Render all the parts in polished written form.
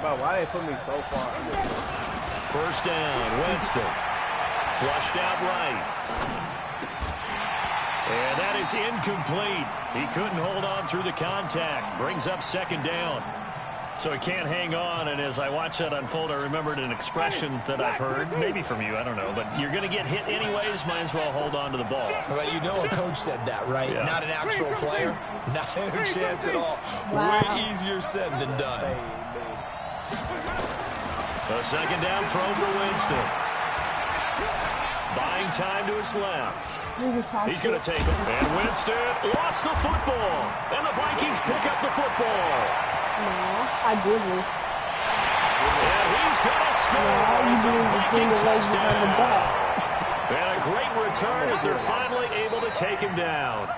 Bro, why they put me so far under? First down, Winston. Flushed out right. And that is incomplete. He couldn't hold on through the contact. Brings up second down. So he can't hang on, and as I watch that unfold, I remembered an expression that I've heard, maybe from you, I don't know, but you're going to get hit anyways, might as well hold on to the ball. Well, you know a coach said that, right? Yeah. Not an actual player, not a chance at all. Wow. Way easier said than done. A second down throw for Winston. Buying time to his left. He's going to take it. And Winston lost the football. And the Vikings pick up the football. No, I didn't. And he's going to score. It's a Viking touchdown. And a great return as they're finally able to take him down.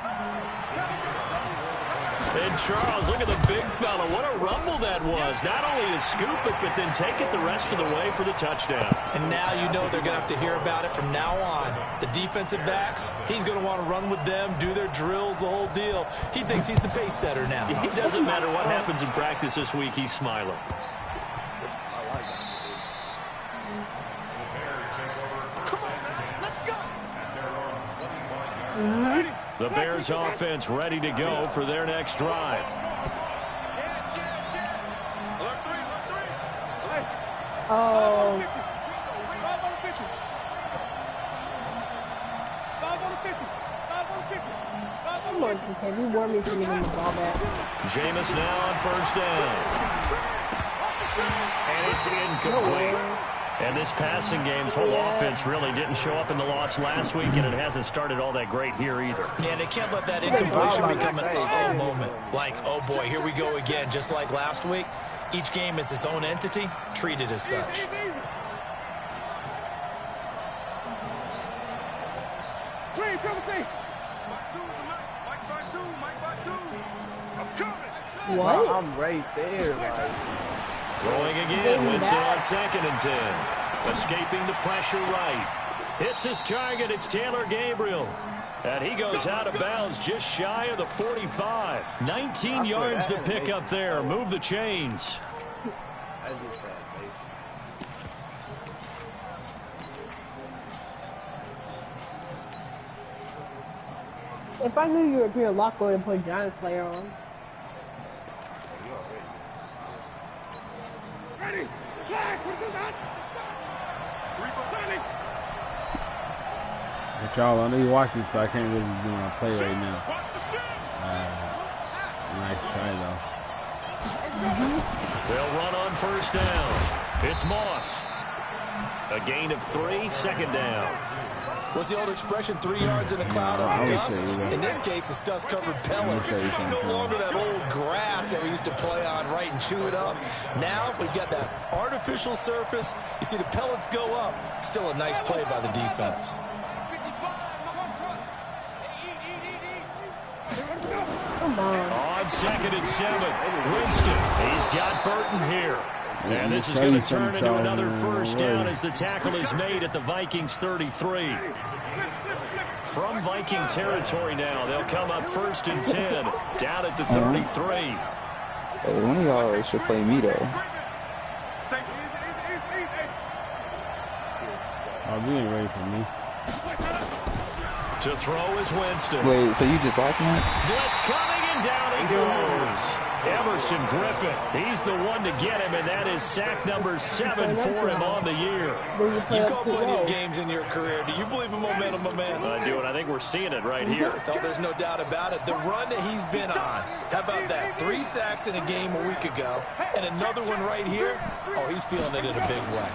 And Charles, look at the big fella. What a rumble that was. Not only to scoop it, but then take it the rest of the way for the touchdown. And now you know they're going to have to hear about it from now on. The defensive backs, he's going to want to run with them, do their drills, the whole deal. He thinks he's the pace setter now. It doesn't matter what happens in practice this week. He's smiling. The Bears offense ready to go for their next drive. Oh. Come on, TK. We want me to give him the ball back. Jameis now on first down. And it's incomplete. And this passing game's whole offense really didn't show up in the loss last week, and it hasn't started all that great here either. Yeah, they can't let that incompletion become an uh-oh moment. Like, oh boy, here we go again. Just like last week, each game is its own entity, treated as such. What? I'm right there, like. Throwing again, Winston on 2nd and 10. Escaping the pressure right. Hits his target, it's Taylor Gabriel. And he goes out of bounds just shy of the 45. 19 yards to pick up there. Move the chains. If I knew you were here, Lock would have put Giants player on. But y'all, I know you're watching, so I can't really do my play right now. Nice try, though. They'll run on first down. It's Moss. A gain of 3, second down. What's the old expression, 3 yards in a cloud of dust? In this case, it's dust-covered pellets. It's no longer that old grass that we used to play on, right, and chew it up. Now we've got that artificial surface. You see the pellets go up. Still a nice play by the defense. Come on. On 2nd and 7, Winston. He's got Burton here. And this is going to turn into another first down as the tackle is made at the Vikings 33. From Viking territory now, they'll come up 1st and 10, down at the 33. Hey, one of y'all should play me, though. Oh, you ain't ready for me. To throw is Winston. Wait, so you just watching that? Blitz coming, and down he goes. Emerson Griffin, he's the one to get him, and that is sack number 7 for him on the year. You call plenty of games in your career. Do you believe in momentum, my man? I do, and I think we're seeing it right here. No, there's no doubt about it. The run that he's been on, how about that? 3 sacks in a game a week ago, and another one right here. Oh, he's feeling it in a big way.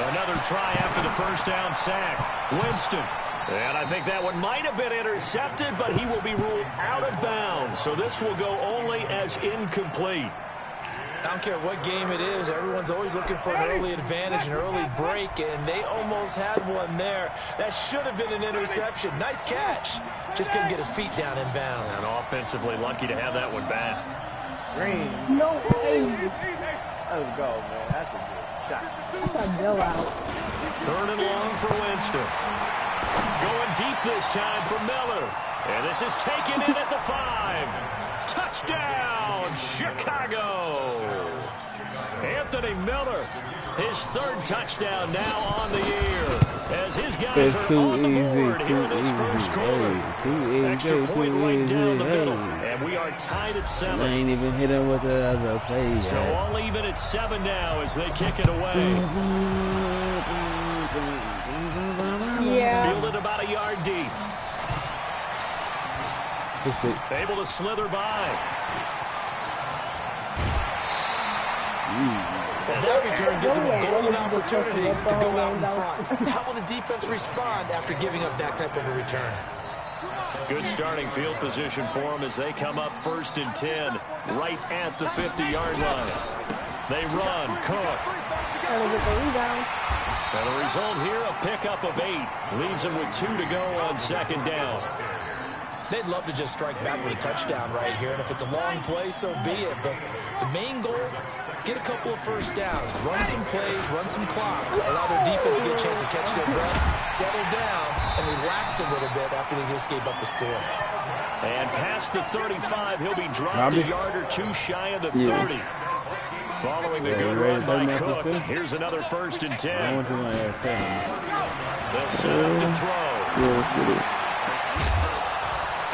Another try after the first down sack. Winston. And I think that one might have been intercepted, but he will be ruled out of bounds. So this will go only as incomplete. I don't care what game it is. Everyone's always looking for an early advantage, an early break, and they almost had one there. That should have been an interception. Nice catch. Just couldn't get his feet down in bounds. And offensively lucky to have that one back. Green. No way. Let's go, man. That's a good shot. That's a bill out. 3rd and long for Winston. Going deep this time for Miller. And this is taken in at the 5. Touchdown, Chicago. Anthony Miller. His third touchdown now on the year. As his guys are on the board here in this first quarter. Extra point right down the middle. And we are tied at 7. I ain't even hit him with the other play. So all even at 7 now as they kick it away. Yeah. Fielded about a yard deep. Able to slither by. And that return gives them a golden opportunity to go out in front. How will the defense respond after giving up that type of a return? Good starting field position for them as they come up 1st and 10, right at the 50-yard line. They run, Cook. Trying to get the rebound. And the result here, a pickup of 8. Leaves them with 2 to go on 2nd down. They'd love to just strike back with a touchdown right here, and if it's a long play, so be it. But the main goal, get a couple of first downs, run some plays, run some clock, allow their defense to get a chance to catch their breath, settle down, and relax a little bit after they just gave up the score. And past the 35, he'll be dropped a yard or 2 shy of the 30. Following the good run by Cook, here's another 1st and 10. They'll set up to throw. Yeah, let's get it.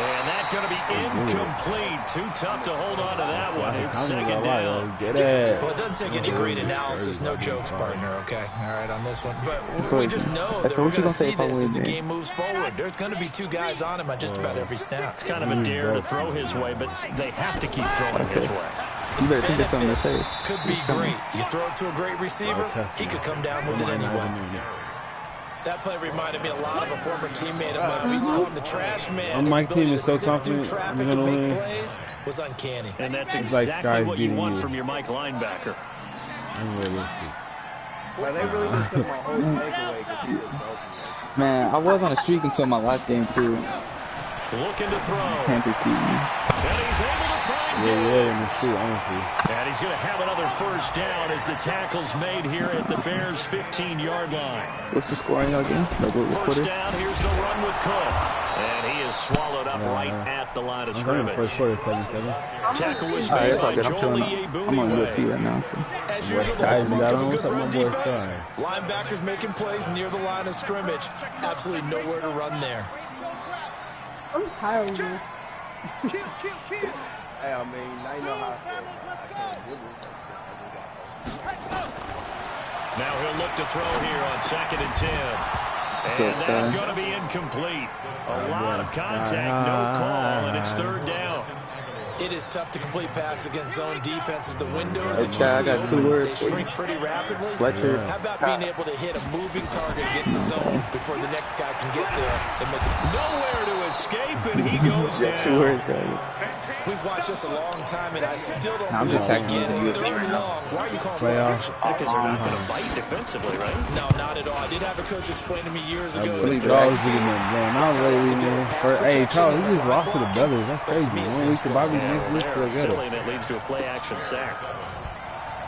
And that's going to be incomplete. Too tough to hold on to that one. It's 2nd down. Get it. Well, it doesn't take any great analysis. No jokes, partner, okay? All right, on this one. But we just know that we're going to see this as the game moves forward. There's going to be 2 guys on him on just about every snap. It's kind of a dare to throw his way, but they have to keep throwing his way. You better think of something to say. Could be great. You throw it to a great receiver, he could come down with it anyway. That play reminded me a lot of a former teammate of mine. We used to call him the trash man. My team is so confident. confident. Traffic and make plays was uncanny. And that's exactly what you want from your Mike linebacker. Well, they really just took my whole takeaway because he was broken. Man, I was on a streak until my last game, too. Looking to throw. Panthers beat me. And he's able to find it. And he's going to have another 1st down as the tackle's made here at the Bears' 15-yard line. What's the scoring again? First down, here's the run with Cook. And he is swallowed up right at the line of scrimmage. Tackle was made by Joel I'm on UFC right now, so. As usual, good run defense. Linebackers making plays near the line of scrimmage. Absolutely nowhere to run there. I'm tired of this. Hey, I mean, now you know how I can't dribble. Now he'll look to throw here on 2nd and 10. And that's going to be incomplete. A lot of contact, no call, and it's 3rd down. It is tough to complete passes against zone defenses. The windows Hey, Chad, I got 2 words they shrink pretty rapidly. Fletcher. How about being able to hit a moving target against a zone before the next guy can get there and make it nowhere to escape, and he goes down. 2 words, right? We've watched this a long time, and I still don't I'm just get tackling it. UFC right now. Why are you calling Playoffs. Because they're not going to bite defensively, right? No, not at all. I did have a coach explain to me years ago. Hey, Charles, he just lost to the Brothers. That's crazy. 1 week to Bobby, next week to Silly, and it leads to a play-action sack.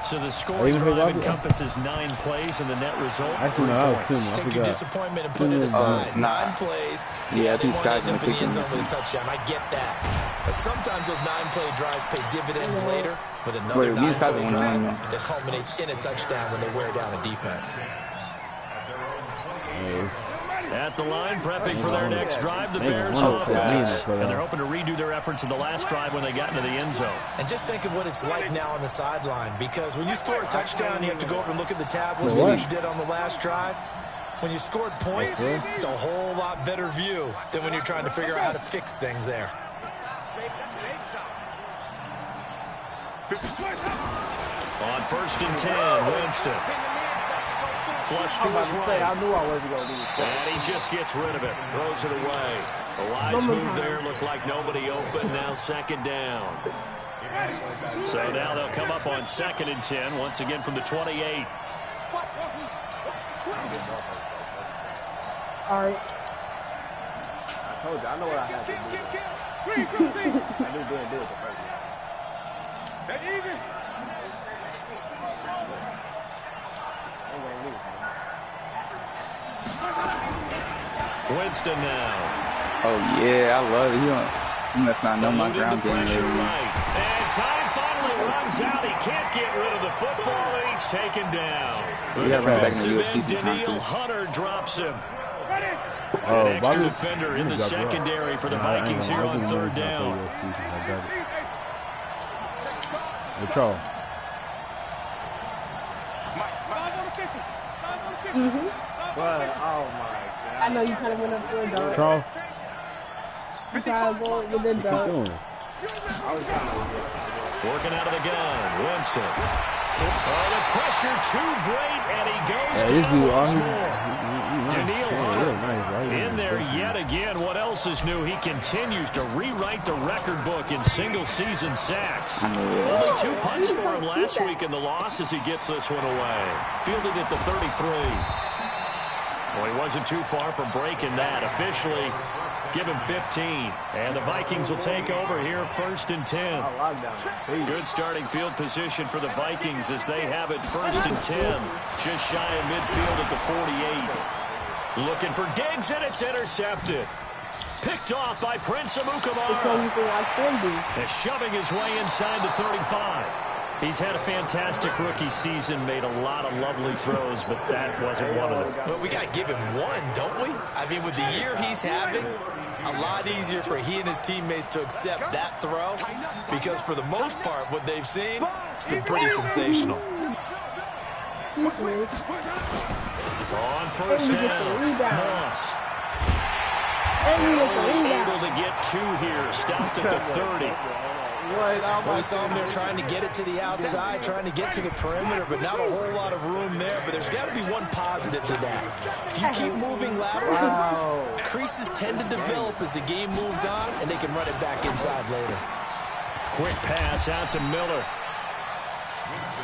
So the scoring drive encompasses 9 plays, and the net result. Actually, no, that was 2. Take your disappointment and put it aside. 9 plays. Yeah, I think Sky's going to pick him him. with a touchdown. I get that. But sometimes those 9-play drives pay dividends later with another 9-play drive that culminates in a touchdown when they wear down a defense. At the line, prepping for their next drive, the Bears offense. And they're hoping to redo their efforts in the last drive when they got into the end zone. And just think of what it's like now on the sideline, because when you score a touchdown, you have to go over and look at the tablet and see what you did on the last drive. When you scored points, it's a whole lot better view than when you're trying to figure out how to fix things there. On 1st and 10, Winston. Flush to his right. I knew I wasn't going to do this. And he just gets rid of it. Throws it away. A wise move there. Looked like nobody open. Now 2nd down. So now they'll come up on 2nd and 10. Once again from the 28. All right. I told you, I know what I have to do. I knew Ben did it the first time. Winston now. Oh, yeah, I love it. You must not know my ground game. And time finally runs out. He can't get rid of the football, and he's taken down. Yeah, right back in the UFC Defensive end sometime, Daniel too. Hunter drops him. Oh, An extra Bobby- defender in the secondary for the Vikings here on third down. Hey, Charles. But, oh my God. I know you kind of went up for a dog. Charles, You tried to go with the what you dog. doing? I was trying to Working out of the gun, Winston. Oh, the pressure too great, and he goes Yeah, this down dude, once he more. Daniil Hunter nice. in there yet again. What else is new? He continues to rewrite the record book in single-season sacks. Only 2 punts for him last week in the loss as he gets this one away. Fielded at the 33. Well, he wasn't too far from breaking that. Officially, give him 15. And the Vikings will take over here, 1st and 10. Good starting field position for the Vikings as they have it 1st and 10. Just shy of midfield at the 48. Looking for Diggs, and it's intercepted. Picked off by Prince Amukamara. And shoving his way inside the 35. He's had a fantastic rookie season, made a lot of lovely throws, but that wasn't one of them. But we got to give him one, don't we? I mean, with the year he's having, a lot easier for he and his teammates to accept that throw because for the most part, what they've seen, it's been pretty sensational. On 1st down, Moss. Able to get 2 here, stopped at the 30. Well, we saw him there trying to get it to the outside, trying to get to the perimeter, but not a whole lot of room there. But there's got to be one positive to that. If you keep moving laterally, creases tend to develop as the game moves on, and they can run it back inside later. Quick pass out to Miller.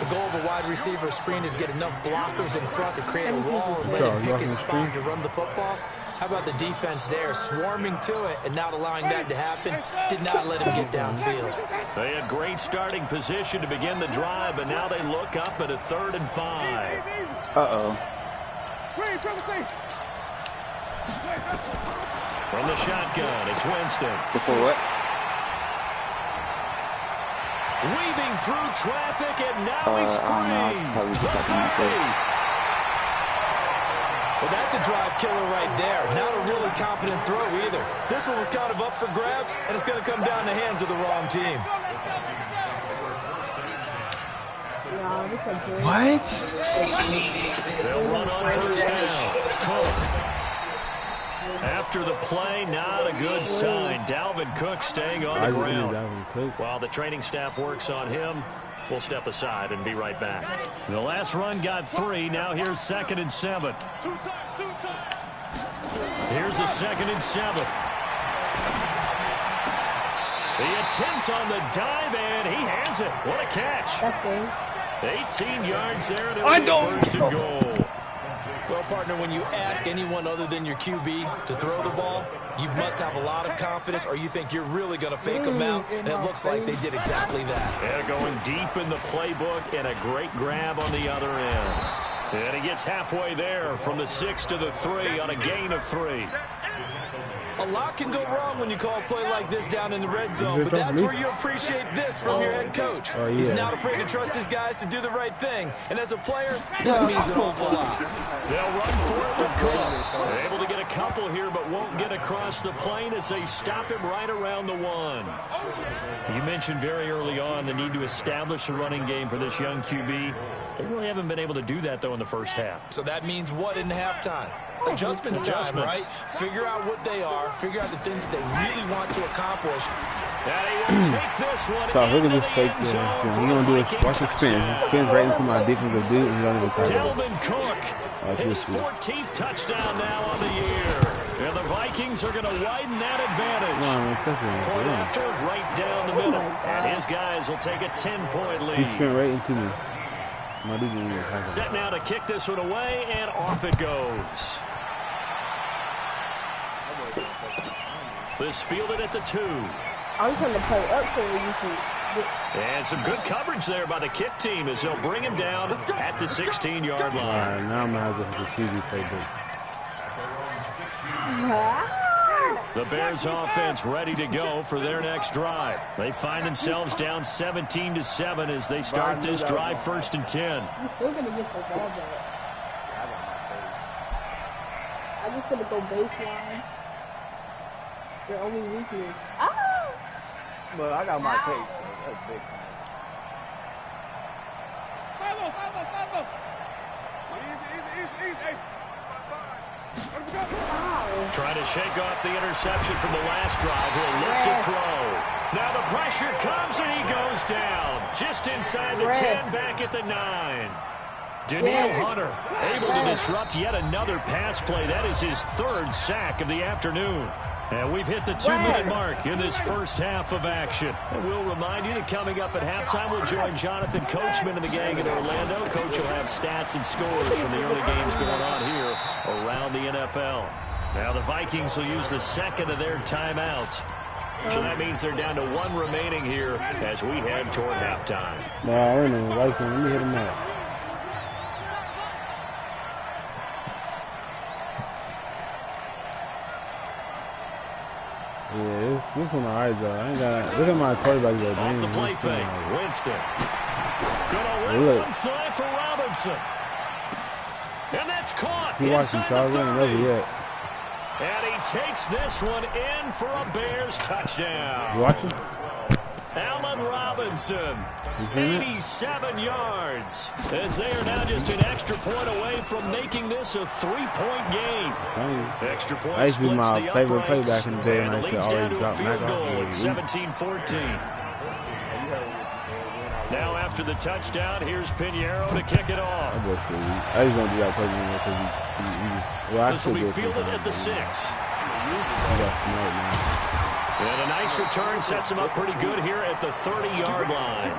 The goal of a wide receiver screen is get enough blockers in front to create a wall and let him pick his spot to run the football. How about the defense there, swarming to it and not allowing that to happen? Did not let him get downfield. They had great starting position to begin the drive, but now they look up at a 3rd and 5. Uh-oh. From the shotgun, it's Winston. Before what? Weaving through traffic, and now he's free. I don't know. It's probably just like I said. Well, that's a drive killer right there. Not a really confident throw either. This one was kind of up for grabs, and it's going to come down the hands of the wrong team. What? They'll run on 1st down. Cook. After the play, not a good sign. Dalvin Cook staying on the ground. While the training staff works on him, we'll step aside and be right back. The last run got 3. Now here's 2nd and 7. Here's a 2nd and 7. The attempt on the dive, and he has it. What a catch. 18 yards there, and it'll be 1st and goal. Well, partner, when you ask anyone other than your QB to throw the ball, you must have a lot of confidence or you think you're really going to fake them out, and it looks like they did exactly that. Yeah, going deep in the playbook and a great grab on the other end. And he gets halfway there from the 6 to the 3 on a gain of 3. A lot can go wrong when you call a play like this down in the red zone, but that's where you appreciate this from your head coach. He's not afraid to trust his guys to do the right thing, and as a player, that means an awful lot. They'll run for it with Cook. They're able to get a couple here, but won't get across the plane as they stop him right around the 1. You mentioned very early on the need to establish a running game for this young QB. They really haven't been able to do that, though, in the first half. So that means what in halftime? Adjustments time, right? Figure out what they are. Figure out the things that they really want to accomplish. And he will take this one. So look at this fake there. He gonna do is watch him spin. He spins right into my defensive dude, and he don't even touch it. Dalvin Cook, his 14th touchdown now on the year. And the Vikings are going to widen that advantage. Point after, right down the middle. And his guys will take a 10-point lead. He spin right into me. My dude didn't even touch it. Set now to kick this one away, and off it goes. This fielded at the 2. I'm trying to play up so you can And some good coverage there by the kick team as they'll bring him down at the 16-yard line. All right, now I'm going to have to see the playbook. The Bears offense ready to go for their next drive. They find themselves down 17-7 as they start this drive 1st and 10. You're still going to get the ball back. I'm just going to go baseline. Your only weakness. Ah! But I got my cake. That's big. Trying to shake off the interception from the last drive. He'll look to throw. Now the pressure comes and he goes down. Just inside the 10, back at the 9. Danielle Hunter able to disrupt yet another pass play. That is his 3rd sack of the afternoon. And we've hit the 2-minute mark in this first half of action. And we'll remind you that coming up at halftime, we'll join Jonathan Coachman and the gang in Orlando. Coach will have stats and scores from the early games going on here around the NFL. Now the Vikings will use the 2nd of their timeouts. So that means they're down to 1 remaining here as we head toward halftime. No, I ain't no Viking. Let me hit him out. Yeah, this one alright though. I ain't got. Look at my quarterback though. Off the play fake, Winston. Gonna win one fly for Robinson. And that's caught. He watching Charles never yet. And he takes this one in for a Bears touchdown. You watching? Allen Robinson, 87 yards, as they are now just an extra point away from making this a 3-point game. Extra point splits my the favorite play uprights, back in the day, and and it I leads used to down to a always field drop goal at back 17-14. Now after the touchdown, here's Pinheiro to kick it off. I just don't do that play anymore because this will be fielded at the 6. And a nice return sets him up pretty good here at the 30-yard line.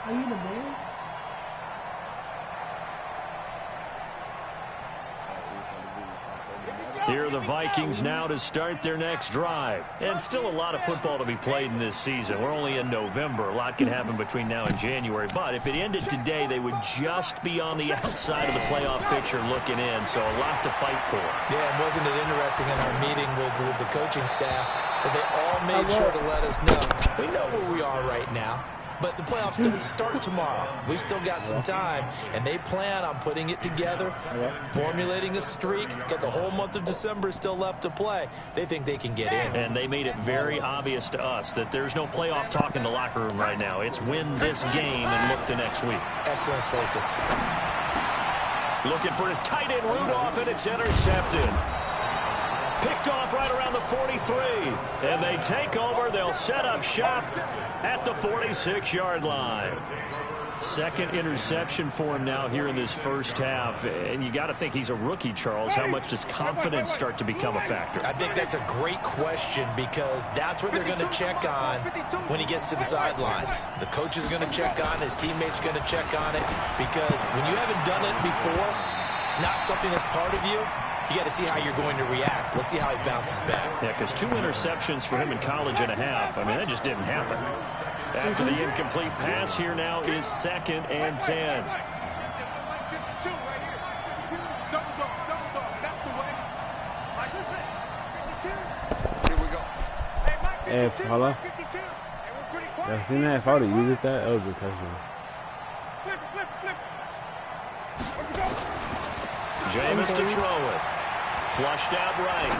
Are you the Bears? Here are the Vikings now to start their next drive. And still a lot of football to be played in this season. We're only in November. A lot can happen between now and January. But if it ended today, they would just be on the outside of the playoff picture looking in. So a lot to fight for. Yeah, and wasn't it interesting in our meeting with the coaching staff that they all made sure to let us know. We know where we are right now. But the playoffs don't start tomorrow. We still got some time, and they plan on putting it together, formulating a streak. Got the whole month of December still left to play. They think they can get in. And they made it very obvious to us that there's no playoff talk in the locker room right now. It's win this game and look to next week. Excellent focus. Looking for his tight end Rudolph, and it's intercepted. Picked off right around the 43. And they take over. They'll set up shop at the 46-yard line. 2nd interception for him now here in this first half. And you got to think he's a rookie, Charles. How much does confidence start to become a factor? I think that's a great question because that's what they're going to check on when he gets to the sidelines. The coach is going to check on, his teammates are going to check on it because when you haven't done it before, it's not something that's part of you. You got to see how you're going to react. Let's see how he bounces back. Yeah, because 2 interceptions for him in college and a half. I mean, that just didn't happen. After the incomplete pass, here now is 2nd and 10. If, hello? Y'all seen that? If I would have used that was a touchdown. Jameis to throw it. Flushed out right.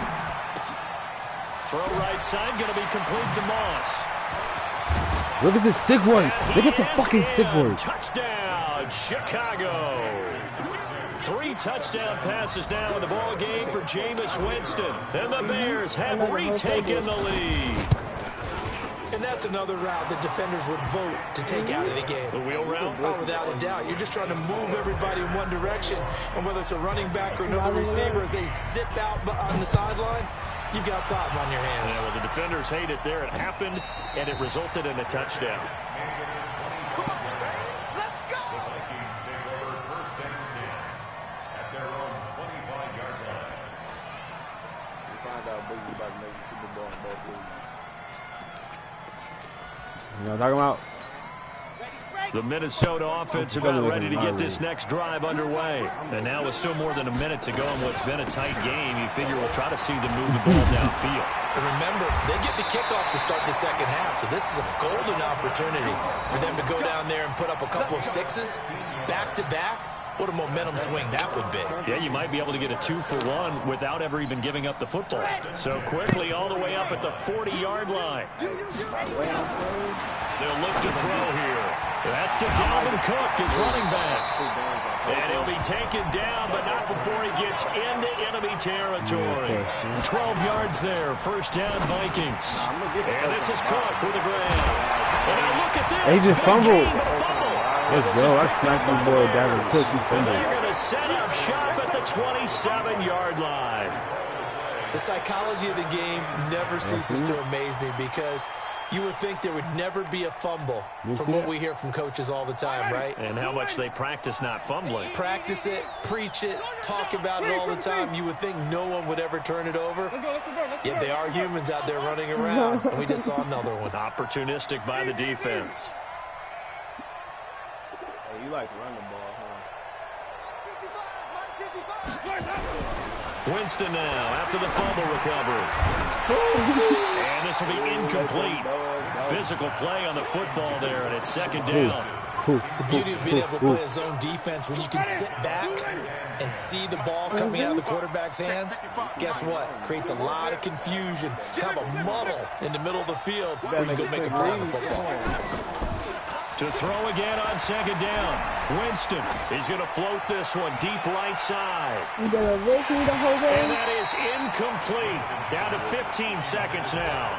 Throw right side, going to be complete to Moss. Look at the stick work. Look at the fucking stick work. Touchdown, Chicago. 3 touchdown passes now in the ball game for Jameis Winston. And the Bears have retaken the lead. And that's another route that defenders would vote to take out of the game. The wheel route? Oh, without a doubt. You're just trying to move everybody in one direction. And whether it's a running back or another receiver, as they zip out on the sideline, you've got a problem on your hands. Yeah, well, the defenders hate it there. It happened, and it resulted in a touchdown. You know what I'm talking about? The Minnesota offense about ready to get this next drive underway. And now with still more than a minute to go in what's been a tight game, you figure we'll try to see them move the ball downfield. And remember, they get the kickoff to start the second half, so this is a golden opportunity for them to go down there and put up a couple of sixes back-to-back. What a momentum swing that would be. Yeah, you might be able to get a 2-for-1 without ever even giving up the football. So quickly all the way up at the 40-yard line. They'll look to throw here. That's to Dalvin Cook, his running back. And he'll be taken down, but not before he gets into enemy territory. 12 yards there, first down Vikings. And this is Cook with a grab. And now look at this. He just fumbled. Let's go. I smacked my boy Dalvin Cook. They're going to set up shop at the 27-yard line. The psychology of the game never ceases to amaze me because you would think there would never be a fumble from what we hear from coaches all the time, right? And how much they practice not fumbling. Practice it, preach it, talk about it all the time. You would think no one would ever turn it over. Yet they are humans out there running around, and we just saw another one. Opportunistic by the defense. Hey, you like to run the ball, huh? Winston now after the fumble recovery. And this will be incomplete. Physical play on the football there, and it's second down. The beauty of being able to play a zone defense when you can sit back and see the ball coming out of the quarterback's hands, guess what? Creates a lot of confusion, kind of a muddle in the middle of the field when you go make a play on the football. To throw again on second down. Winston is going to float this one deep right side. You gonna make me the whole game? And that is incomplete. Down to 15 seconds now.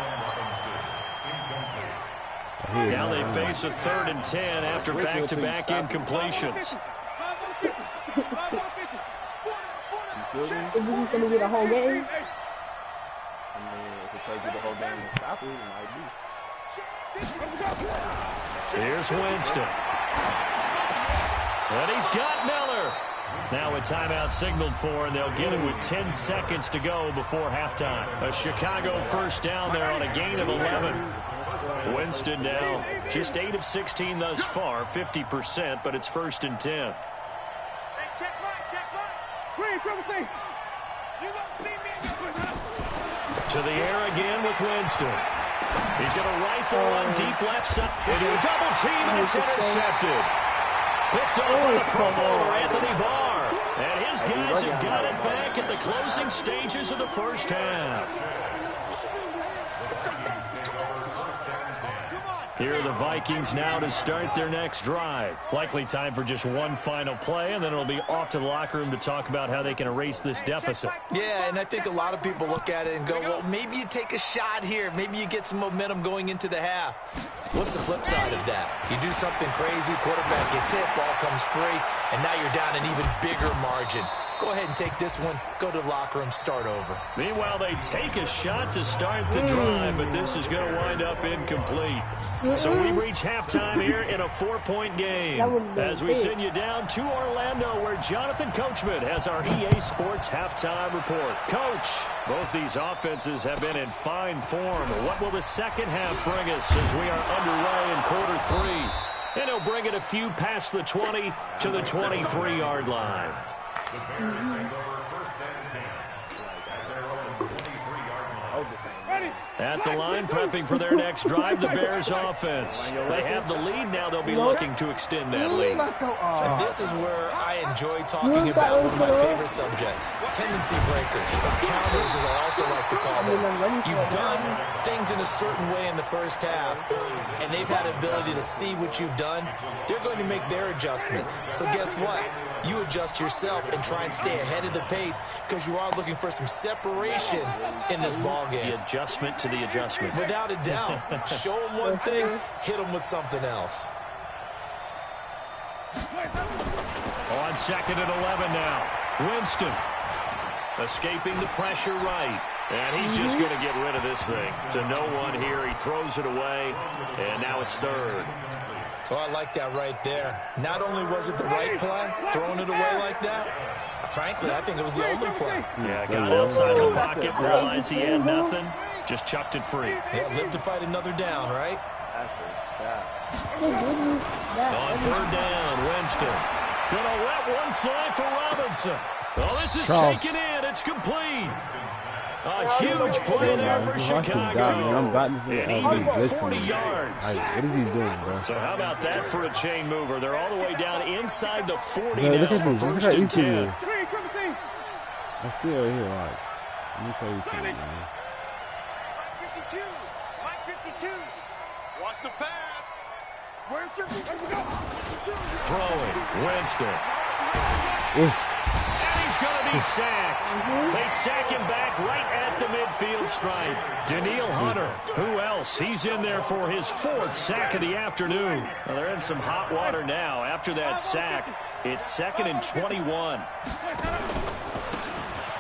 Now they face a 3rd and 10 after back-to-back incompletions. Is this gonna be the whole game? I mean, if it takes you the whole game to stop it, it might be. Here's Winston. And he's got Miller. Now a timeout signaled for, and they'll get it with 10 seconds to go before halftime. A Chicago first down there on a gain of 11. Winston now just 8 of 16 thus far, 50%, but it's 1st and 10. To the air again with Winston. He's going to rifle on deep left side into a double team, and it's intercepted. Picked up by the Pro Bowler, Anthony Barr. And his guys have got it back at the closing stages of the first half. Here are the Vikings now to start their next drive. Likely time for just one final play, and then it'll be off to the locker room to talk about how they can erase this deficit. Yeah, and I think a lot of people look at it and go, well, maybe you take a shot here. Maybe you get some momentum going into the half. What's the flip side of that? You do something crazy, quarterback gets hit, ball comes free, and now you're down an even bigger margin. Go ahead and take this one, go to the locker room, start over. Meanwhile, they take a shot to start the drive, but this is going to wind up incomplete. So we reach halftime here in a 4-point game as we send you down to Orlando, where Jonathan Coachman has our EA Sports halftime report. Coach, both these offenses have been in fine form. What will the second half bring us as we are underway in quarter 3? And he'll bring it a few past the 20 to the 23-yard line. At the line, prepping for their next drive, the Bears offense. They have the lead. Now they'll be looking to extend that lead. And this is where I enjoy talking about one of my favorite subjects, tendency breakers, or counters as I also like to call them. You've done things in a certain way in the first half, and they've had the ability to see what you've done. They're going to make their adjustments. So guess what? You adjust yourself and try and stay ahead of the pace because you are looking for some separation in this ball game. The adjustment to the adjustment. Without a doubt. Show them one thing, hit them with something else. On 2nd and 11 now. Winston escaping the pressure right. And he's just going to get rid of this thing. To no one here. He throws it away. And now it's 3rd. Oh, I like that right there. Not only was it the right play, throwing it away like that, frankly, I think it was the only play. Yeah, got outside the pocket, realized he had nothing, just chucked it free. Yeah, live to fight another down, right? On third down, Winston. Gonna let one fly for Robinson. Oh, this is taken in. It's complete. A huge play there for Chicago. And even 40 yards. What is he doing, bro? So how about that for a chain mover? They're all the way down inside the 40 look now at for this. Look first how and easy it 10. is. I see it right here. Like, let me tell you something, man. Mike 52. Watch the pass. Where's your Throwing. Winston. Oof. And he's going to be sacked. They sack him back right at the midfield stripe. Daniil Hunter. Who else? He's in there for his 4th sack of the afternoon. Well, they're in some hot water now. After that sack, it's 2nd and 21.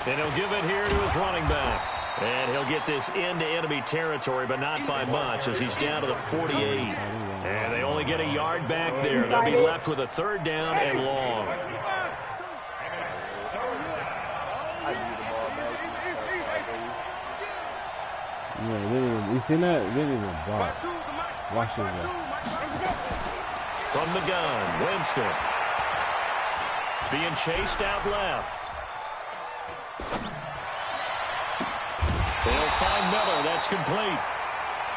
And he'll give it here to his running back. And he'll get this into enemy territory, but not by much, as he's down to the 48. And they only get a yard back there. They'll be left with a 3rd down and long. Yeah, you seen that? They didn't even block. Watch this. From the gun, Winston. Being chased out left. They'll find Miller. That's complete.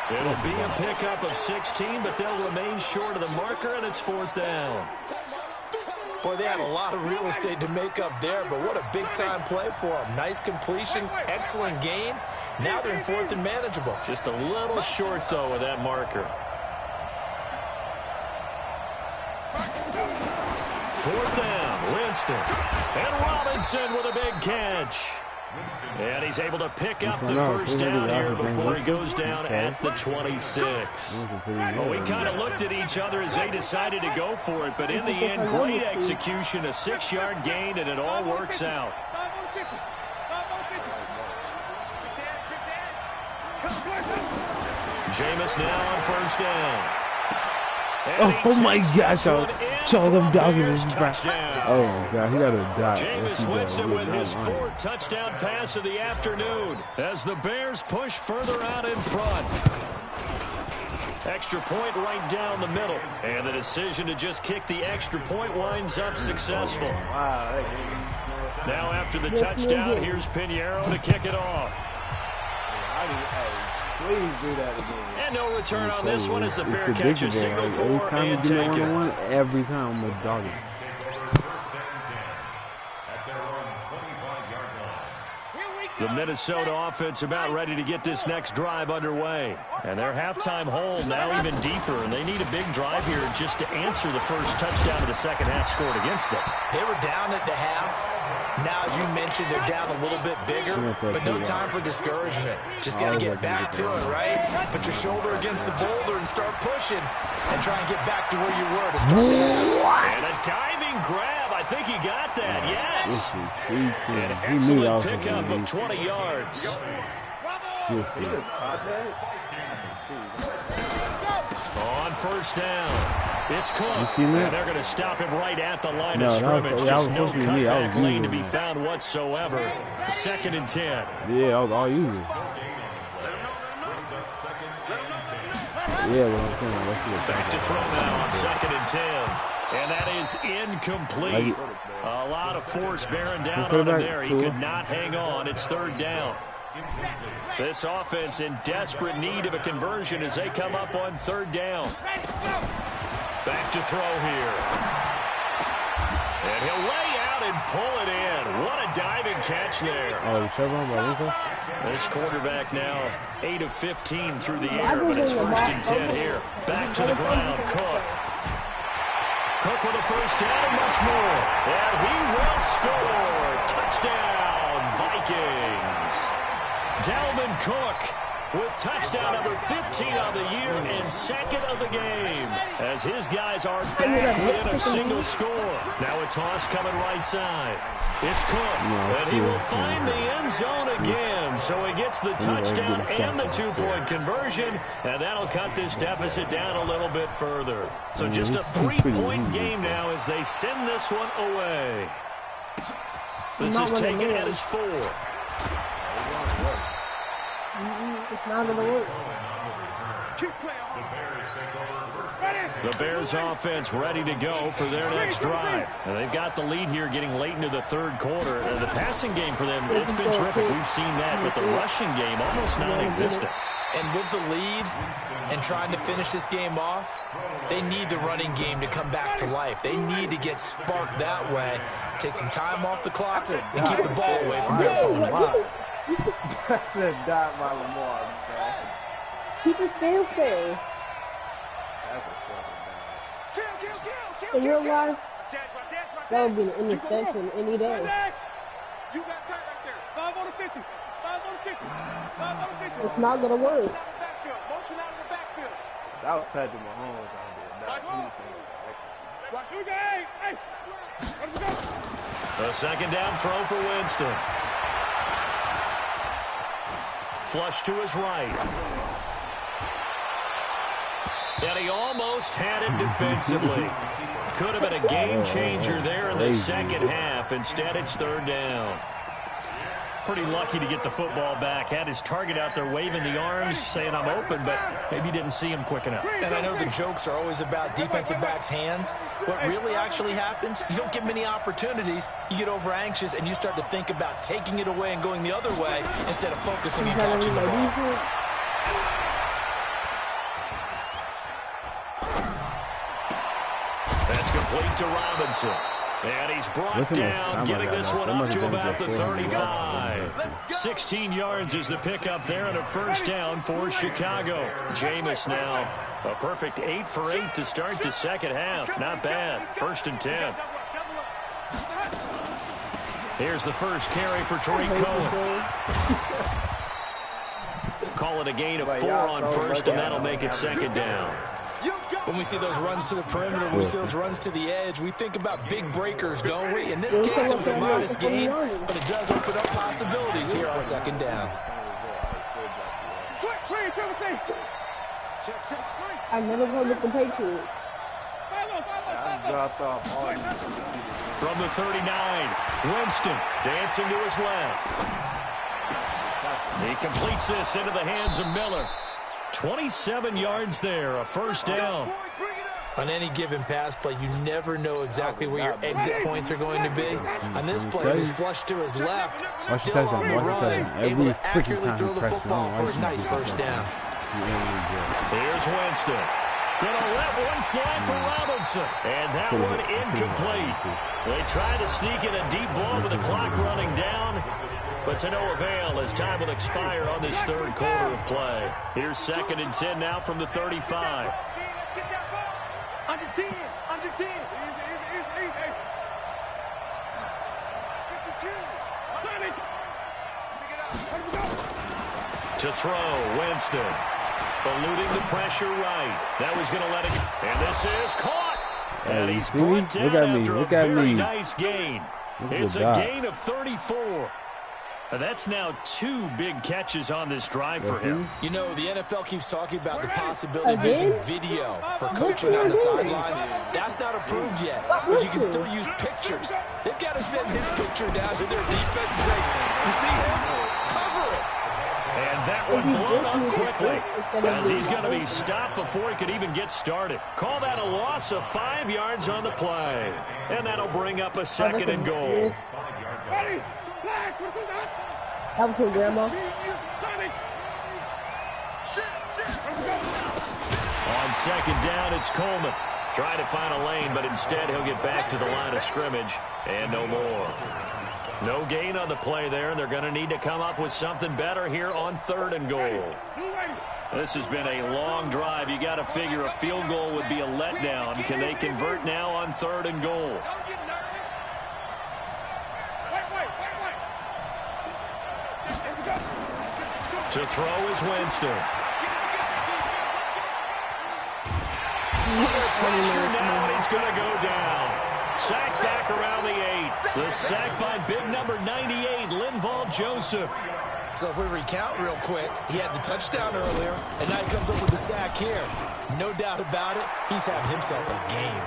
It'll be a pickup of 16, but they'll remain short of the marker, and it's 4th down. Boy, they had a lot of real estate to make up there, but what a big-time play for them. Nice completion, excellent game. Now they're in 4th and manageable. Just a little short, though, with that marker. 4th down, Winston. And Robinson with a big catch. And he's able to pick up the 1st down here before he goes down at the 26. Well, we kind of looked at each other as they decided to go for it, but in the end, great execution, a 6-yard gain, and it all works out. Jameis now on 1st down. Oh my gosh, show them dogging back. Oh my God, he got a dot. Jameis Winston with his 4th touchdown pass of the afternoon as the Bears push further out in front. Extra point right down the middle. And the decision to just kick the extra point winds up successful. Now after the touchdown, here's Pinheiro to kick it off. Please do that again. And no return on this one as the fair catch is signaled for and taken. Every time I'm a dog. The Minnesota offense about ready to get this next drive underway. And their halftime hole now even deeper, and they need a big drive here just to answer the first touchdown of the second half scored against them. They were down at the half. Now, as you mentioned, they're down a little bit bigger, but no time for discouragement. Just got to get back to it, right? Put your shoulder against the boulder and start pushing and try and get back to where you were to start the half. And a diving grab. I think he got that, yes. An He knew that excellent was pickup going of 20 yards. On 1st down, it's Cook. And they're going to stop him right at the line of scrimmage. Just no cutback lane to be found whatsoever. 2nd and 10. Yeah, I was all easy. Yeah, well, I'm saying, let's see. Back to throw now on 2nd and 10. And that is incomplete. A lot of force bearing down on him there. He could not hang on. It's 3rd down. This offense in desperate need of a conversion as they come up on 3rd down. Back to throw here. And he'll lay out and pull it in. What a diving catch there. This quarterback now 8 of 15 through the air, but it's 1st and 10 here. Back to the ground, Cook. Cook with a 1st down and much more. And he will score. Touchdown, Vikings. Dalvin Cook with touchdown number 15 of the year and 2nd of the game as his guys are back within a single score. Now a toss coming right side. It's Cook, and he will find the end zone again. So he gets the touchdown and the 2-point conversion, and that'll cut this deficit down a little bit further. So just a 3-point game now as they send this one away. This is taken at his 4. It's not going to work. The Bears offense ready to go for their next drive. And they've got the lead here getting late into the third quarter. The passing game for them, it's been terrific. We've seen that, but the rushing game almost non-existent. And with the lead and trying to finish this game off, they need the running game to come back to life. They need to get sparked that way, take some time off the clock, and keep the ball away from their opponents. That's a dot by Lamar, man. Keep it still fair. That's a fucking dot. In real life, that would be an interception any day. You got time right there. 5 on the 50. 5 on the 50. 5 on the 50. It's not going to work. Motion out of the backfield. That was Patrick Mahomes out there. Hey, let's go. A second down throw for Winston. Flush to his right. And he almost had it defensively. Could have been a game changer there in the second half. Instead, it's third down. Pretty lucky to get the football back. Had his target out there waving the arms, saying I'm open, but maybe didn't see him quick enough. And I know the jokes are always about defensive backs' hands. What really actually happens, you don't get many opportunities. You get over anxious, and you start to think about taking it away and going the other way instead of focusing on catching the ball. That's complete to Robinson. And he's brought down, getting this one up to about the 35. 16 yards is the pickup there and a first down for Chicago. Jameis now a perfect 8 for 8 to start the second half. Not bad. 1st and 10. Here's the first carry for Tariq Cohen. Call it a gain of 4 on first, and that'll make it second down. When we see those runs to the perimeter, when we see those runs to the edge, we think about big breakers, don't we? In this case, it was a modest gain, but it does open up possibilities here on second down. I never go with the Patriots. From the 39, Winston dancing to his left. He completes this into the hands of Miller. 27 yards there, a first down. On any given pass play, you never know exactly where your exit points are going to be. On this play, he's flushed to his left, still on the run, able to accurately throw the football for a nice first down. Here's Winston. Gonna let one fly for Robinson. And that one incomplete. They try to sneak in a deep ball with the clock running down, but to no avail as time will expire on this third quarter of play. Here's 2nd and 10 now from the 35. Under 10. Under 10. To throw, Winston. Eluding the pressure right. That was going to let it go. And this is caught. And he's brought down after a very nice gain. It's a gain of 34. That's now 2 big catches on this drive for him. You know, the NFL keeps talking about the possibility of using video for coaching on the sidelines. That's not approved yet, but you can still use pictures. They've got to send his picture down to their defense and say, you see him? Cover it. And that one blown up quickly, as he's going to be stopped before he could even get started. Call that a loss of 5 yards on the play. And that'll bring up a 2nd and goal. That was your grandma. On 2nd down, it's Coleman. Trying to find a lane, but instead he'll get back to the line of scrimmage. And no more. No gain on the play there, and they're going to need to come up with something better here on 3rd and goal. This has been a long drive. You got to figure a field goal would be a letdown. Can they convert now on 3rd and goal? To throw is Winston. Under pressure now, and he's going to go down. Sacked back around the 8. The sack by big number 98, Linval Joseph. So if we recount real quick, he had the touchdown earlier, and now he comes up with the sack here. No doubt about it, he's having himself a game.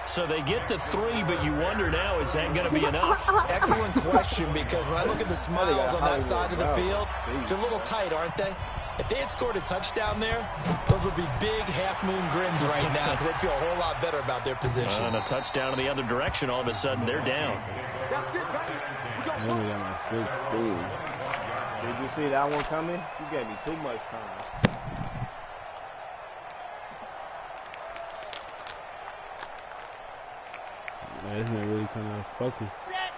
So they get to 3, but you wonder now, is that going to be enough? Excellent question, because when I look at the smiles on that side of the field, they're a little tight, aren't they? If they had scored a touchdown there, those would be big half-moon grins right now because they'd feel a whole lot better about their position. And a touchdown in the other direction, all of a sudden, they're down. I only got my 16. Did you see that one coming? You gave me too much time. Man, this man really coming out focus.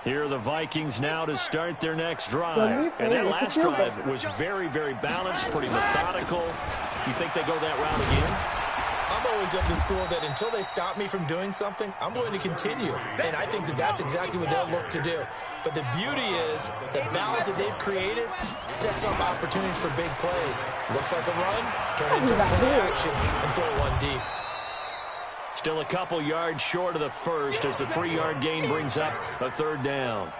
Here are the Vikings now to start their next drive. And that last drive was very, very balanced, pretty methodical. You think they go that route again? I'm always of the school that until they stop me from doing something, I'm going to continue. And I think that that's exactly what they'll look to do. But the beauty is the balance that they've created sets up opportunities for big plays. Looks like a run, turn it into play action, and throw one deep. Still a couple yards short of the first as the 3-yard gain brings up a third down.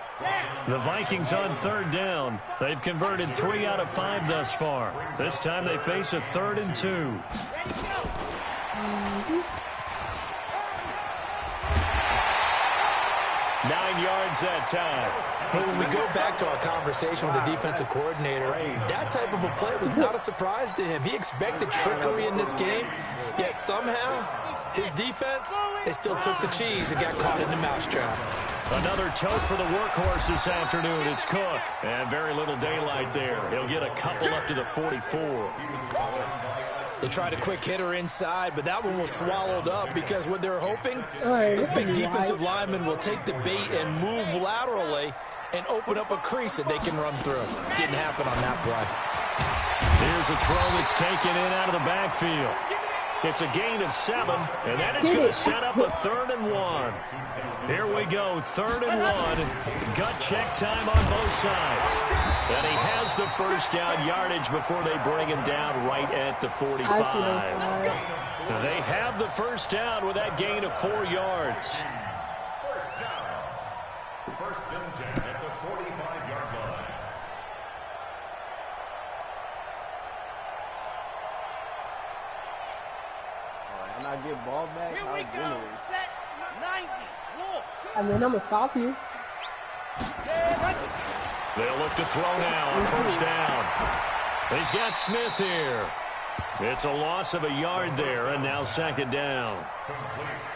The Vikings on third down. They've converted 3 out of 5 thus far. This time they face a 3rd and 2. 9 yards that time. But when we go back to our conversation with the defensive coordinator, that type of a play was not a surprise to him. He expected trickery in this game, yet somehow his defense, they still took the cheese and got caught in the mousetrap. Another tote for the workhorse this afternoon. It's Cook. And very little daylight there. He'll get a couple up to the 44. They tried a quick hitter inside, but that one was swallowed up because what they're hoping, this big defensive lineman will take the bait and move laterally and open up a crease that they can run through. Didn't happen on that play. Here's a throw that's taken in out of the backfield. It's a gain of 7, and that is going to set up a 3rd and 1. Here we go, 3rd and 1. Gut check time on both sides. And he has the first down yardage before they bring him down right at the 45. They have the first down with that gain of 4 yards. First down. First and 10 at the 45-yard line. When I get ball back, Here we go. Set 90. Walk. I mean, I'm gonna stop you. They'll look to throw now on first down. He's got Smith here. It's a loss of a yard there, and now 2nd down.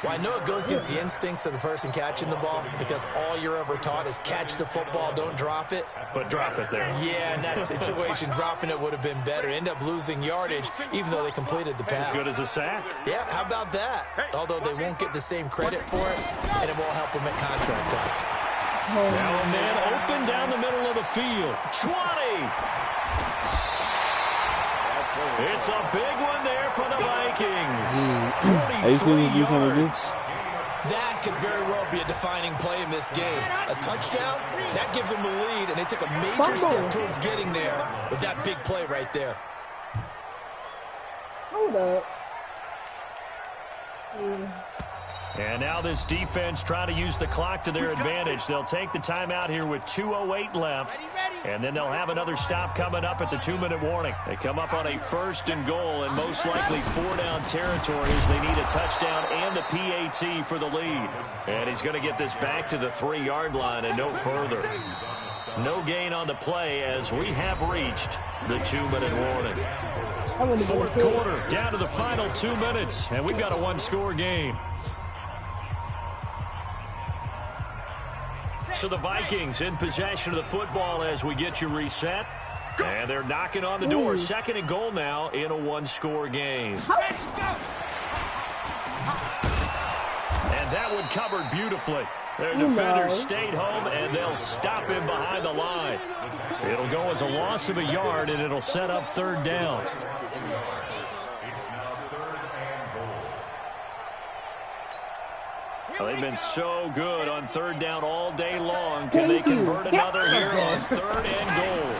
Well, I know it goes against the instincts of the person catching the ball because all you're ever taught is catch the football, don't drop it. But drop it there. Yeah, in that situation, dropping it would have been better. End up losing yardage, even though they completed the pass. As good as a sack. Yeah, how about that? Although they won't get the same credit for it, and it won't help them at contract time. Now a man open down the middle of the field. 20! It's a big one there for the Vikings. 43 yards. That could very well be a defining play in this game. A touchdown, that gives them the lead, and they took a major step towards getting there with that big play right there. Hold up. And now this defense trying to use the clock to their advantage. They'll take the timeout here with 2:08 left. And then they'll have another stop coming up at the 2-minute warning. They come up on a 1st and goal and most likely 4-down territory as they need a touchdown and the PAT for the lead. And he's going to get this back to the 3-yard line and no further. No gain on the play as we have reached the 2-minute warning. 4th quarter, down to the final 2 minutes, and we've got a 1-score game. So the Vikings in possession of the football as we get you reset. And they're knocking on the door. 2nd and goal now in a 1-score game. And that one covered beautifully. Their defenders stayed home, and they'll stop him behind the line. It'll go as a loss of a yard, and it'll set up 3rd down. Well, they've been so good on 3rd down all day long. Can they convert another here on 3rd and goal?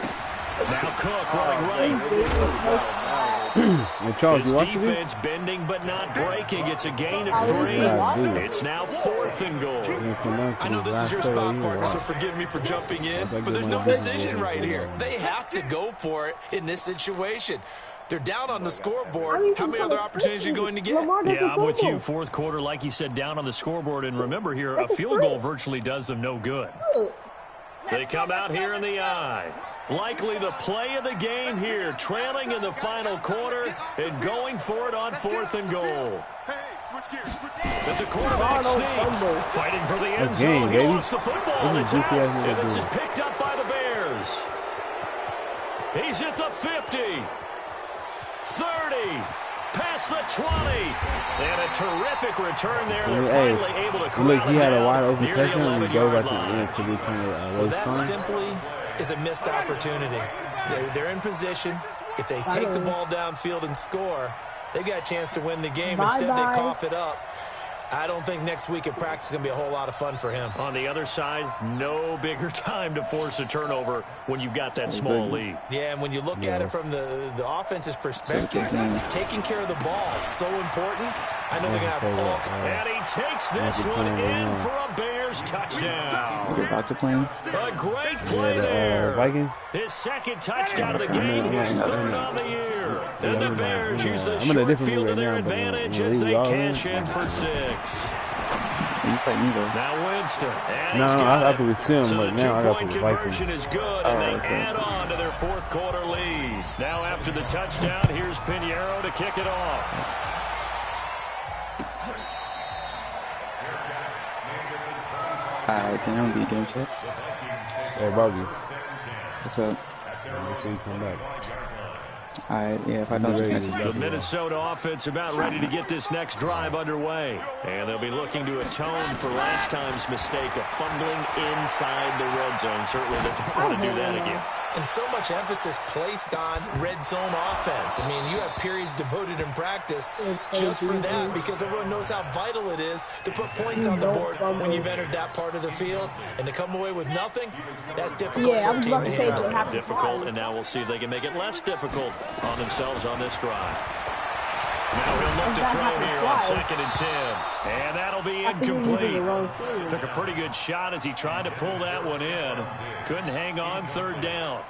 Now Cook running right. His defense bending but not breaking. It's a gain of 3. It's now 4th and goal. I know this is your spot, partner, so forgive me for jumping in, but there's no decision right here. They have to go for it in this situation. They're down on the scoreboard. How many other opportunities are you going to get? Yeah, I'm with you. 4th quarter, like you said, down on the scoreboard. And remember here, a field goal virtually does them no good. They come out here in the eye. Likely the play of the game here, trailing in the final quarter and going for it on 4th and goal. It's a quarterback sneak, fighting for the end zone. He lost the football. It's out, and this is picked up by the Bears. He's at the 50, 30, past the 20, and a terrific return there. They're finally able to corral he had a wide open near touchdown the and he goes 11-yard back line. to the end to return That simply is a missed opportunity. They're in position. If they take the ball downfield and score, they've got a chance to win the game. Instead, they cough it up. I don't think next week at practice is going to be a whole lot of fun for him. On the other side, no bigger time to force a turnover when you've got that small lead. Yeah, and when you look at it from the offense's perspective, taking care of the ball is so important. I know they're going to have all. And he takes this one in for a Bears touchdown. They're about to play him. A great play there. Vikings. His second touchdown of the game, his 3rd on the year. And the Bears use the short field to their advantage as they cash in for 6. You play me though. Now Winston. No, I thought we see him, but now I got the Vikings. Conversion is good, and they add on to their 4th quarter lead. Now after the touchdown, here's Pinheiro to kick it off. Can I be game check? Hey, Bobby. What's up? Make sure you come back. Alright, yeah, if I don't just message The Minnesota offense about ready to get this next drive underway. And they'll be looking to atone for last time's mistake of fumbling inside the red zone. Certainly they don't want to do that again. And so much emphasis placed on red zone offense. I mean, you have periods devoted in practice just for that because everyone knows how vital it is to put points on the board when you've entered that part of the field. And to come away with nothing, that's difficult for a team to handle. Difficult, and now we'll see if they can make it less difficult on themselves on this drive. Now he'll look to throw here on 2nd and 10. And that'll be incomplete. Took a pretty good shot as he tried to pull that one in. Couldn't hang on 3rd down.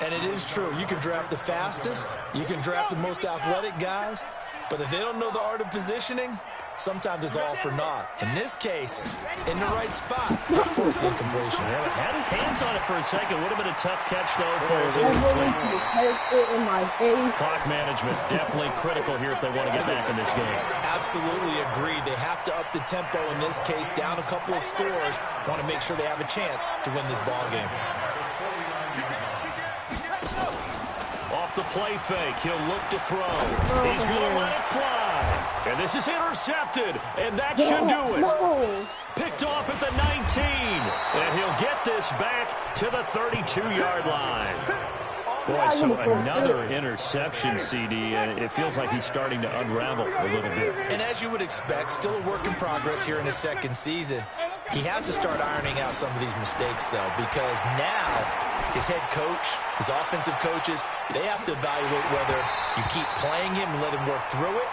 And it is true. You can draft the fastest. You can draft the most athletic guys. But if they don't know the art of positioning, sometimes it's all for naught. In this case, in the right spot, force the incompletion. Yeah, had his hands on it for a second. Would have been a tough catch, though, for his clock management. Definitely critical here if they want to get back in this game. Absolutely agreed. They have to up the tempo in this case, down a couple of scores. Want to make sure they have a chance to win this ball game. Off the play fake, he'll look to throw. He's going to let it fly. And this is intercepted, and that should do it. Picked off at the 19, and he'll get this back to the 32-yard line. Boy, so another interception, CD, and it feels like he's starting to unravel a little bit. And as you would expect, still a work in progress here in his 2nd season. He has to start ironing out some of these mistakes, though, because now his head coach, his offensive coaches, they have to evaluate whether you keep playing him and let him work through it,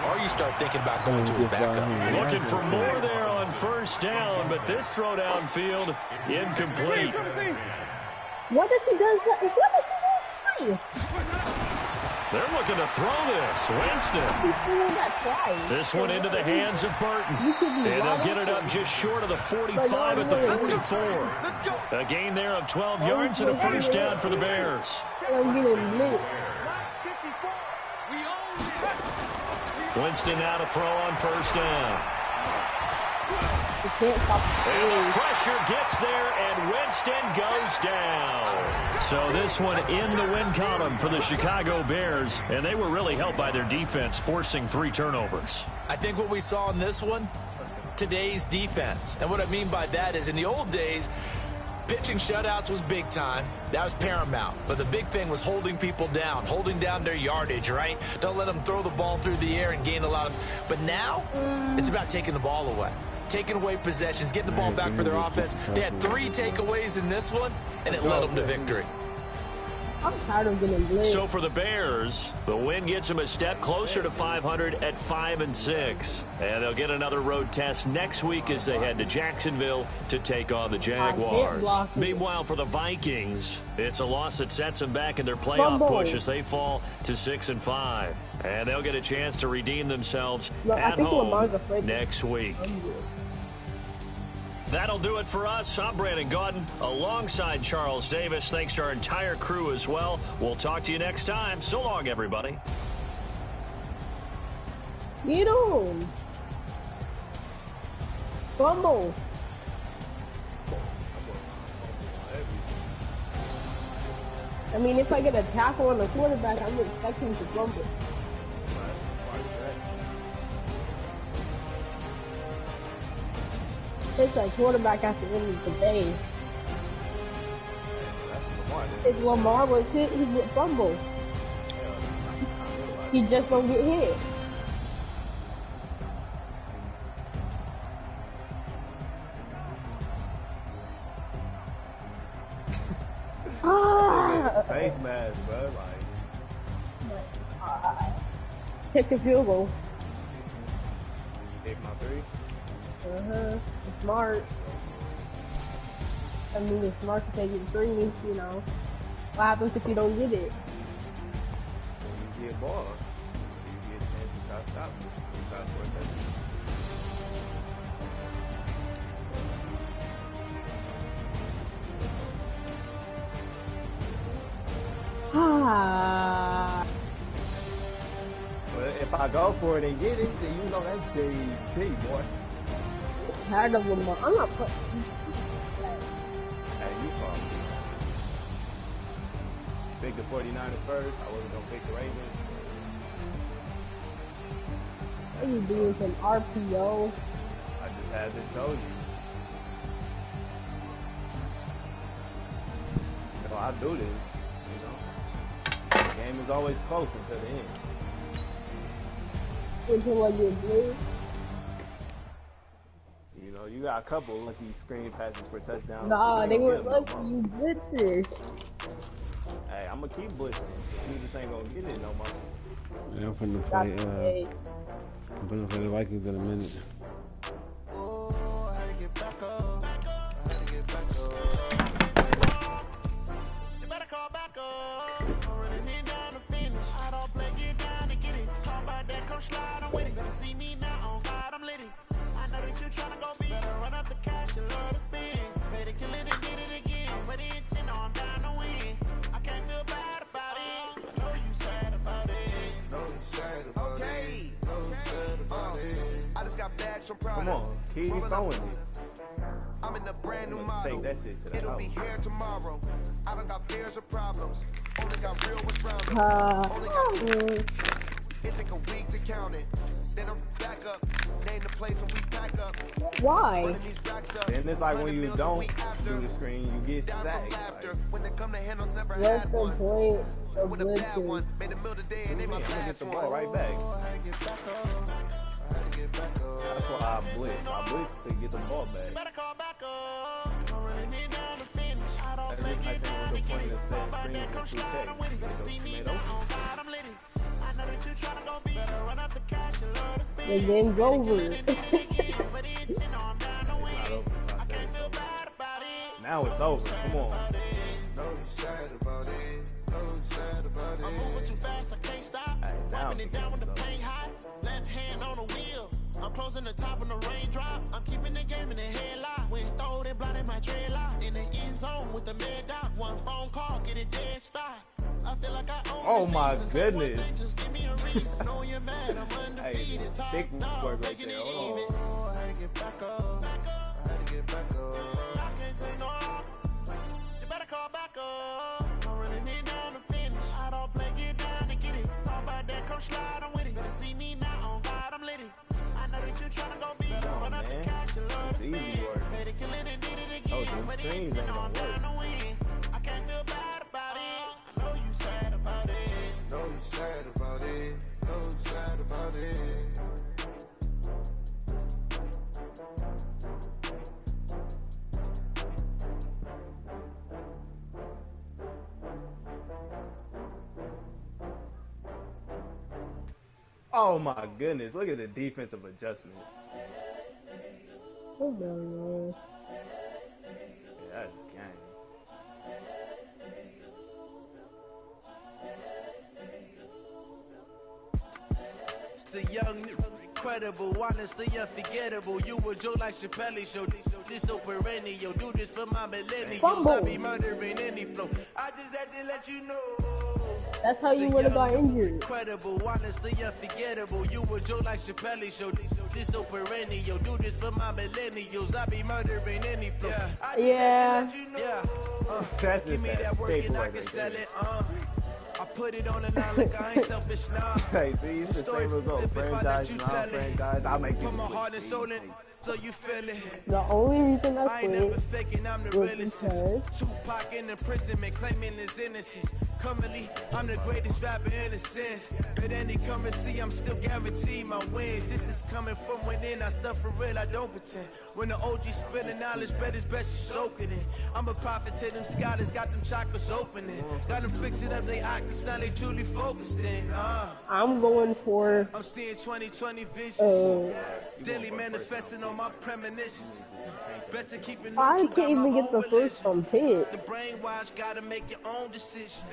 or you start thinking about going to his backup. Looking for more there on 1st down, but this throw downfield, incomplete. What if he does that? What if he does They're looking to throw this. Winston. This one into the hands of Burton. And they'll get it up just short of the 45 at the 44. A gain there of 12 yards and a 1st down for the Bears. Winston now to throw on 1st down. And the pressure gets there, and Winston goes down. So this one in the win column for the Chicago Bears, and they were really helped by their defense, forcing 3 turnovers. I think what we saw in this one, today's defense. And what I mean by that is in the old days, pitching shutouts was big time. That was paramount. But the big thing was holding people down, holding down their yardage, right? Don't let them throw the ball through the air and gain a lot of... But now, it's about taking the ball away. Taking away possessions, getting the ball back for their offense. They had 3 takeaways in this one, and it led them to victory. I'm tired of getting blitzed. So for the Bears, the win gets them a step closer to 500 at 5-6. And they'll get another road test next week as they head to Jacksonville to take on the Jaguars. Meanwhile, for the Vikings, it's a loss that sets them back in their playoff push as they fall to 6-5. And they'll get a chance to redeem themselves at home next week. That'll do it for us. I'm Brandon Gaudin alongside Charles Davis. Thanks to our entire crew as well. We'll talk to you next time. So long, everybody. Get on. Fumble. I mean, if I get a tackle on the quarterback, I'm expecting to fumble. It's a quarterback at the end of the day. If Lamar was hit, he would fumble. He just don't get hit. Face mask, bro. Take the field goal. Take my three. It's smart. I mean, it's smart to take it three, you know. What happens if you don't get it? When you get a ball, you get a chance to try to stop it. You try to score that. Well, if I go for it and get it, then you know that's JT, boy. Tired of Lamar. I'm not putting. Hey, you call me. Pick the 49ers first. I wasn't gonna pick the Ravens. What are you doing some RPO? I just had to show you. You know, I do this. You know, the game is always close until the end. Until I get blue. You know, you got a couple lucky screen passes for touchdowns. Nah, they were lucky. You blitzers. Hey, I'm gonna keep blitzing. You just ain't gonna get it no more. Yeah, I'm finna fight. I'm finna play the Vikings in a minute. Oh, I had to get back up. I had to get back up. You better call back up. I'm running it down to finish. I don't play, get down and get it. How about that? Come slide, I'm with it. Better see me now, on God, I'm lit it. I know that you tryna go big. Better run up the cash, you love to spin. Better kill it and did it again. But the intent, no, I'm down to win. I can't feel bad about it. I know you sad about it. Know you sad about it. Know you sad about it. I just got bags from Prada. Come on, keep throwing it. I'm in a brand new model. Take that shit to the It'll house. be here tomorrow. I don't got fears or problems. Only got real what's round it. Only got it take a week to count it. Then I'm back up. Name the place and we pack up. Why? And it's like when you don't do the screen, you get sacked. Like, when they come to handles, never What's had the one. point of With a bad one. blitzing? Made a meal today and they my I'm gonna get last the one. ball right back. I had to get back up. I had to get back up. That's why I blitz. I blitz to get the ball back. Better call back up. I'm running it down to finish. I don't That's play, just get like down the and get point it. of Talk that about screen that, come with slide, I'm with it. Better see me now, on God, I'm lit it. I know that you tryna go big. Better run up the cash, you love to spend. The game's over. Now it's over. Come on. Know you sad about it. Know you sad about it. I'm moving too fast, I can't stop. Hey, now Wiping it down with the paint hot. Left hand on the wheel. I'm closing the top on the raindrop. I'm keeping the game in the headlock. When throwed and blinded my dreadlock. In the end zone with the mad dot. One phone call, get it dead stop. I feel like I own Oh the my season. goodness. Just give me a reason. Know you're mad, I'm undefeated. Hey, thick work right there. Hold on. Oh, I had to get back up. I had to get back up. I can't take no off. You better call back up. I'm running it down to finish. I don't play, get down and get it. Talk about that, come slide, I'm with it. Better see me now, on God, I'm lit it. I know that you tryna go big. Run up the cash, you love to spend. Better kill it and did it again. But the intent, no, I'm down to win. I can't feel bad about it. I know you sad about it. Know you sad about it. Know you sad about it. Oh my goodness. Look at the defensive adjustment. Oh no. Yeah, that's gang. It's the young Incredible, honestly unforgettable. You a joke like Chappelle show. This so perennial. Do this for my millennials. I be murdering any flow. I just had to let you know. That's how you would have got injured. Incredible, honestly unforgettable. You a joke like Chappelle show. This so perennial. Do this for my millennials. I be murdering any flow. I just had to let you know. Give me that work and I can sell it. I put it on the line like I ain't selfish now. Hey, see, it's the same result. Franchise, non-franchise. I'll make you put my heart and soul in, so you feel it. The only reason I ain't quit never faking, I'm the was realest. because Tupac in imprisonment, claiming his innocence. Currently, I'm the greatest rapper in a sense. At any currency, I'm still guaranteed my wins. This is coming from within. I stuff for real, I don't pretend. When the OG spilling knowledge, bet it's best you soak it in. I'm a prophet to them scholars, got them chakras opening. Got them fixing up they octaves, now they truly focused in. I'm going for. I'm seeing 2020 visions. Daily manifesting on my premonitions. Best to keep it I can't even get the first from Pitt. The brainwash, gotta make your own decision.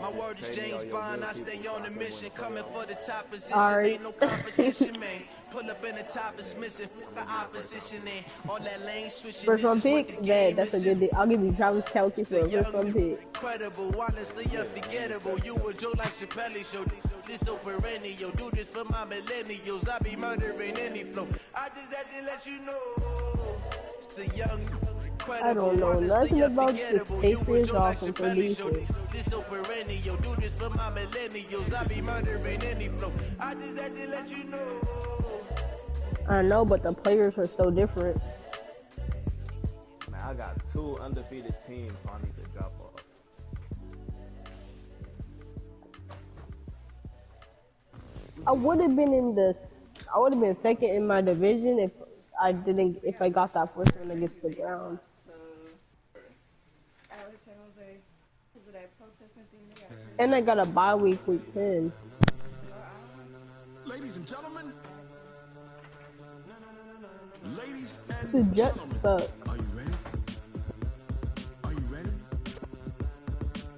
My word is James Bond, I stay on the mission. Coming for the top position, ain't no competition, man. Pull up in the top is missing, the opposition in. All that lane switching. First round pick, that's a good day. I'll give you Travis Kelce for a first round pick. Incredible, honestly unforgettable. You a joke like Chappelle show. This so perennial. Do this for my millennials. I be murdering any flow. I just had to let you know. It's the young. I don't know nothing about the Patriots offense or defense. This so perennial. Do this for my millennials. I be murdering any flow. I just had to let you know. I know, but the players are so different. Man, I got 2 undefeated teams, so I need to drop off. I would have been second in my division if I got that first one against the Browns. And I got a bye week 10. Ladies and gentlemen. Ladies and the Jets suck. Are you ready? Are you ready?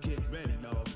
Get ready, dog.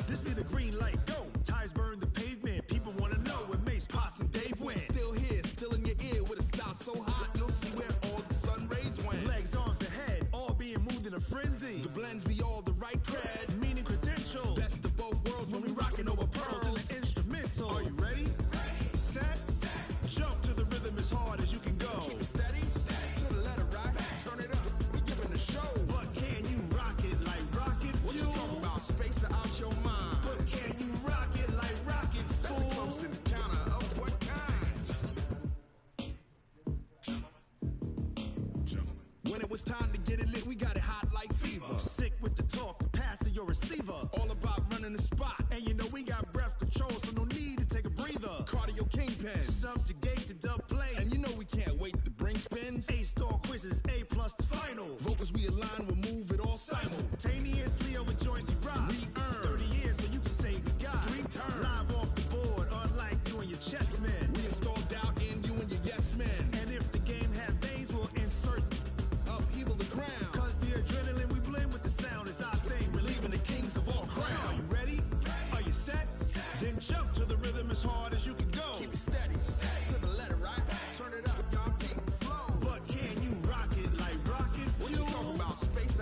This be the green light. Go. Ties burn the pavement. People want to know where Mace, Poss, and Dave went. Still here, still in your ear with a style so hot, you'll see where all the sun rays went. Legs, arms, and head, all being moved in a frenzy. The blends be all the right cred, meaning credential. Best of both worlds when we rockin' over pearls in the instrumental. Are you ready? Set, jump to the rhythm as hard as you can go. Keep it steady, to the letter right, turn it up, we giving a show. But can you rock it like rocket fuel? What you talking about, space out your mind? But can you rock it like rockets, fool? That's a close encounter of what kind? When it was time to get it lit, we got it hot like fever. Sick with the talk, the pass to your receiver. All about running the spot. And you know we got breath control, so no need to take a breather. Cardio kingpin, subjugate the dub play. And you know we can't wait to bring spins. A-star quizzes, A+ the final. Vocals we align, we'll move it all simultaneously over joints we rock. We earn 30 years, so you can say we got 3 turns. Live off the board, unlike you and your chess men. We installed doubt in you and your yes men. And if the game had veins, we'll insert upheaval the ground. Cause the adrenaline we blend with the sound is our thing, relieving the kings of all crowns. So are you ready? Are you set? Then jump to the rhythm as hard as you can go. Keep it steady, to the letter right. Turn it up, y'all keep the flow. But can you rock it like rocket fuel? What you talking about, space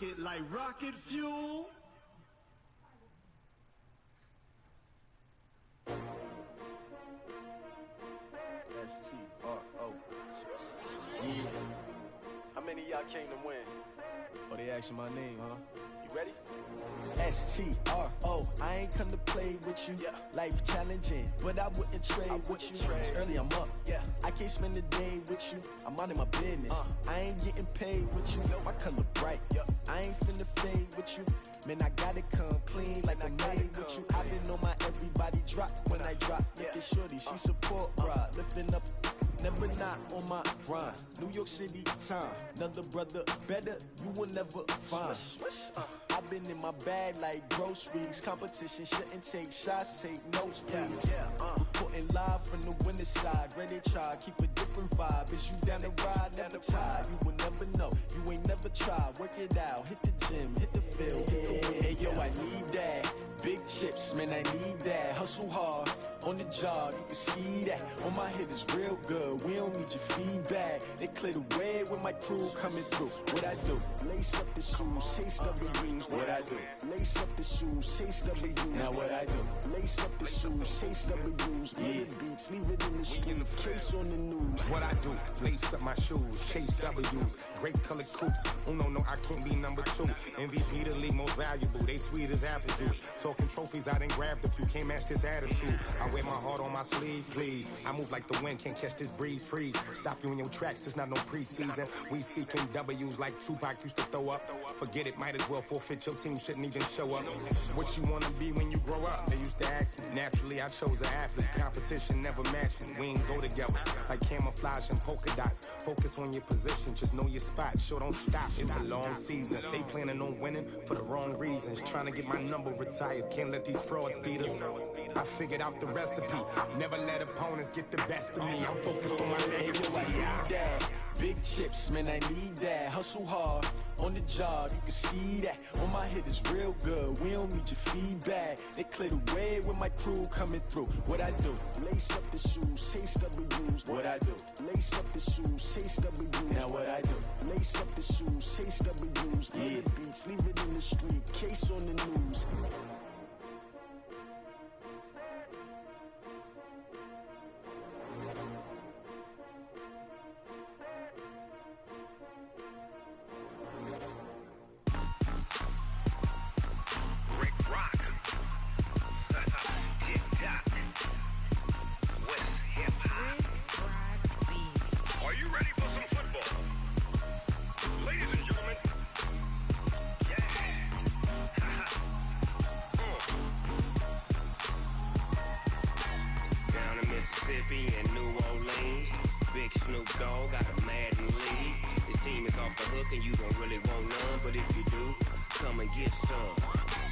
rocket like rocket fuel. S-T-R-O. Yeah. How many of y'all came to win? Oh, they asking my name, huh? You ready? S-T-R-O. I ain't come to play with you. Yeah. Life challenging, but I wouldn't trade with you. It's early, I'm up. Yeah. I can't spend the day with you. I'm minding my business. I ain't getting paid with you. My color bright. Yeah. I ain't finna fade with you. Man, I gotta come clean like I'm made with you. I've been on my everybody drop when I drop. Look at shorty, she support rod. Lifting up, never not on my grind. New York City time. Another brother better, you will never find. I've been in my bag like groceries. Competition shouldn't take shots, take notes, please. Reporting live from the winter side. Ready to try, keep a different vibe. Is you down the ride, never try. You will never know, you ain't never tried. Work it out, hit the gym, hit the field, hit the wind. Hey yo, I need that. Big chips, man, I need that. Hustle hard, on the job, you can see that. On my head is real good, we don't need your feedback. They clear the way with my crew coming through. What I do? Lace up the shoes, chase W's. What I do? Lace up the shoes, chase W's. Now what I do? Lace up the shoes, chase W's. Yeah. Beats, leave it in the street, case on the news. What I do? Lace up my shoes, chase W's. Great colored coops. Oh no, I can't be number 2. MVP the league most valuable. They sweet as apple juice. Talking trophies, I done grabbed a few. Can't match this attitude. I wear my heart on my sleeve, please. I move like the wind, can't catch this breeze, freeze. Stop you in your tracks, there's not no preseason. We seeking W's like Tupac used to throw up. Forget it, might as well forfeit. Your team shouldn't even show up. What you wanna be when you grow up? They used to ask me. Naturally, I chose an athlete. Competition never matched me. We ain't go together like camouflage and polka dots. Focus on your position, just know your spot. Sure, don't stop. It's a long season. They planning on winning for the wrong reasons. Trying to get my number retired. Can't let these frauds beat us. I figured out the recipe. Never let opponents get the best of me. I'm focused on my legacy. I need that. Big chips, man, I need that. Hustle hard, on the job, you can see that. On my head is real good, we don't need your feedback. They clear the way with my crew coming through. What I do? Lace up the shoes, chase W's. What I do? Lace up the shoes, chase W's. Now what I do? Lace up the shoes, chase W's. Yeah. Beats, leave it in the street, case on the news. in New Orleans. Big Snoop Dogg got a Madden lead. His team is off the hook and you don't really want none, but if you do, come and get some.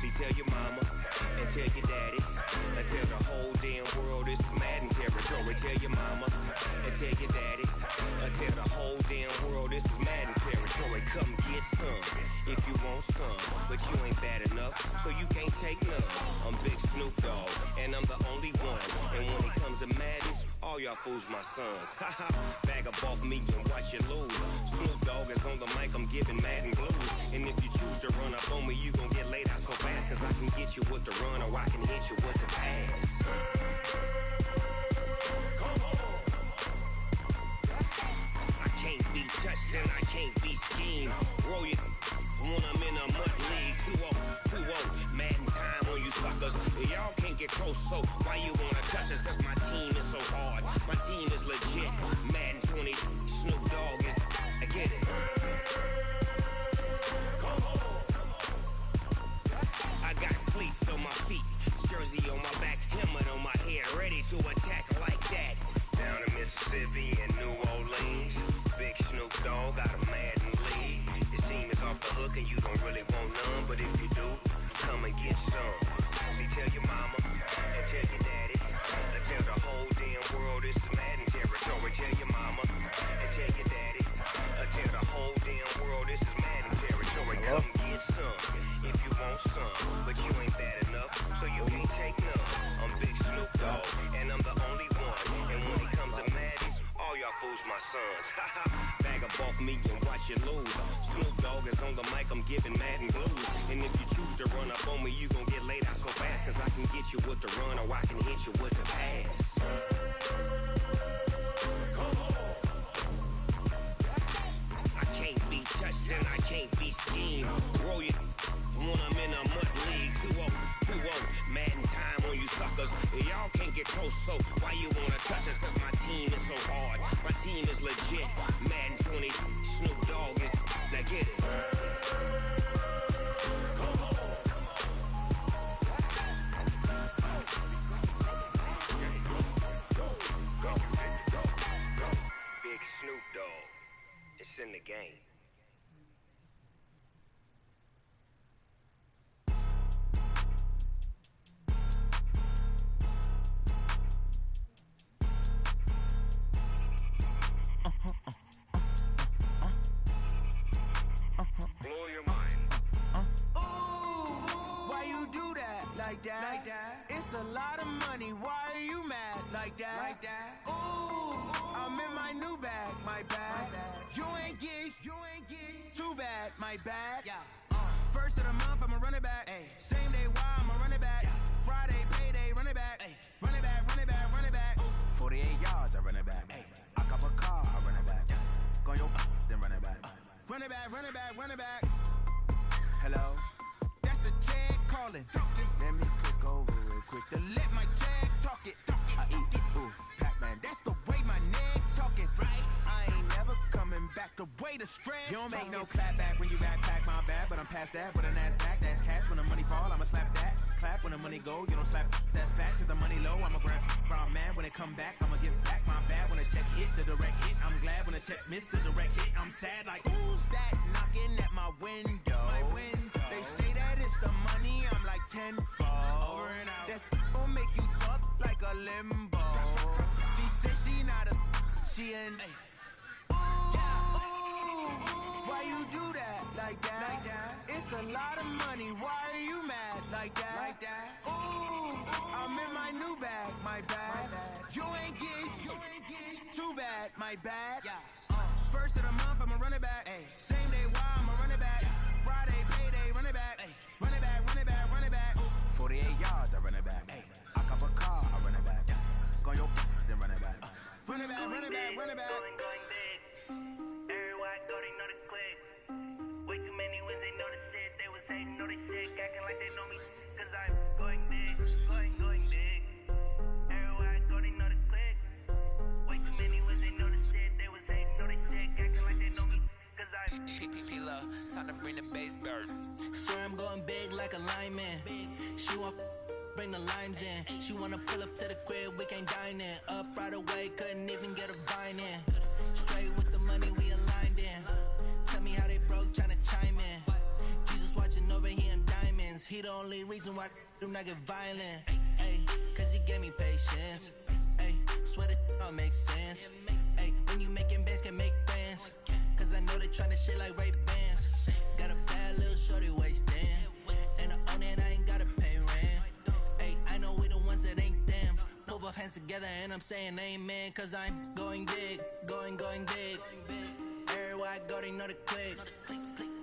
See, tell your mama and tell your daddy and tell the whole damn world this is Madden territory. Tell your mama and tell your daddy and tell the whole damn world this is Madden territory. Come get some if you want some, but you ain't bad enough, so you can't take none. I'm Big Snoop Dogg and I'm the only one. And when it comes to Madden, all y'all fools my sons. Haha, bag up off me and watch you lose. Snoop Dogg is on the mic, I'm giving Madden blues. And if you choose to run up on me, you gon' get laid out so fast. Cause I can get you with the run or I can hit you with the pass. Come on. I can't be touched and I can't be schemed. Roll it when I'm in a mud league. 2-0, Madden time on you suckers. Y'all can't get close, so why you wanna touch us? Cause my team is so hard, my team is legit. Madden 20, Snoop Dogg is, I get it. Come on. I got cleats on my feet, jersey on my back, helmet on my head, ready to attack like that. Down in Mississippi and New Orleans, Big Snoop Dogg got a Madden lead. His team is off the hook and you don't really want none, but if you do, come and get some. See, tell your mama and tell your daddy and tell the whole damn world this is Madden territory. Tell your mama and tell your daddy and tell the whole damn world this is Madden territory. Come get some if you want some, but you ain't bad enough, so you can't take none. I'm Big Snoop Dogg me and watch you lose. Snoop Dogg is on the mic, I'm giving Madden blues. And if you choose to run up on me, you gon' get laid out so fast. Cause I can get you with the run or I can hit you with the pass. I can't be touched and I can't be schemed. Roll you when I'm in a mud league. 2-0, Madden time on you suckers. Y'all can't get close, so why you wanna touch us? Cause my team is so hard, my team is legit. Madden 20, Snoop Dogg is, now get it. Big Snoop Dogg, it's in the game. Blow your mind. Ooh, why you do that? Like that? It's a lot of money. Why are you mad? Like that? Ooh, I'm in my new bag. My bag. You ain't get. Too bad. My bad. First of the month, I'ma run it back. Same day, why I'ma run it back. Friday, payday, run it back. Run it back, run it back, run it back. 48 yards, I run it back. I cop a car, I run it back. Go your then run it back. Run it back, run it back, run it back. Hello? That's the jag calling. Let me click over real quick to let my jag talk it. I eat it, ooh, Pac-Man. That's the way my neck talking, right? I ain't never coming back the way the stress. You don't make no clap back when you backpack my bad, but I'm past that. But a NASDAQ, that's cash. When the money fall, I'ma slap that. Clap when the money go, you don't slap. That's facts. Cause the money low, I'ma grab brown man. When it come back, I'ma give back my bad. When the check hit, the direct hit. I'm glad when the check missed the direct hit. I'm sad like, who's that knocking at my window? They say that it's the money, I'm like tenfold. Over and out. That's gon' make you up like a limbo. She said she not a, she an. Why you do that? Like that? It's a lot of money. Why are you mad? Like that? Ooh, I'm in my new bag. My bad. You ain't get. Too bad. My bad. First of the month, I'ma run it back. Same day, why I'ma run it back. Friday, payday, run it back. Run it back, run it back, run it back. 48 yards, I run it back. I cop a car, I run it back. Go your then run it back. Run it back, run it back, run it back. Going big. Everywhere I go, they know the click. Way too many wins, they know the shit. They was hating, know they sick, acting like they know me. Cause I'm going big, going big. Everywhere I go, they know the click. Way too many wins, they know the shit. They was hating, know they sick, acting like they know me. Cause I'm P-P-P-Love, time to bring the bass bird. Swear I'm going big like a lineman. She want bring the limes in. She wanna pull up to the crib, we can't dine in. Up right away, couldn't even get a vine in. Straight with the money, we aligned in. Tell me how they broke, tryna chime in. Jesus watching over here in diamonds. He the only reason why I do not get violent. Ay, cause he gave me patience. Ay, swear that all makes sense. Ay, when you making bands, can make friends. Cause I know they tryna shit like Ray-Bans. Got a bad little shorty wasting. And I own it, I ain't gotta pay rent. Ay, I know we the ones that ain't them. Pull both hands together and I'm saying amen. Cause I'm going big, going big. Everywhere I go, they know the click.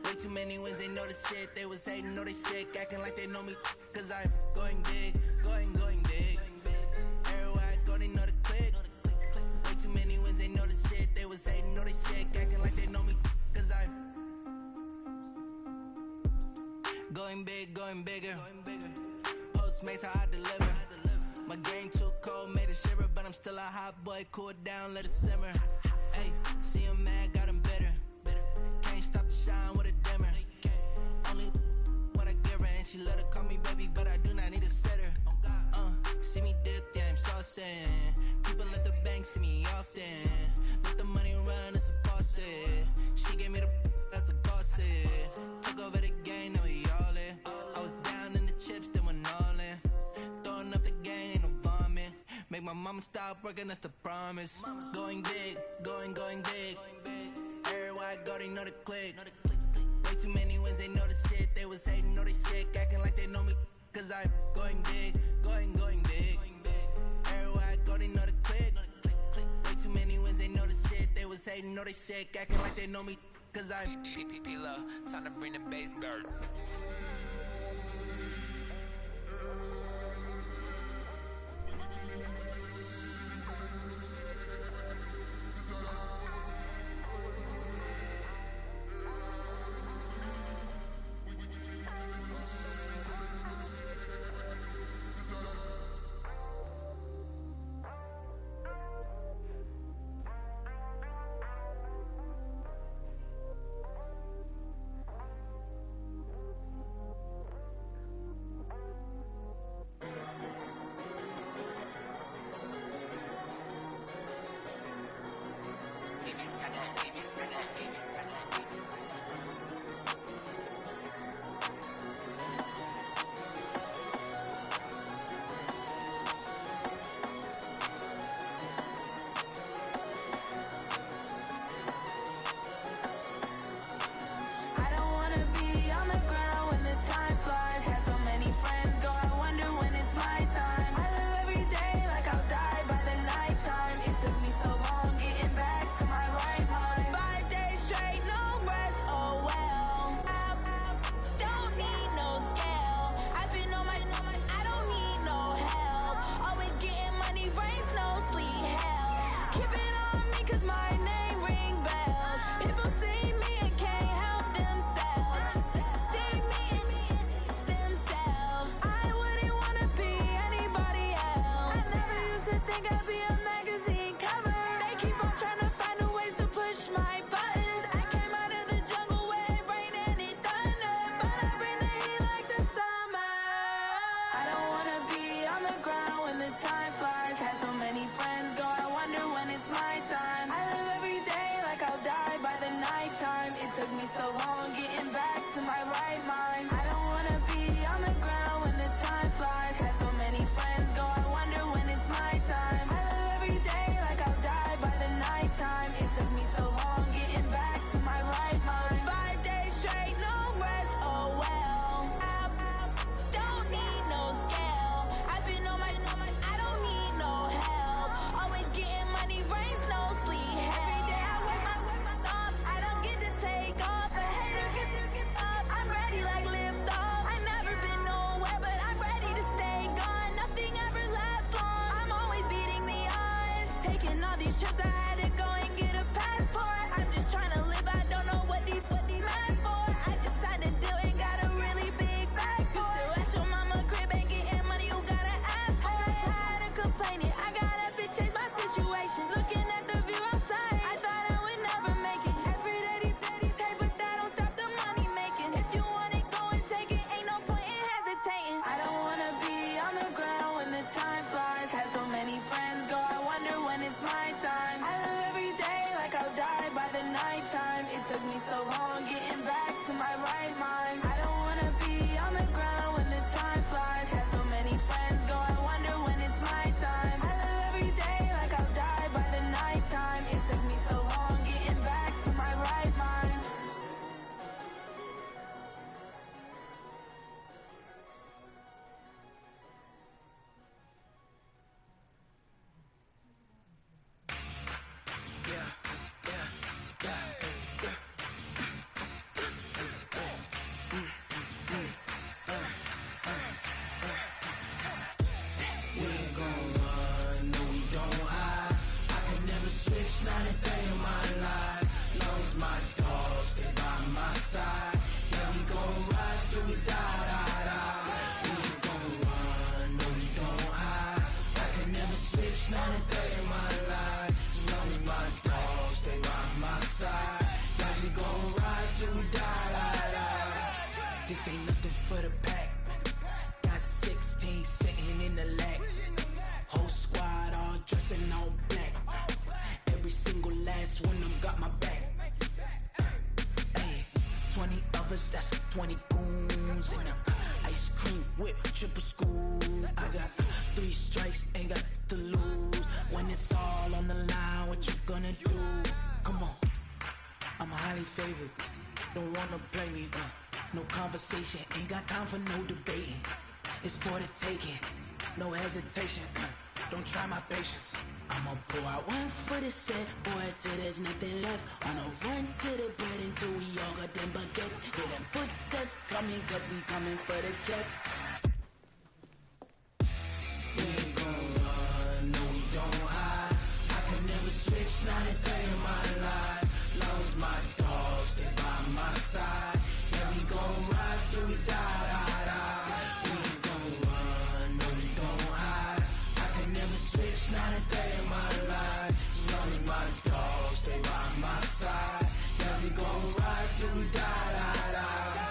Way too many wins, they know the shit. They was hating, know they sick, acting like they know me. Cause I'm going big, going big. Everywhere I go, they know the click. Way too many wins, they know the shit. They was hating, know they sick, acting like they know me. Cause I'm going big, going bigger. Postmates, how I deliver. My game too cold, made it shiver. But I'm still a hot boy, cool it down, let it simmer. Hey, see him mad, got him bitter. Can't stop the shine with a dimmer. Only what I give her, and she let her call me baby, but I do not need a sitter. See me dip, yeah, I'm saucing. People at the bank see me often. Let the money run, it's a faucet. She gave me the that's a boss is. Took over the game, now we all in. I was down in the chips, then went all in. Throwing up the game, ain't no vomit. Make my mama stop working, that's the promise. Going big, going big. Everywhere I go, they know the click. Way too many wins, they know the shit. They was hating, know they sick, acting like they know me. Cause I'm going big, going big. Everywhere I go, they know the click. Way too many wins, they know the shit. They was hating. they know they sick, acting like they know me, cause I'm P-Lo, time to bring the bass bird. This ain't nothing for the pack. Got 16 sitting in the lag. Whole squad all dressing all black. Every single last one of them got my back. Hey, 20 of us, that's 20 goons in them. Ice cream whip, triple school. I got 3 strikes, ain't got to lose. When it's all on the line, what you gonna do? Come on, I'm highly favored. Don't wanna play me, no conversation, ain't got time for no debating. It's for the taking, no hesitation. don't try my patience. I'ma pour out one for the set, boy, till there's nothing left. On a run to the bread until we all got them baguettes. Hear them footsteps coming, cause we coming for the check. We ain't gon' run, no we don't hide. I could never switch, not a day in my life. Long as my dogs, they by my side. Yeah, we gon' ride till we die, die, die. We ain't gon' run, no we don't hide. I could never switch, not a day in my life. As long as my dogs, they by my side. Yeah, we gon' ride till we die, die, die.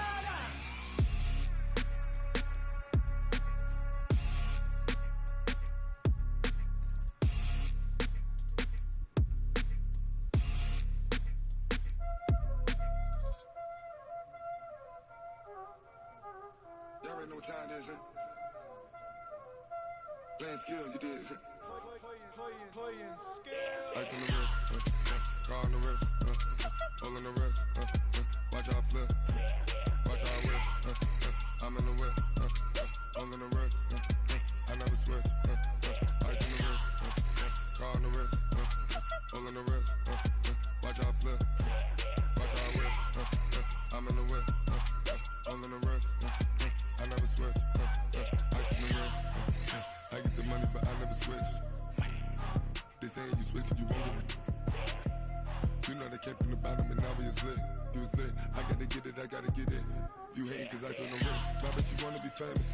Y'all already know what time it is, huh? Playing skills, you did. Playing skills. Ice on the wrist, car on the wrist, hole in the wrist, watch how I flip, watch how I whip, I'm in the whip, hole in the wrist, I never switch, ice on the wrist, car on the wrist, hole in the wrist, watch how I flip, watch how I whip, I'm in the whip, hole in the wrist, I never switch, ice on the wrist, I get the money but I never switch. They saying you switch and you won't get it. You know they came from the bottom and now we is lit. You was lit, I gotta get it, I gotta get it. You hating cause ice on the wrist. I bet you wanna be famous,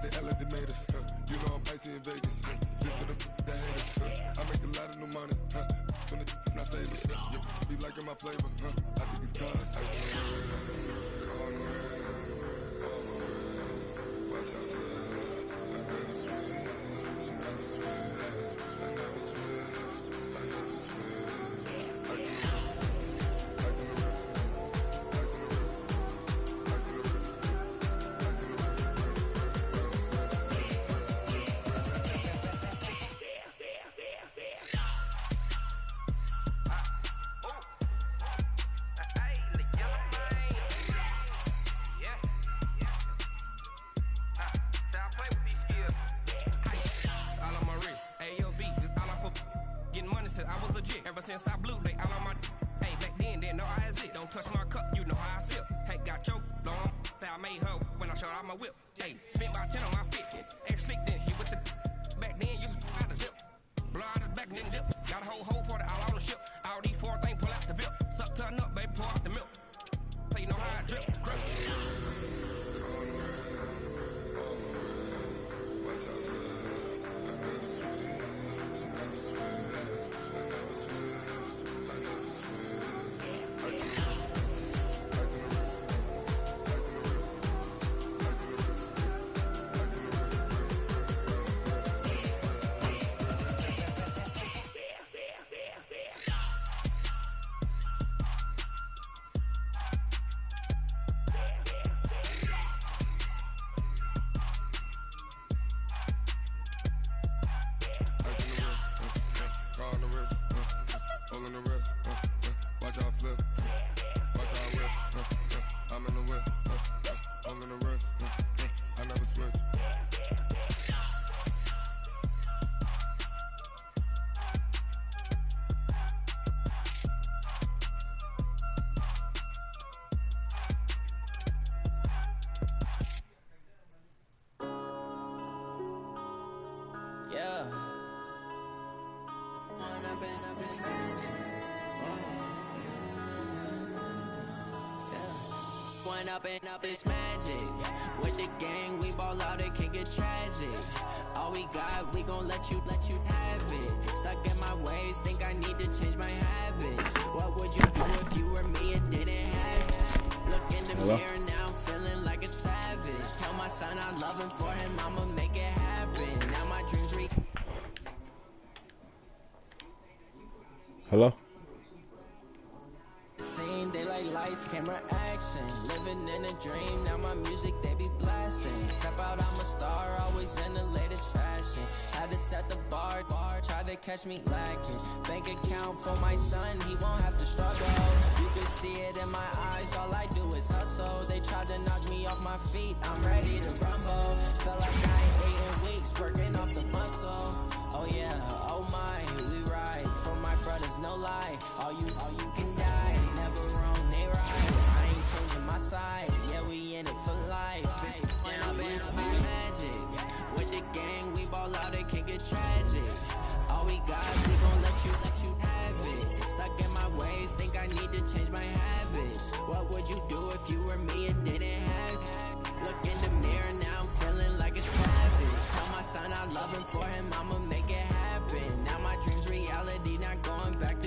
They act like they made us, You know I'm icy in Vegas, This for the that hate us, I make a lot of new money, When it's not savers, You be liking my flavor, I think it's cause ice on the wrist, on the wrist, on the wrist. Watch out, cuz I never switch, I never switch. I never switch, I never switch. Ice on the wrist, ice on the wrist, ice on the wrist, ice on the wrist, ice on the wrist, I was legit ever since I blew. They all on my hey back then didn't know I exist. Don't touch my cup, you know how I sip. Hey, got your long that I made her when I showed out my whip. Hey, spent my 10 on my fit. Ex slick then hit with the back then used to out the zip. Blow out the back and then dip. Got a whole party all on the ship. All these four things pull out the VIP. Suck turn up, baby, pour out the milk. So you know how I drip. Crap. Yeah. One up and up is magic. With the gang, we ball out, it can get tragic. All we got, we gon' let you have it. Stuck in my ways, think I need to change my habits. What would you do if you were me and didn't have it? Look in the mirror now, I'm feeling like a savage. Tell my son I love him, for him I'ma make it happen. Now my dreams Hello? Scene, they like lights, camera, action. Living in a dream, now my music they be blasting. Step out, I'm a star, always in the latest fashion. Had to set the bar, try to catch me lacking. Bank account for my son, he won't have to struggle. You can see it in my eyes, all I do is hustle. They tried to knock me off my feet, I'm ready to rumble. Felt like I ain't ate in weeks, working off the muscle. Oh yeah, oh my, we ride for my brothers, no lie. All you can die, never wrong, they right. I ain't changing my side, yeah, we in it for life. And I've been magic with the gang, we ball out, it can get tragic. All we got, we gon' let you have it. Stuck in my ways, think I need to change my habits. What would you do if you were me and didn't have it? Look in the mirror, now I'm feeling like a savage. Tell my son I love him, for him I'ma make it happen. Now my dream's reality, not going back to.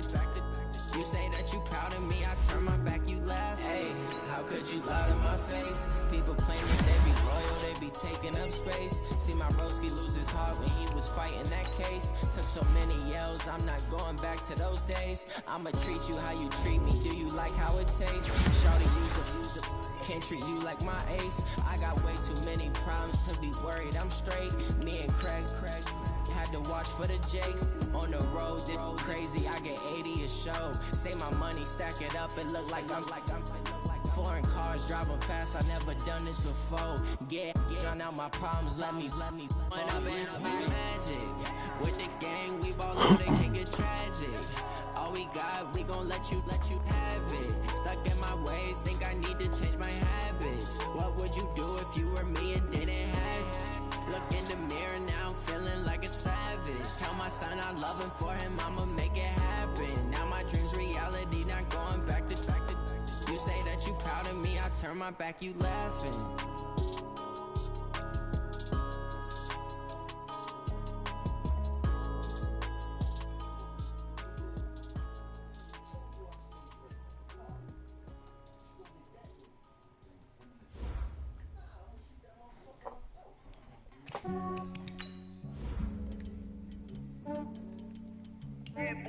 You say that you proud of me, I turn my back, you laugh. Hey, how could you lie to my face? People claim that they be loyal, they be taking up space. See my broski lose his heart when he was fighting that case. Took so many yells, I'm not going back to those days. I'ma treat you how you treat me, do you like how it tastes? Shawty, use a can't treat you like my ace. I got way too many problems to be worried, I'm straight. Me and Craig had to watch for the Jakes. On the road, this crazy, I get 80 a show. Say my money, stack it up, it look like I'm foreign cars, driving fast, I never done this before. Get drown out my problems, let me When I've been magic with the gang, we ball out, it can get tragic. All we got, we gon' let you have it. Stuck in my ways, think I need to change my habits. What would you do if you were me and didn't have it? Look in the mirror, now I'm feeling like a savage. Tell my son I love him, for him I'ma make it happen. Now my dream's reality, not going back to. You say that you proud of me, I turn my back, you laughing.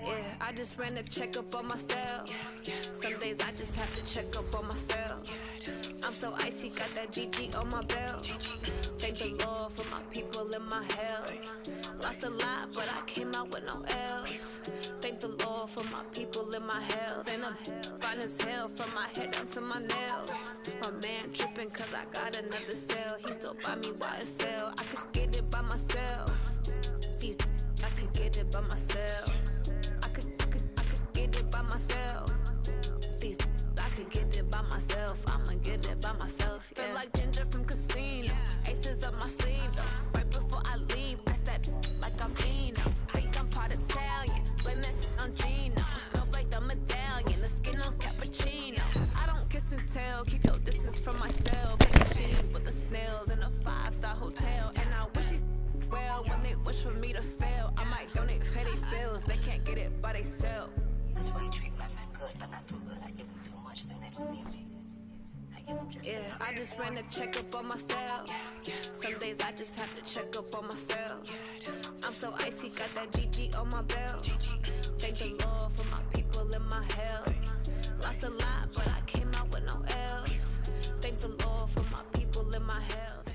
Yeah, I just ran a checkup on myself. Some days I just have to check up on myself. I'm so icy, got that GG on my belt. Thank the Lord for my people in my health. Lost a lot, but I came out with no else. Thank the Lord for my people in my health. And I'm fine as hell from my head down to my nails. My man tripping cause I got another cell. He still buy me YSL. I could get it by myself. I could get it by myself. I could get it by myself. I could get it by myself. I'ma get it by myself. Yeah. Feel like Ginger from Casino. Aces up my sleeve though. Right before I leave, I step like I'm Eno. Think I'm part Italian. Blame that on Gino. Smells like the medallion. The skin on cappuccino. I don't kiss and tell. Keep your distance from myself. Ain't shit with the snails in a 5-star hotel. And I wish he's well when they wish for me to fail. I might donate petty bills. They can't get it by themselves. That's why you treat my friend good, but not too good. I give them too much, then they don't need me. I give them just I just ran a checkup on myself. Some days I just have to check up on myself. I'm so icy, got that GG on my belt. Thank the Lord for my people in my health. Lost a lot, but I came out with no else. Thank the Lord for my people in my health.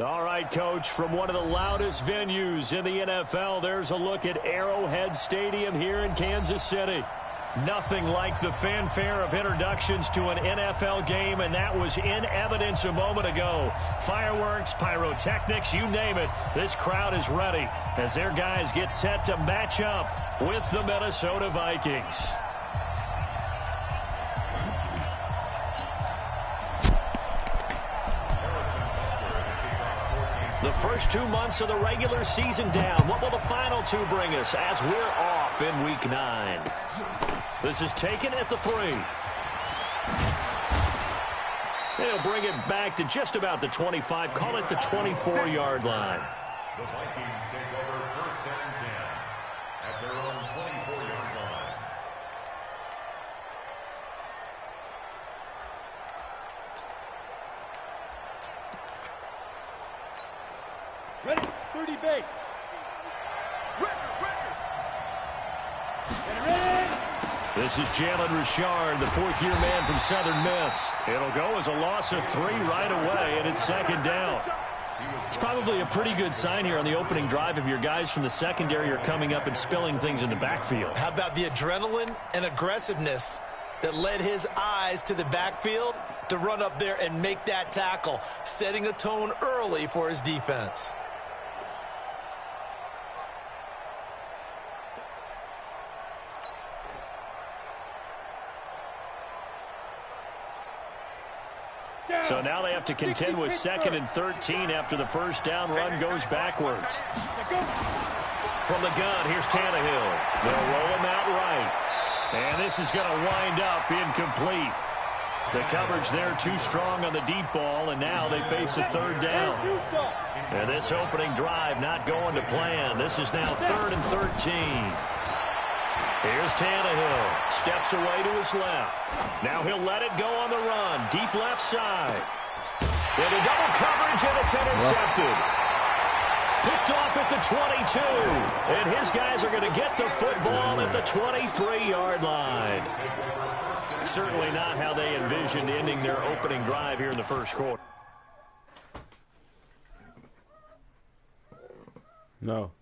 All right, Coach, from one of the loudest venues in the NFL, there's a look at Arrowhead Stadium here in Kansas City. Nothing like the fanfare of introductions to an NFL game, and that was in evidence a moment ago. Fireworks, pyrotechnics, you name it. This crowd is ready as their guys get set to match up with the Minnesota Vikings. The first 2 months of the regular season down. What will the final 2 bring us as we're off in Week 9? This is taken at the 3. They'll bring it back to just about the 25. Call it the 24-yard line. The Vikings take over 1st and 10 at their own 24-yard line. Ready, 30 base. This is Jalen Richard, the 4th-year man from Southern Miss. It'll go as a loss of 3 right away, and it's 2nd down. It's probably a pretty good sign here on the opening drive if your guys from the secondary are coming up and spilling things in the backfield. How about the adrenaline and aggressiveness that led his eyes to the backfield? to run up there and make that tackle, setting a tone early for his defense. So now they have to contend with 2nd and 13 after the first down run goes backwards. From the gun, here's Tannehill. They'll roll him out right. And this is going to wind up incomplete. The coverage there too strong on the deep ball, and now they face a 3rd down. And this opening drive not going to plan. This is now 3rd and 13. Here's Tannehill. Steps away to his left. Now he'll let it go on the run. Deep left side. Into double coverage, and it's intercepted. Picked off at the 22. And his guys are going to get the football at the 23-yard line. Certainly not how they envisioned ending their opening drive here in the first quarter. No.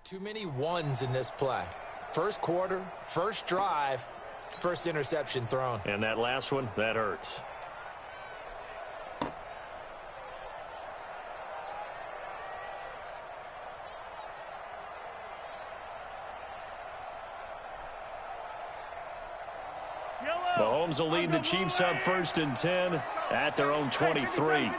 Too many ones in this play. First quarter, first drive, first interception thrown. And that last one, that hurts. Mahomes will lead the Chiefs up 1st and 10 at their own 23.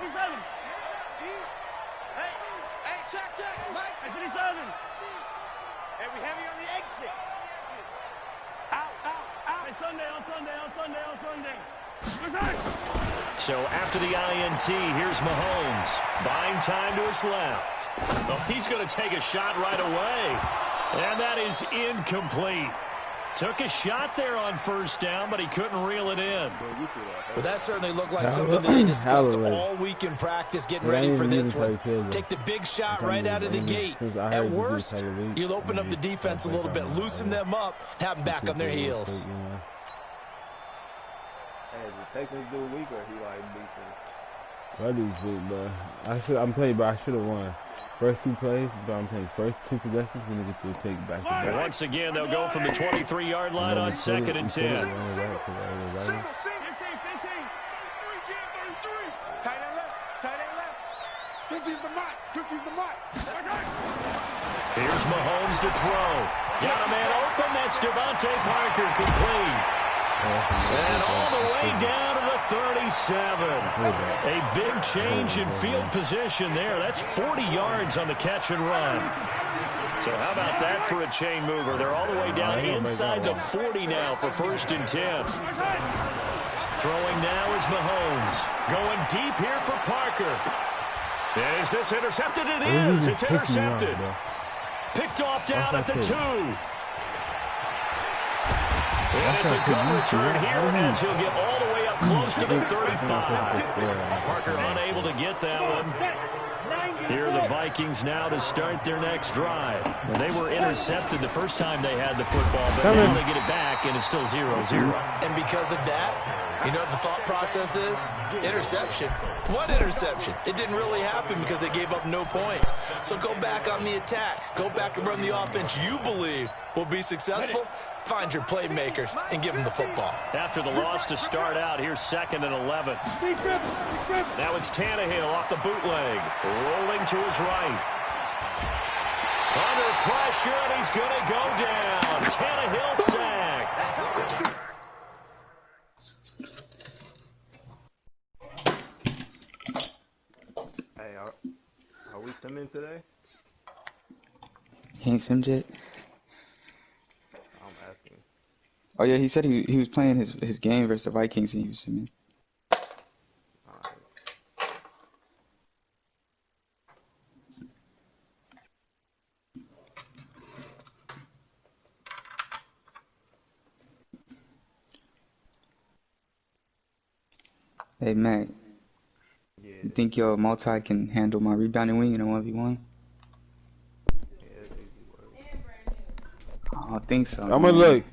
So after the INT, here's Mahomes. Buying time to his left. Oh, he's going to take a shot right away. And that is incomplete. Took a shot there on 1st down, but he couldn't reel it in. Well, that certainly looked like something that they discussed all week in practice, getting ready for this one. Take the big shot right out of the gate. At worst, you'll open up the defense a little bit, loosen them up, and have them back on their heels. Hey, is the Texans do weak or he like defense? I do weak, but I'm telling you, bro, I should have won. First 2 plays, but I'm saying first 2 possessions, we're going to get to take back to back. Once again, they'll go from the 23-yard line on 2nd and 10. 15. Tight end left. Tight end left. 50's the mark. 50's the mark. Here's Mahomes to throw. Got a man open. That's Devontae Parker complete. And all the way down to the 37. A big change in field position there. That's 40 yards on the catch and run. So how about that for a chain mover? They're all the way down inside the 40 now for 1st and 10. Throwing now is Mahomes. Going deep here for Parker. Is this intercepted? It is. It's intercepted. Picked off down at the 2. And it's a good return here as he'll get all the way up close to the 35. Parker unable to get that one. Here are the Vikings now to start their next drive. And they were intercepted the first time they had the football, but now they get it back, and it's still 0-0. And because of that, you know what the thought process is? Interception. What interception? It didn't really happen because they gave up no points. So go back on the attack. Go back and run the offense you believe will be successful. Find your playmakers and give them the football. After the loss to start out, here's 2nd and 11. Now it's Tannehill off the bootleg. Rolling to his right. Under pressure, and he's going to go down. Tannehill sacked. Hey, are we simming today? He ain't simmed yet? I'm asking. Oh yeah, he said he was playing his game versus the Vikings and he was simming. Hey Matt, you think your multi can handle my rebounding wing in a 1v1? I don't think so. I'm gonna look.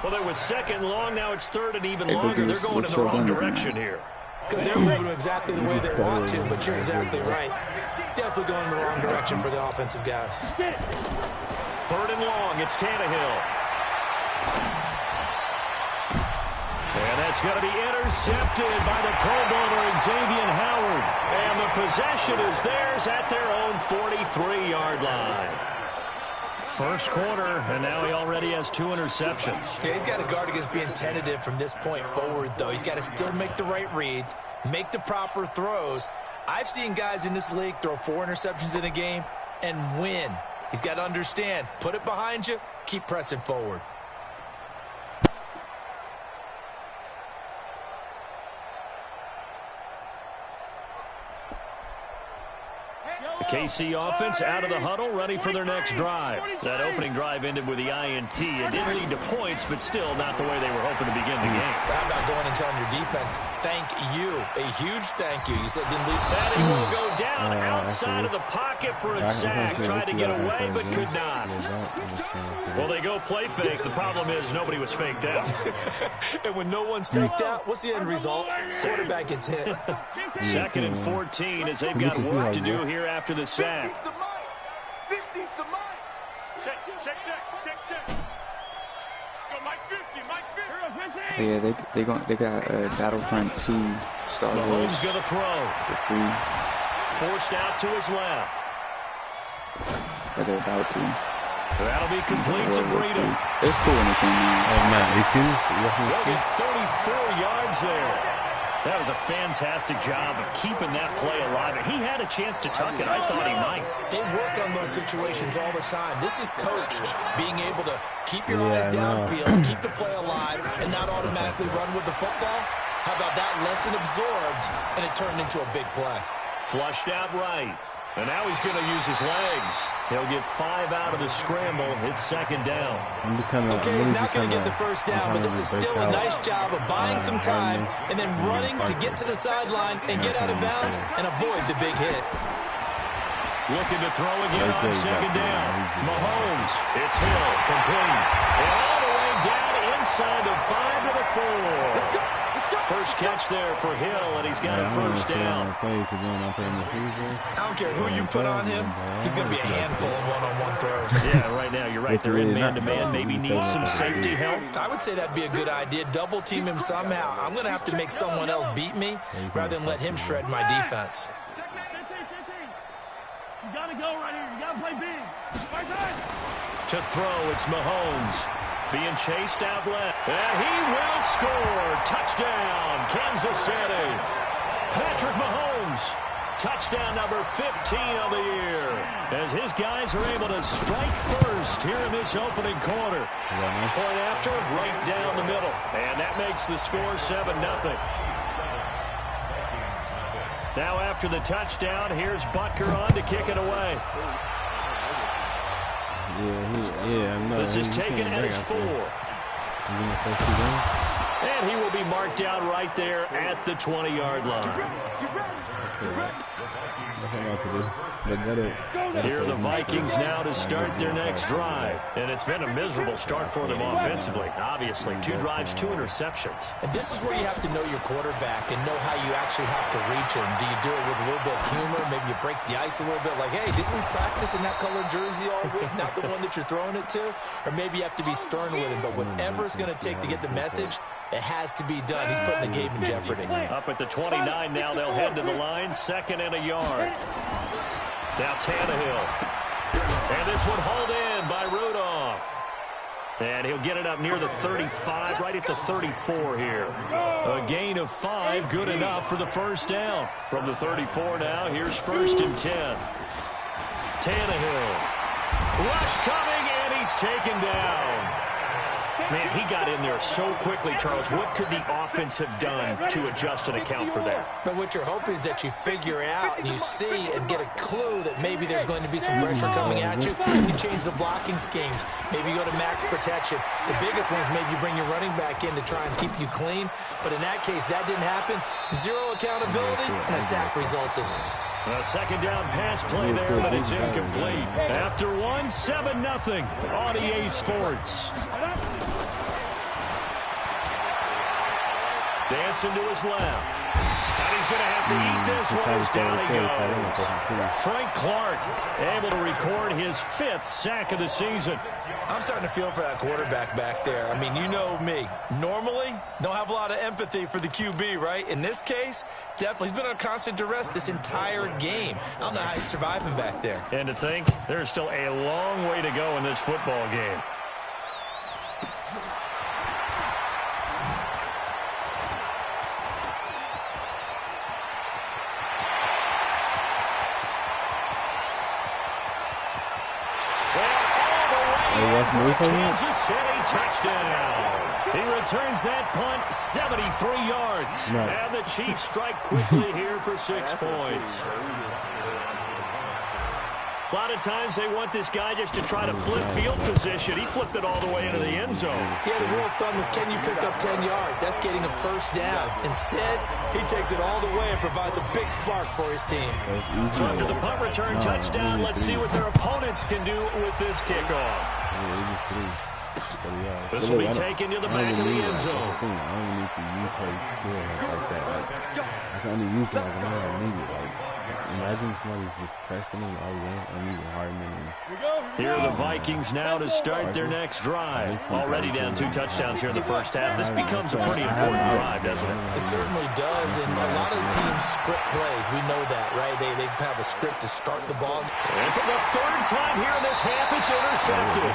Well, there was 2nd long. Now it's 3rd and even longer. They're going in the wrong direction here. because they're moving them exactly the way they want to, but you're exactly right. Definitely going in the wrong direction for the offensive guys. 3rd and long, it's Tannehill. And that's going to be intercepted by the Pro Bowler Xavier Howard. And the possession is theirs at their own 43-yard line. First quarter, and now he already has 2 interceptions. Yeah, he's got to guard against being tentative from this point forward, though. He's got to still make the right reads, make the proper throws. I've seen guys in this league throw 4 interceptions in a game and win. He's got to understand, put it behind you, keep pressing forward. The KC offense out of the huddle, ready for their next drive. That opening drive ended with the INT. It didn't lead to points, but still not the way they were hoping to begin the game. How about going and telling your defense, thank you, a huge thank you. You said didn't lead. That he will go down outside of the pocket for a sack. Tried to get away, but could not. Well, they go play fake. The problem is nobody was faked out. And when no one's faked out, what's the end result? Quarterback gets hit. 2nd and 14 as they've got work to do here after the sack. 50's the mic. Check. Go, Mike 50. Yeah, they got Battlefront 2 Star Wars. Mahomes gonna throw. Forced out to his left. Yeah, they're about to. That'll be complete to Breeden. It's cool when it came in. Oh, man, you see this? They'll get 34 yards there. That was a fantastic job of keeping that play alive. He had a chance to tuck it. I thought he might. They work on those situations all the time. This is coached, being able to keep your eyes downfield, keep the play alive, and not automatically run with the football. How about that lesson absorbed, and it turned into a big play. Flushed out right. And now he's going to use his legs. He'll get 5 out of the scramble. It's 2nd down. Okay, he's not going to get the first down, but this is still a nice job of buying some time and then running to get to the sideline and get out of bounds and avoid the big hit. Looking to throw again on 2nd down. Mahomes, it's Hill, complete. And all the way down inside the 5 to the 4. First catch there for Hill, and he's got a first down. I don't care who you put on him, he's going to be a handful of one-on-one throws. Yeah, right now, you're right. They're in man-to-man. Maybe needs some safety help. I would say that'd be a good idea. Double team him somehow. I'm going to have to make someone else beat me rather than let him shred my defense. You got to go right here. You got to play big. Right side. To throw, it's Mahomes. Being chased out left. And he will score. Touchdown, Kansas City. Patrick Mahomes. Touchdown number 15 of the year. As his guys are able to strike first here in this opening quarter. Point after, right down the middle. And that makes the score 7-0. Now after the touchdown, here's Butker on to kick it away. This is taken at his 4. And he will be marked down right there at the 20-yard line. Here are the Vikings now to start their next drive. And it's been a miserable start for them offensively. Obviously, 2 drives, 2 interceptions. And this is where you have to know your quarterback and know how you actually have to reach him. Do you do it with a little bit of humor? Maybe you break the ice a little bit like, hey, didn't we practice in that colored jersey all week, not the one that you're throwing it to? Or maybe you have to be stern with him. But whatever it's going to take to get the message, it has to be done. He's putting the game in jeopardy. Up at the 29 now, they'll head to the line. 2nd and a yard. Now Tannehill. And this one hauled in by Rudolph. And he'll get it up near the 35, right at the 34 here. A gain of 5, good enough for the first down. From the 34 now, here's 1st and 10. Tannehill. Rush coming, and he's taken down. Man, he got in there so quickly, Charles. What could the offense have done to adjust and account for that? But what you're hoping is that you figure out and you see and get a clue that maybe there's going to be some pressure coming at you. You change the blocking schemes. Maybe you go to max protection. The biggest one is maybe you bring your running back in to try and keep you clean. But in that case, that didn't happen. 0 accountability, and a sack resulted. A 2nd down pass play there, but it's incomplete. After 7-0 on EA Sports. Dancing to his left. And he's going to have to eat this one as down he goes. Frank Clark able to record his 5th sack of the season. I'm starting to feel for that quarterback back there. I mean, you know me. Normally, don't have a lot of empathy for the QB, right? In this case, definitely. He's been on constant duress this entire game. I don't know how he's surviving back there. And to think, there's still a long way to go in this football game. Kansas City touchdown. He returns that punt 73 yards. Nice. And the Chiefs strike quickly here for 6 points. A lot of times they want this guy just to try to flip field position. He flipped it all the way into the end zone. Yeah, the rule of thumb is, can you pick up 10 yards? That's getting a first down. Instead, he takes it all the way and provides a big spark for his team. So after the punt return touchdown, let's see what their opponents can do with this kickoff. This will be taken to the back of the end zone. I don't need to use like that. I can only use it like when I need it. Like, imagine somebody's just pressing them all game. I'm using Hardman. Here are the Vikings now to start their next drive. Already down 2 touchdowns here in the first half. This becomes a pretty important drive, doesn't it? It certainly does, and a lot of the teams script plays. We know that, right? They have a script to start the ball. And for the 3rd time here in this half, it's intercepted.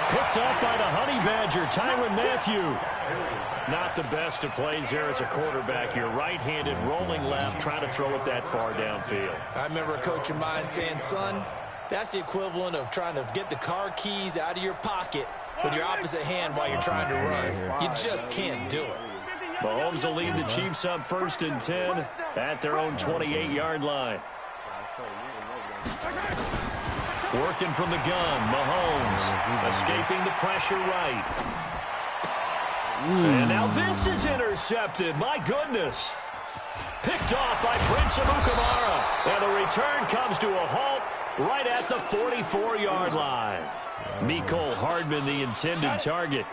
Picked off by the Honey Badger, Tyrann Mathieu. Not the best of plays there as a quarterback. You're right-handed, rolling left, trying to throw it that far downfield. I remember a coach of mine saying, son, that's the equivalent of trying to get the car keys out of your pocket with your opposite hand while you're trying to run. You just can't do it. Mahomes will lead the Chiefs up 1st and 10 at their own 28-yard line. Working from the gun, Mahomes escaping the pressure right. And now this is intercepted. My goodness. Picked off by Prince Amukamara. And the return comes to a halt right at the 44-yard line. Mecole Hardman, the intended target.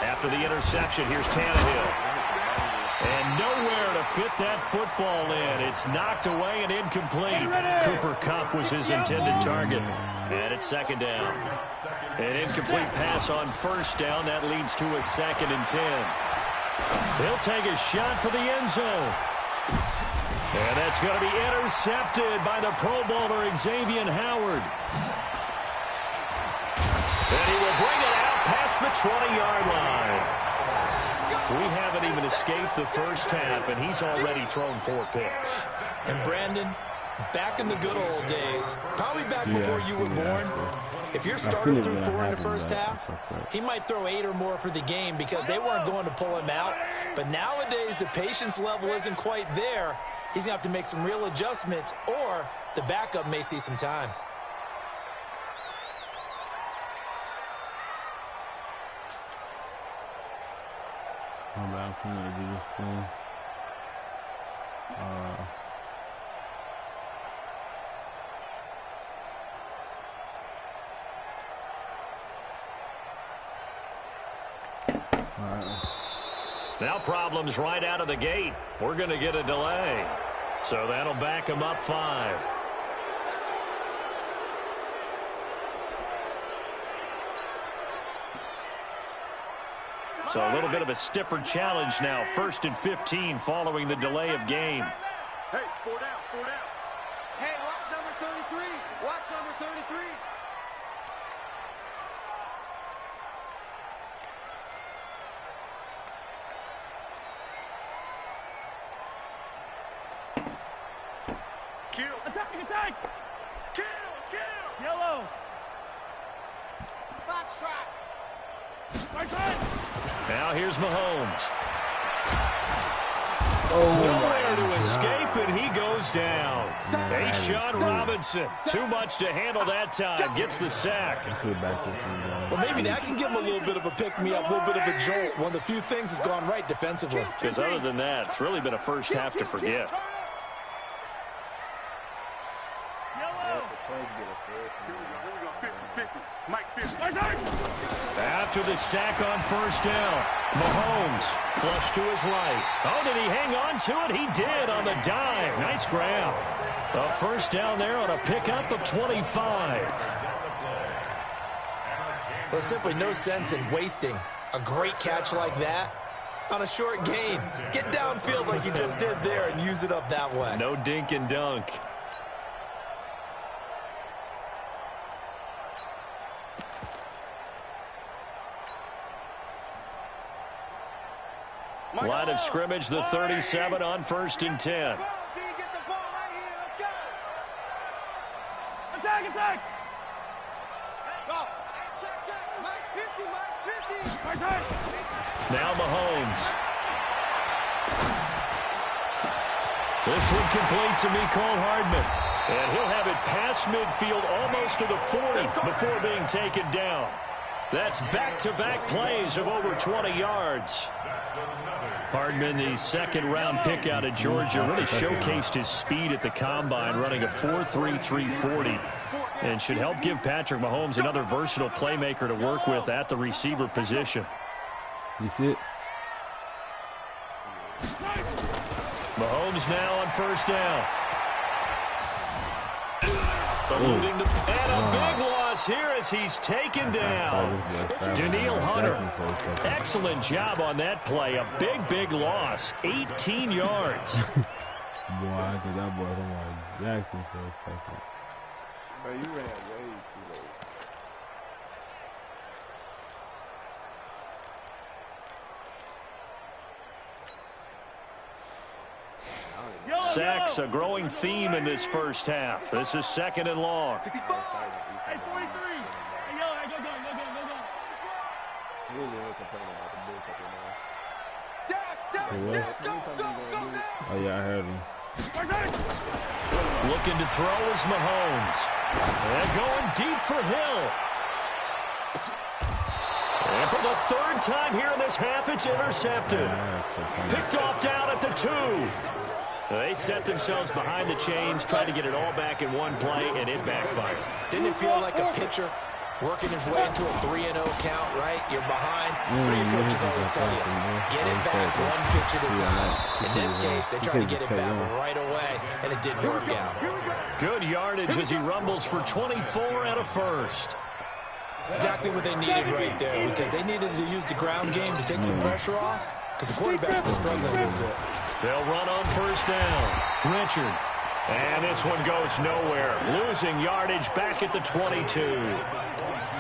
After the interception, here's Tannehill. And nowhere to fit that football in. It's knocked away and incomplete. Cooper Kupp was his intended target. And it's 2nd down. An incomplete pass on 1st down. That leads to a 2nd and 10. He'll take a shot for the end zone. And that's going to be intercepted by the Pro Bowler Xavier Howard. And he will bring it out past the 20-yard line. We haven't even escaped the first half, and he's already thrown 4 picks. And Brandon, back in the good old days, probably back before you were born, if your starter threw 4 in the first half, he might throw 8 or more for the game because they weren't going to pull him out. But nowadays, the patience level isn't quite there. He's going to have to make some real adjustments, or the backup may see some time. I'm trying to do this thing. Now problems right out of the gate. We're going to get a delay. So that'll back him up 5. So a little bit of a stiffer challenge now. 1st and 15 following the delay of game. Hey, 4 down, 4 down. Hey, watch number 33. Watch number 33. Kill. Attack. Kill. Yellow. Foxtrot. Right side. Now here's Mahomes. Nowhere to escape, and he goes down. Sean Robinson, too much to handle that time, gets the sack. Well, maybe that can give him a little bit of a pick-me-up, a little bit of a jolt. One of the few things that's gone right defensively. Because other than that, it's really been a first half to forget. After the sack on first down, Mahomes flushed to his right. Oh, did he hang on to it? He did on the dive. Nice grab. A first down there on a pickup of 25. There's simply no sense in wasting a great catch like that on a short gain. Get downfield like you just did there and use it up that way. No dink and dunk. Line of scrimmage, the 37 on 1st and 10. Attack, attack! Go! Check, check! Mike 50, Mike 50! Now Mahomes. This one complete to Mecole Hardman. And he'll have it past midfield almost to the 40 before being taken down. That's back-to-back plays of over 20 yards. Hardman, the second-round pick out of Georgia, really showcased his speed at the combine, running a 4.3 340, and should help give Patrick Mahomes another versatile playmaker to work with at the receiver position. You see it? Mahomes now on first down. Eluding the, and a big loss here as he's taken down. Daniil Hunter, excellent job on that play. A big loss, 18 yards. Boy, I did that boy Lamar Jackson for a second. Bro, you ran way too late. Sacks, a growing theme in this first half. This is 2nd and long. 65! Hey, 43! Hey, yo, hey, go. He didn't even complain about the Bulls up there, man. Dash, go! Oh, yeah, I heard him. Looking to throw is Mahomes. And going deep for Hill. And for the 3rd time here in this half, it's intercepted. Picked off down at the 2. They set themselves behind the chains, tried to get it all back in one play, and it backfired. Didn't it feel like a pitcher working his way into a 3-0 count, right? You're behind. What do your coaches always tell you? Get it back one pitch at a time. In this case, they tried to get it back right away, and it didn't work out. Good yardage as he rumbles for 24 and a first. Exactly what they needed right there, because they needed to use the ground game to take some pressure off, because the quarterback's been struggling a little bit. They'll run on first down. Richard. And this one goes nowhere. Losing yardage back at the 22.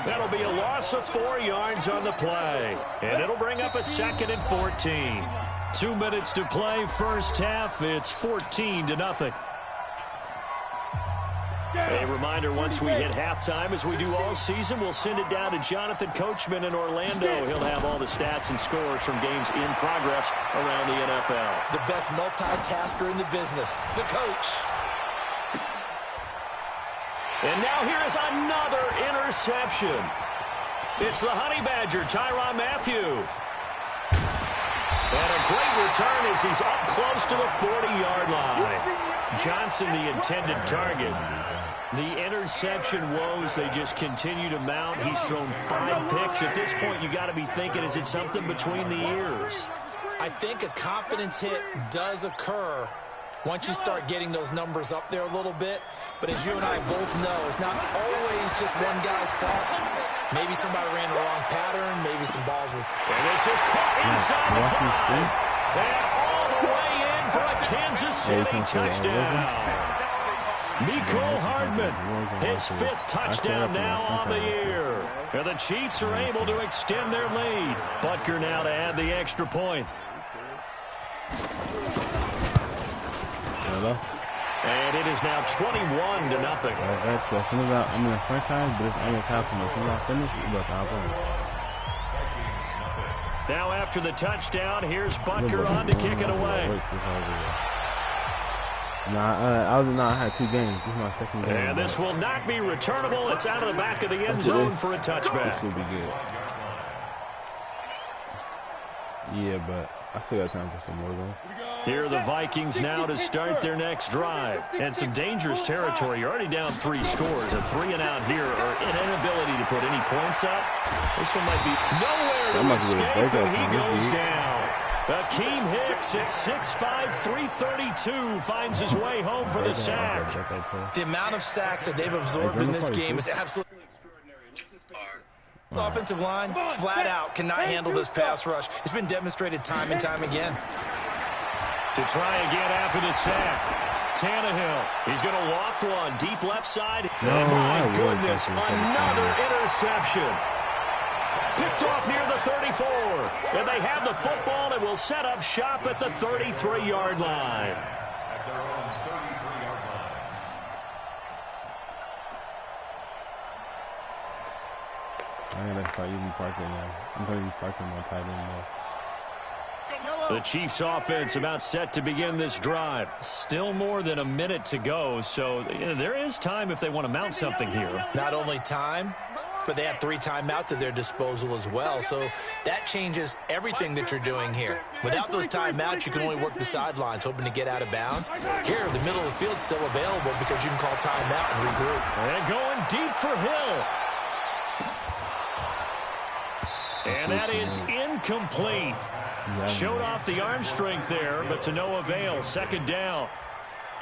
That'll be a loss of 4 yards on the play. And it'll bring up a 2nd and 14. 2 minutes to play first half. It's 14-0. A reminder, once we hit halftime, as we do all season, we'll send it down to Jonathan Coachman in Orlando. He'll have all the stats and scores from games in progress around the NFL. The best multitasker in the business, the coach. And now here is another interception. It's the Honey Badger, Tyrann Mathieu. And a great return as he's up close to the 40-yard line. Johnson, the intended target. The interception woes, they just continue to mount. He's thrown 5 picks. At this point, you got to be thinking, is it something between the ears? I think a confidence hit does occur once you start getting those numbers up there a little bit. But as you and I both know, it's not always just one guy's fault. Maybe somebody ran the wrong pattern. Maybe some balls were... And this is caught inside the 5. And all the way in for a Kansas City touchdown. Mecole Hardman, his 5th touchdown now on the year. And the Chiefs are able to extend their lead. Butker now to add the extra point. Hello? And it is now 21-0. As soon as I'm in the franchise, but it's almost happening. As soon as I finish, it's about to happen. Now after the touchdown, here's Butker on to kick it away. I had 2 games. This is my 2nd game. And this will not be returnable. It's out of the back of the end zone for a touchback. This should be good. Yeah, but I still got time for some more though. Here are the Vikings now to start their next drive. And some dangerous territory. You're already down 3 scores. A 3 and out here, or an inability to put any points up. This one might be nowhere to escape, and he goes down. Akeem Hicks at 6'5", 332 finds his way home for the sack. The amount of sacks that they've absorbed in this game is absolutely... The offensive line, flat out, cannot handle this pass rush. It's been demonstrated time and time again. To try again after the sack. Tannehill, he's going to loft one, deep left side. And my goodness, another interception. Picked off near the 34. And they have the football and will set up shop at the 33-yard line. At their own 33-yard line. I'm going to start using Parker now. I'm going to use Parker my tight end now. The Chiefs offense about set to begin this drive. Still more than a minute to go, so there is time if they want to mount something here. Not only time, but they have 3 timeouts at their disposal as well, so that changes everything that you're doing here. Without those timeouts, you can only work the sidelines, hoping to get out of bounds. Here, the middle of the field is still available because you can call timeout and regroup. And going deep for Hill. And that is incomplete. Showed off the arm strength there, but to no avail. Second down.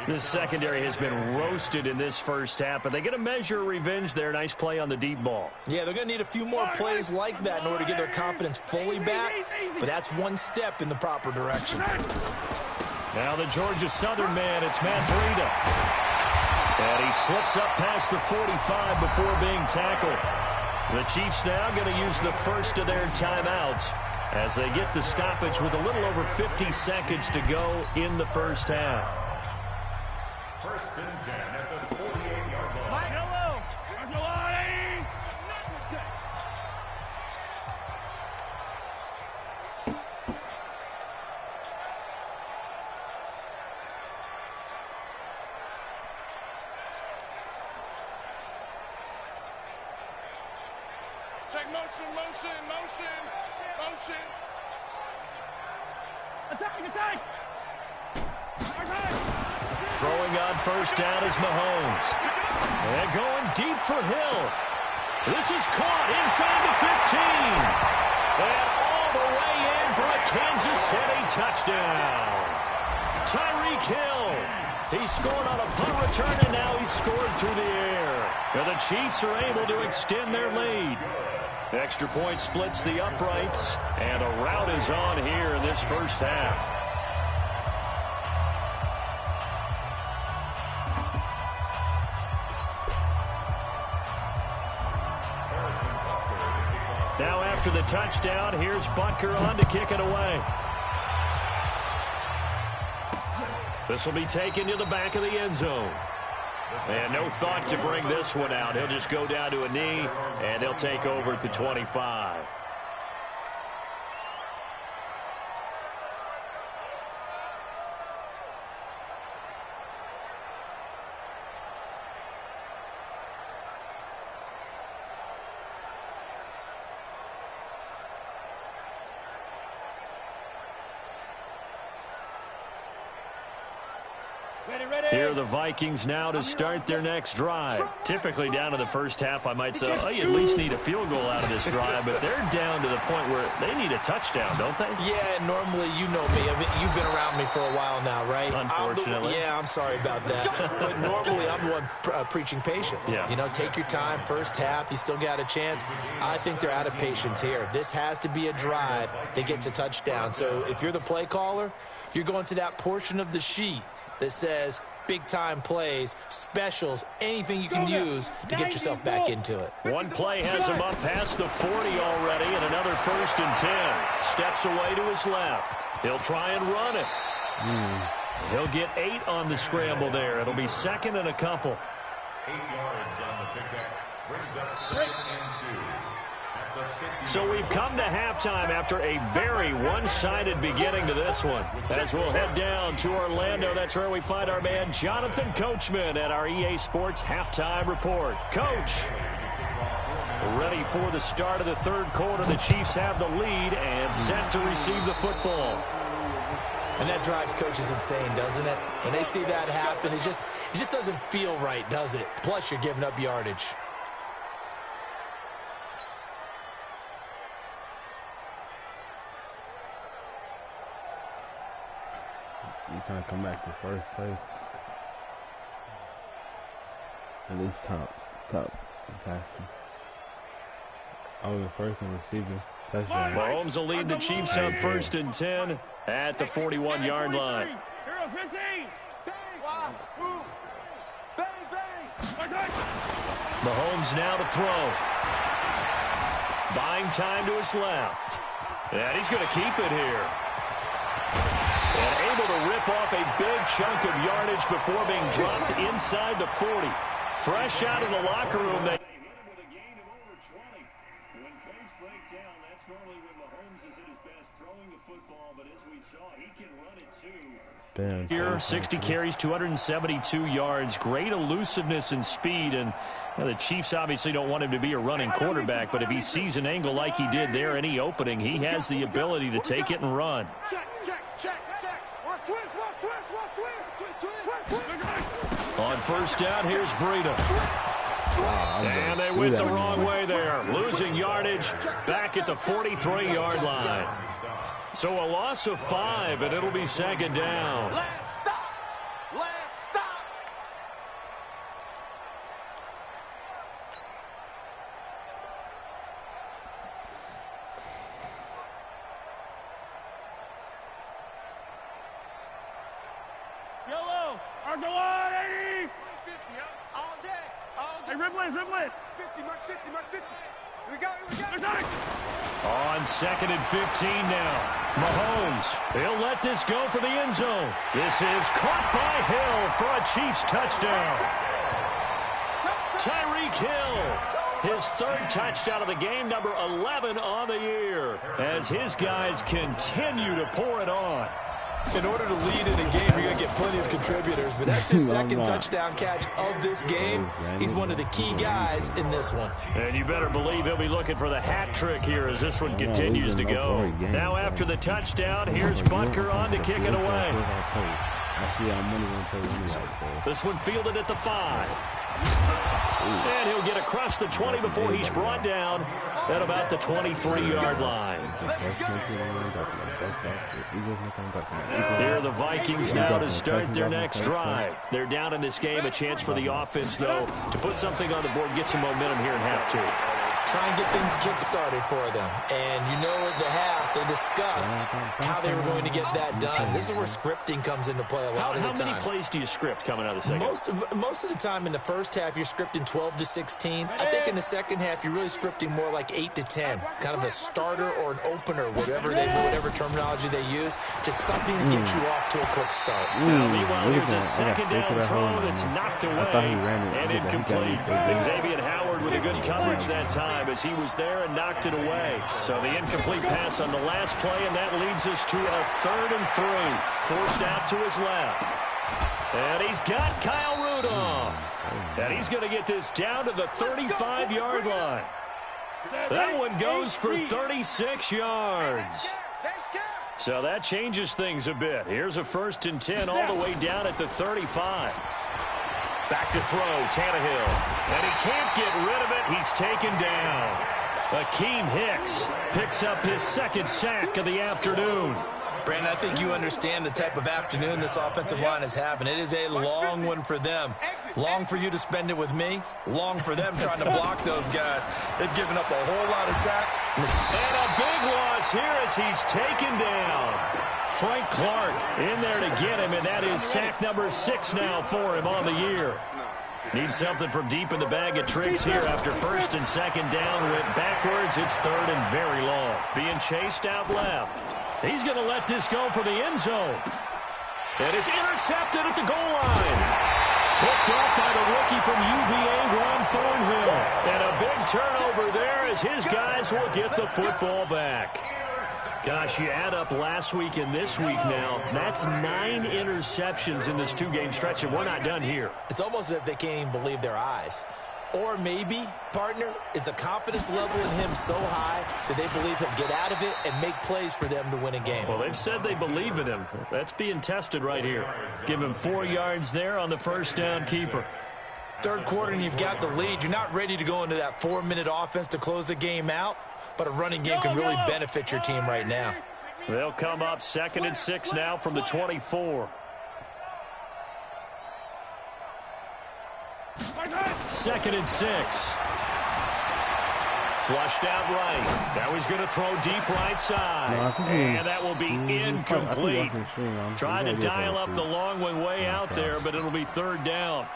This secondary has been roasted in this first half, but they get a measure of revenge there. Nice play on the deep ball. Yeah, they're going to need a few more plays like that in order to get their confidence fully back, but that's one step in the proper direction. Now the Georgia Southern man, it's Matt Breida. And he slips up past the 45 before being tackled. The Chiefs now going to use the first of their timeouts as they get the stoppage with a little over 50 seconds to go in the first half. First and 10 at the 48-yard line. Check motion, motion, motion, motion. Attack! Throwing on first down is Mahomes. And going deep for Hill. This is caught inside the 15. And all the way in for a Kansas City touchdown. Tyreek Hill. He scored on a punt return, and now he's scored through the air. And the Chiefs are able to extend their lead. Extra point splits the uprights, and a rout is on here in this first half. Now after the touchdown, here's Butker on to kick it away. This will be taken to the back of the end zone. And no thought to bring this one out. He'll just go down to a knee, and they'll take over at the 25. Here are the Vikings now to start their next drive. Typically down to the first half, I might say, oh, you at least need a field goal out of this drive, but they're down to the point where they need a touchdown, don't they? Yeah, normally, you know me. I mean, you've been around me for a while now, right? Unfortunately. I'm sorry about that. But normally, I'm the one preaching patience. Yeah. You know, take your time. First half, you still got a chance. I think they're out of patience here. This has to be a drive that gets a touchdown. So if you're the play caller, you're going to that portion of the sheet that says big-time plays, specials, anything you can use to get yourself back into it. One play has him up past the 40 already, and another 1st and 10. Steps away to his left. He'll try and run it. He'll get 8 on the scramble there. It'll be 2nd and a couple. 8 yards on the pickup. Brings up 2nd and 2. So we've come to halftime after a very one-sided beginning to this one. As we'll head down to Orlando, that's where we find our man Jonathan Coachman at our EA Sports Halftime Report. Coach, ready for the start of the third quarter. The Chiefs have the lead and set to receive the football. And that drives coaches insane, doesn't it? When they see that happen, it just doesn't feel right, does it? Plus, you're giving up yardage. You trying to come back to first place? At least top passing. Oh, the first in receiving. Touchdown. Mahomes will lead the Chiefs up 1st and 10 at the 41-yard line. Mahomes now to throw. Buying time to his left. And he's going to keep it here. And able to rip off a big chunk of yardage before being dropped inside the 40. Fresh out of the locker room. Here, 60 carries, 272 yards. Great elusiveness and speed. And the Chiefs obviously don't want him to be a running quarterback, but if he sees an angle like he did there, any opening, he has the ability to take it and run. On first down, here's Breida. And they went the wrong way there. Losing yardage back at the 43-yard line. So a loss of 5, and it'll be 2nd down. Last stop. Yellow. Arsenal 180. All day. Hey, Ripley. 50, much 50. Here we go. On 2nd and 15 now. Mahomes, he'll let this go for the end zone. This is caught by Hill for a Chiefs touchdown. Tyreek Hill, his 3rd touchdown of the game, number 11 on the year, as his guys continue to pour it on. In order to lead in a game, you're going to get plenty of contributors, but that's his 2nd touchdown catch of this game. He's one of the key guys in this one. And you better believe he'll be looking for the hat trick here as this one continues to go. Now after the touchdown, here's Butker on to kick it away. This one fielded at the 5. And he'll get across the 20 before he's brought down at about the 23-yard line. Here are the Vikings now to start their next drive. They're down in this game. A chance for the offense, though, to put something on the board, get some momentum here in half 2. Try and get things kick-started for them. And you know at the half, they discussed how they were going to get that done. This is where scripting comes into play a lot of the time. How many plays do you script coming out of the second? Most of the time in the first half, you're scripting 12 to 16. I think in the second half, you're really scripting more like 8 to 10. Kind of a starter or an opener, whatever terminology they use. Just something to get you off to a quick start. Meanwhile, here's a 2nd down throw that's knocked away and incomplete. Xavier Howard with a good coverage that time as he was there and knocked it away. So the incomplete pass on the last play, and that leads us to a 3rd and 3. Forced out to his left. And he's got Kyle Rudolph. And he's going to get this down to the 35-yard line. That one goes for 36 yards. So that changes things a bit. Here's a 1st and 10 all the way down at the 35. Back to throw, Tannehill. And he can't get rid of it. He's taken down. Akeem Hicks picks up his 2nd sack of the afternoon. Brandon, I think you understand the type of afternoon this offensive line is having. It is a long one for them. Long for you to spend it with me. Long for them trying to block those guys. They've given up a whole lot of sacks. And a big loss here as he's taken down. Frank Clark in there to get him, and that is sack number 6 now for him on the year. Needs something from deep in the bag of tricks here after 1st and 2nd down. Went backwards. It's 3rd and very long. Being chased out left. He's going to let this go for the end zone. And it's intercepted at the goal line. Picked up by the rookie from UVA, Ron Thornhill. And a big turnover there as his guys will get the football back. Gosh, you add up last week and this week now, that's 9 interceptions in this 2-game stretch, and we're not done here. It's almost as if they can't even believe their eyes. Or maybe, partner, is the confidence level in him so high that they believe he'll get out of it and make plays for them to win a game. Well, they've said they believe in him. That's being tested right here. Give him 4 yards there on the first down keeper. Third quarter and you've got the lead. You're not ready to go into that 4-minute offense to close the game out, but a running game can really benefit your team right now. They'll come up 2nd and 6 now from the 24. 2nd and 6. Flushed out right. Now he's going to throw deep right side. And that will be incomplete. Trying to dial up the long one way out there, but it'll be 3rd down.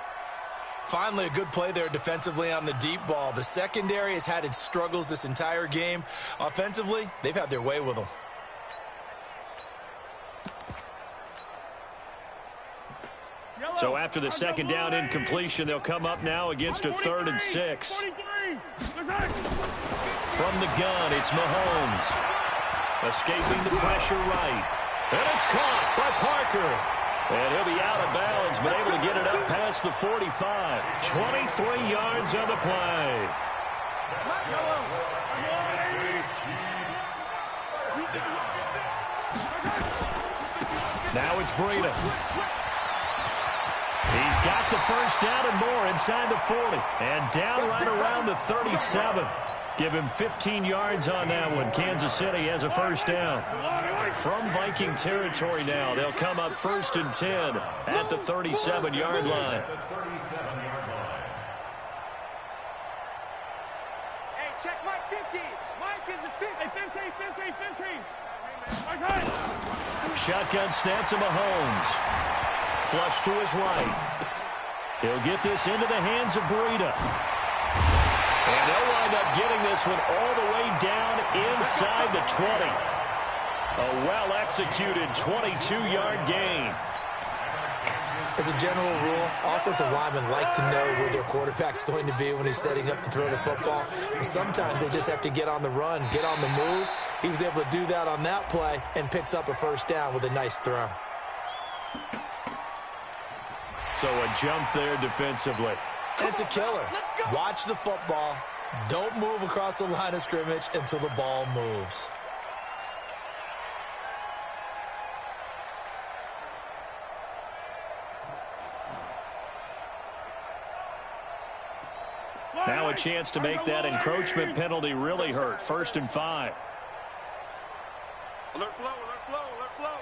Finally, a good play there defensively on the deep ball. The secondary has had its struggles this entire game. Offensively, they've had their way with them. So after the 2nd down incompletion, they'll come up now against a 3rd and 6. From the gun, it's Mahomes. Escaping the pressure right. And it's caught by Parker. And he'll be out of bounds, but able to get it up past the 45. 23 yards on the play. Now it's Breida. He's got the first down and more inside the 40. And down right around the 37. Give him 15 yards on that one. Kansas City has a first down. From Viking territory now, they'll come up 1st and 10 at the 37-yard line. Hey, check Mike 50. Mike is a 50. Hey, 15. Shotgun snap to Mahomes. Flush to his right. He'll get this into the hands of Breida. And they'll wind up getting this one all the way down inside the 20. A well-executed 22-yard gain. As a general rule, offensive linemen like to know where their quarterback's going to be when he's setting up to throw the football. And sometimes they just have to get on the run, get on the move. He was able to do that on that play and picks up a first down with a nice throw. So a jump there defensively. And it's a killer. Watch the football. Don't move across the line of scrimmage until the ball moves. Now a chance to make that encroachment penalty really hurt. 1st and 5. Alert flow, alert flow, alert flow.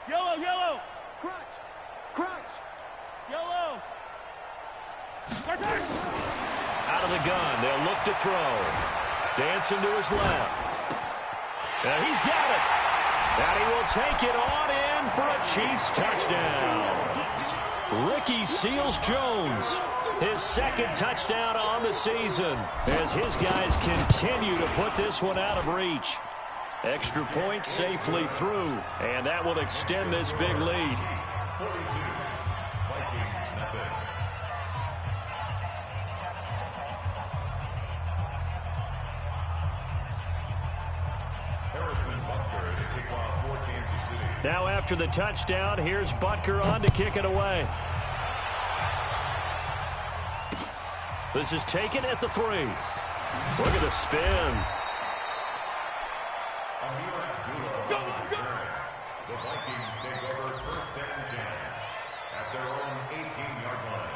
Yellow, yellow. Crunch, crunch. Yellow. Out of the gun, they'll look to throw. Dancing to his left. And he's got it. And he will take it on in for a Chiefs touchdown. Ricky Seals-Jones, his 2nd touchdown on the season, as his guys continue to put this one out of reach. Extra point safely through, and that will extend this big lead. Now after the touchdown, here's Butker on to kick it away. This is taken at the 3. Look at the spin. The Vikings take over 1st and 10 at their own 18-yard line.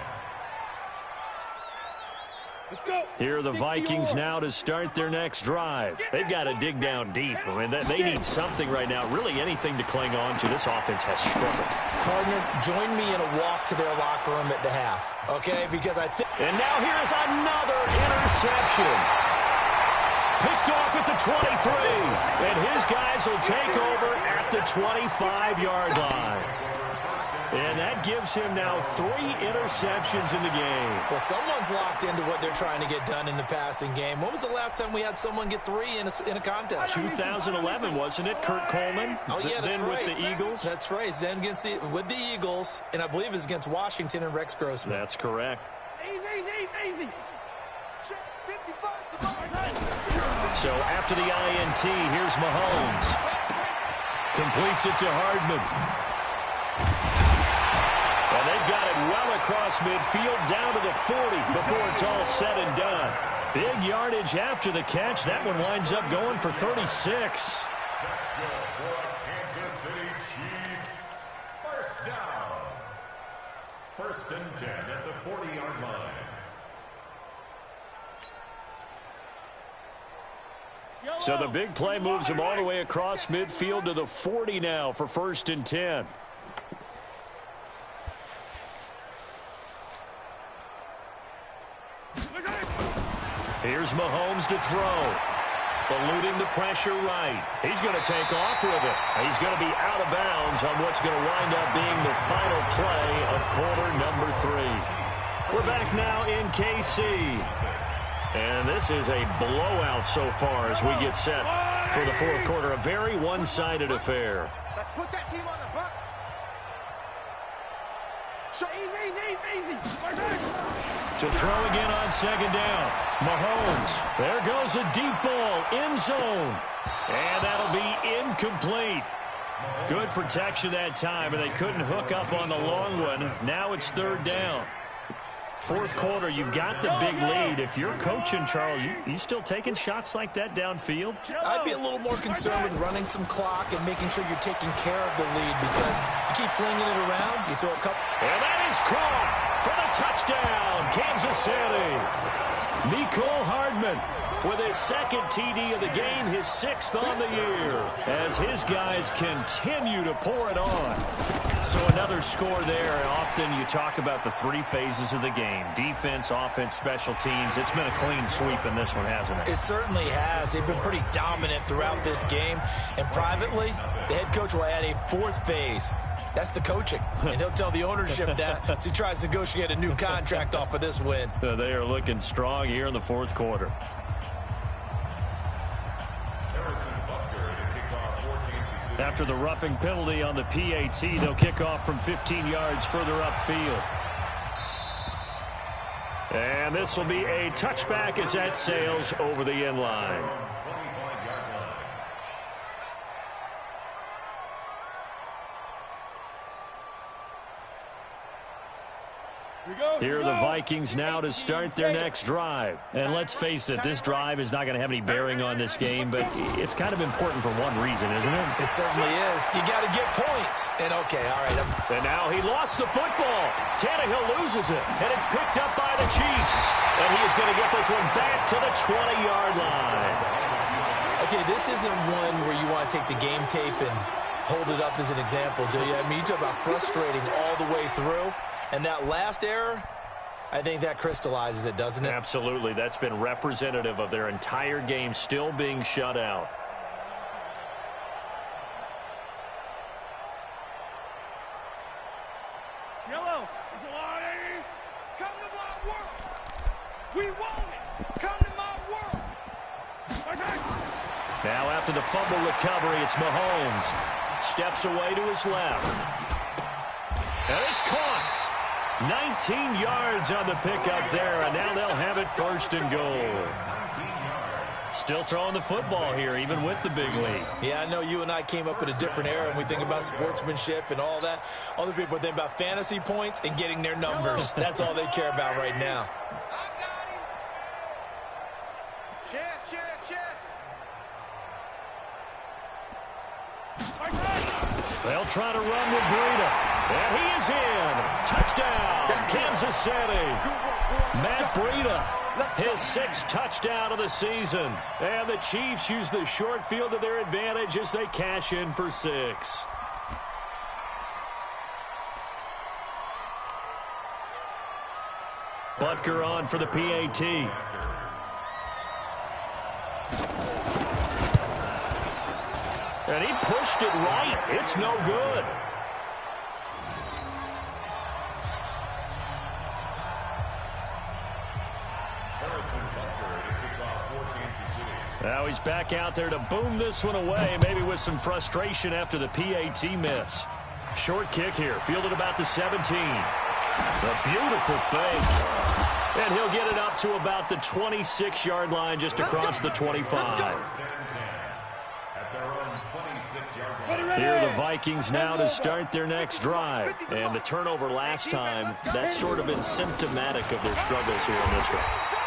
Let's go. Here are the Vikings now to start their next drive. They've got to dig down deep. I mean, they need something right now, really anything to cling on to. This offense has struggled. Partner, join me in a walk to their locker room at the half, okay? Because I think... And now here's another interception. Picked off at the 23. And his guys will take over at the 25-yard line. And that gives him now 3 interceptions in the game. Well, someone's locked into what they're trying to get done in the passing game. When was the last time we had someone get 3 in a contest? 2011, wasn't it? Kurt Coleman. Oh, yeah, that's then right. With the Eagles. That's right. Then with the Eagles, and I believe it's against Washington and Rex Grossman. That's correct. Easy. So after the INT, here's Mahomes. Completes it to Hardman. And they've got it well across midfield down to the 40 before it's all said and done. Big yardage after the catch. That one winds up going for 36. That's good for Kansas City Chiefs. First down. First and 10 at the 40-yard line. So the big play moves him all the way across midfield to the 40 now for first and 10. Here's Mahomes to throw. Eluding the pressure right. He's going to take off with it. He's going to be out of bounds on what's going to wind up being the final play of quarter number 3. We're back now in KC. And this is a blowout so far as we get set for the fourth quarter. A very one-sided affair. Let's put that team on the bus. Easy. To throw again on second down. Mahomes. There goes a deep ball. End zone. And that'll be incomplete. Good protection that time, and they couldn't hook up on the long one. Now it's third down. Fourth quarter, you've got the big lead. If you're coaching, Charles, you still taking shots like that downfield? I'd be a little more concerned with running some clock and making sure you're taking care of the lead, because you keep flinging it around, you throw a couple. And that is caught for the touchdown, Kansas City. Mecole Hardman with his second TD of the game, his 6th on the year, as his guys continue to pour it on. So another score there, and often you talk about the 3 phases of the game: defense, offense, special teams. It's been a clean sweep in this one, hasn't it? It certainly has. They've been pretty dominant throughout this game, and privately, the head coach will add a 4th phase. That's the coaching, and he'll tell the ownership that as he tries to negotiate a new contract off of this win. They are looking strong here in the fourth quarter. After the roughing penalty on the PAT, they'll kick off from 15 yards further upfield. And this will be a touchback as that sails over the end line. Here are the Vikings now to start their next drive. And let's face it, this drive is not going to have any bearing on this game, but it's kind of important for one reason, isn't it? It certainly is. You got to get points. And okay, all right. And now he lost the football. Tannehill loses it, and it's picked up by the Chiefs. And he is going to get this one back to the 20-yard line. Okay, this isn't one where you want to take the game tape and hold it up as an example, do you? I mean, you talk about frustrating all the way through. And that last error, I think that crystallizes it, doesn't it? Absolutely. That's been representative of their entire game still being shut out. Yellow, come to my world. We want it. Come to my world. Now after the fumble recovery, it's Mahomes. Steps away to his left. And it's caught. 19 yards on the pickup there, and now they'll have it first and goal. Still throwing the football here, even with the big lead. Yeah, I know you and I came up in a different era, and we think about sportsmanship and all that. Other people think about fantasy points and getting their numbers. That's all they care about right now. They'll try to run with Breida. And he is in. Touchdown, Kansas City. Matt Breida, his 6th touchdown of the season. And the Chiefs use the short field to their advantage as they cash in for 6. Butker on for the PAT. And he pushed it right. It's no good. Now he's back out there to boom this one away, maybe with some frustration after the PAT miss. Short kick here, fielded about the 17. A beautiful fake. And he'll get it up to about the 26-yard line, just across the 25. Here are the Vikings now to start their next drive. And the turnover last time, that's sort of been symptomatic of their struggles here in this one.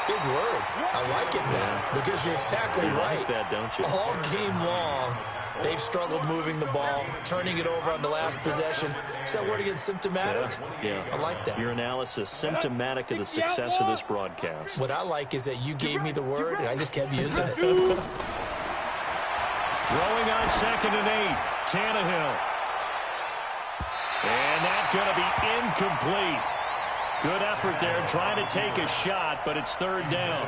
Big word. I like it now because you're exactly right. Like that, don't you? All game long, they've struggled moving the ball, turning it over on the last possession. Is that word again, symptomatic? Yeah. I like that. Your analysis, symptomatic of the success of this broadcast. What I like is that you gave me the word, and I just kept using it. Throwing on 2nd and 8, Tannehill. And that's going to be incomplete. Good effort there, trying to take a shot, but it's 3rd down.